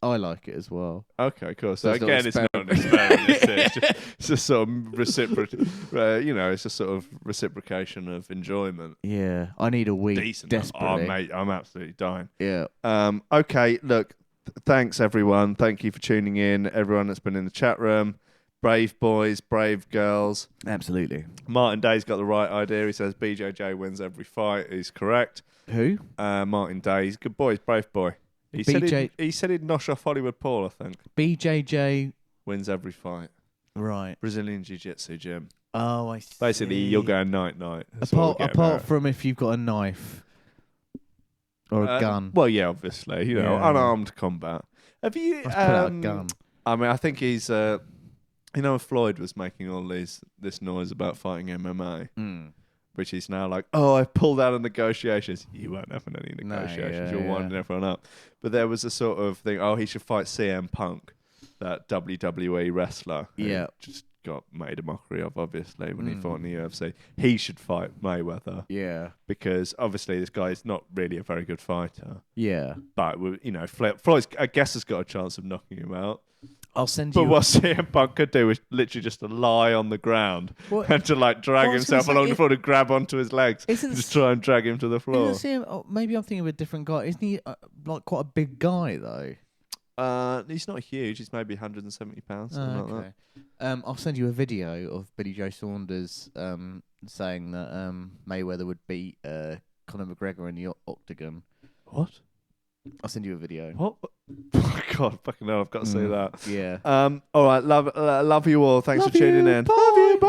Speaker 2: I like it as well.
Speaker 1: Okay, cool. So again, it's not an experiment. It's just sort of it's a sort of reciprocation of enjoyment.
Speaker 2: Yeah, I need a week.
Speaker 1: Decent.
Speaker 2: Desperately.
Speaker 1: Oh, mate, I'm absolutely dying.
Speaker 2: Yeah.
Speaker 1: Okay, look, thanks everyone. Thank you for tuning in. Everyone that's been in the chat room. Brave boys, brave girls.
Speaker 2: Absolutely.
Speaker 1: Martin Day's got the right idea. He says BJJ wins every fight. He's correct.
Speaker 2: Who?
Speaker 1: Martin Day. He's a good boy. He's a brave boy. He said he'd nosh off Hollywood Paul, I think.
Speaker 2: BJJ
Speaker 1: wins every fight.
Speaker 2: Right.
Speaker 1: Brazilian Jiu-Jitsu gym.
Speaker 2: Oh, I see.
Speaker 1: Basically, you're going night-night.
Speaker 2: Apart from if you've got a knife or a gun.
Speaker 1: Well, yeah, obviously. Unarmed combat. Have you...
Speaker 2: Let's put out a gun.
Speaker 1: I mean, I think he's... Floyd was making all this noise about fighting MMA. Which is now like, I pulled out of negotiations. You weren't having any negotiations. You're winding everyone up. But there was a sort of thing, he should fight CM Punk, that WWE wrestler.
Speaker 2: Yeah.
Speaker 1: Just got made a mockery of, obviously, when he fought in the UFC. He should fight Mayweather.
Speaker 2: Yeah.
Speaker 1: Because obviously this guy is not really a very good fighter.
Speaker 2: Yeah.
Speaker 1: But, Floyd, I guess, has got a chance of knocking him out.
Speaker 2: I'll send you...
Speaker 1: But what CM Punk could do is literally just to lie on the ground and to drag himself along the floor to grab onto his legs. Just try and drag him to the floor.
Speaker 2: Maybe I'm thinking of a different guy. Isn't he quite a big guy though?
Speaker 1: He's not huge. He's maybe 170 pounds.
Speaker 2: Okay. I'll send you a video of Billy Joe Saunders saying that Mayweather would beat Conor McGregor in the octagon.
Speaker 1: What?
Speaker 2: I'll send you a video.
Speaker 1: What? Oh, God, fucking hell, I've got to say that.
Speaker 2: Yeah.
Speaker 1: All right, love you all. Thanks for tuning in.
Speaker 2: Bye.
Speaker 1: Love you, bye.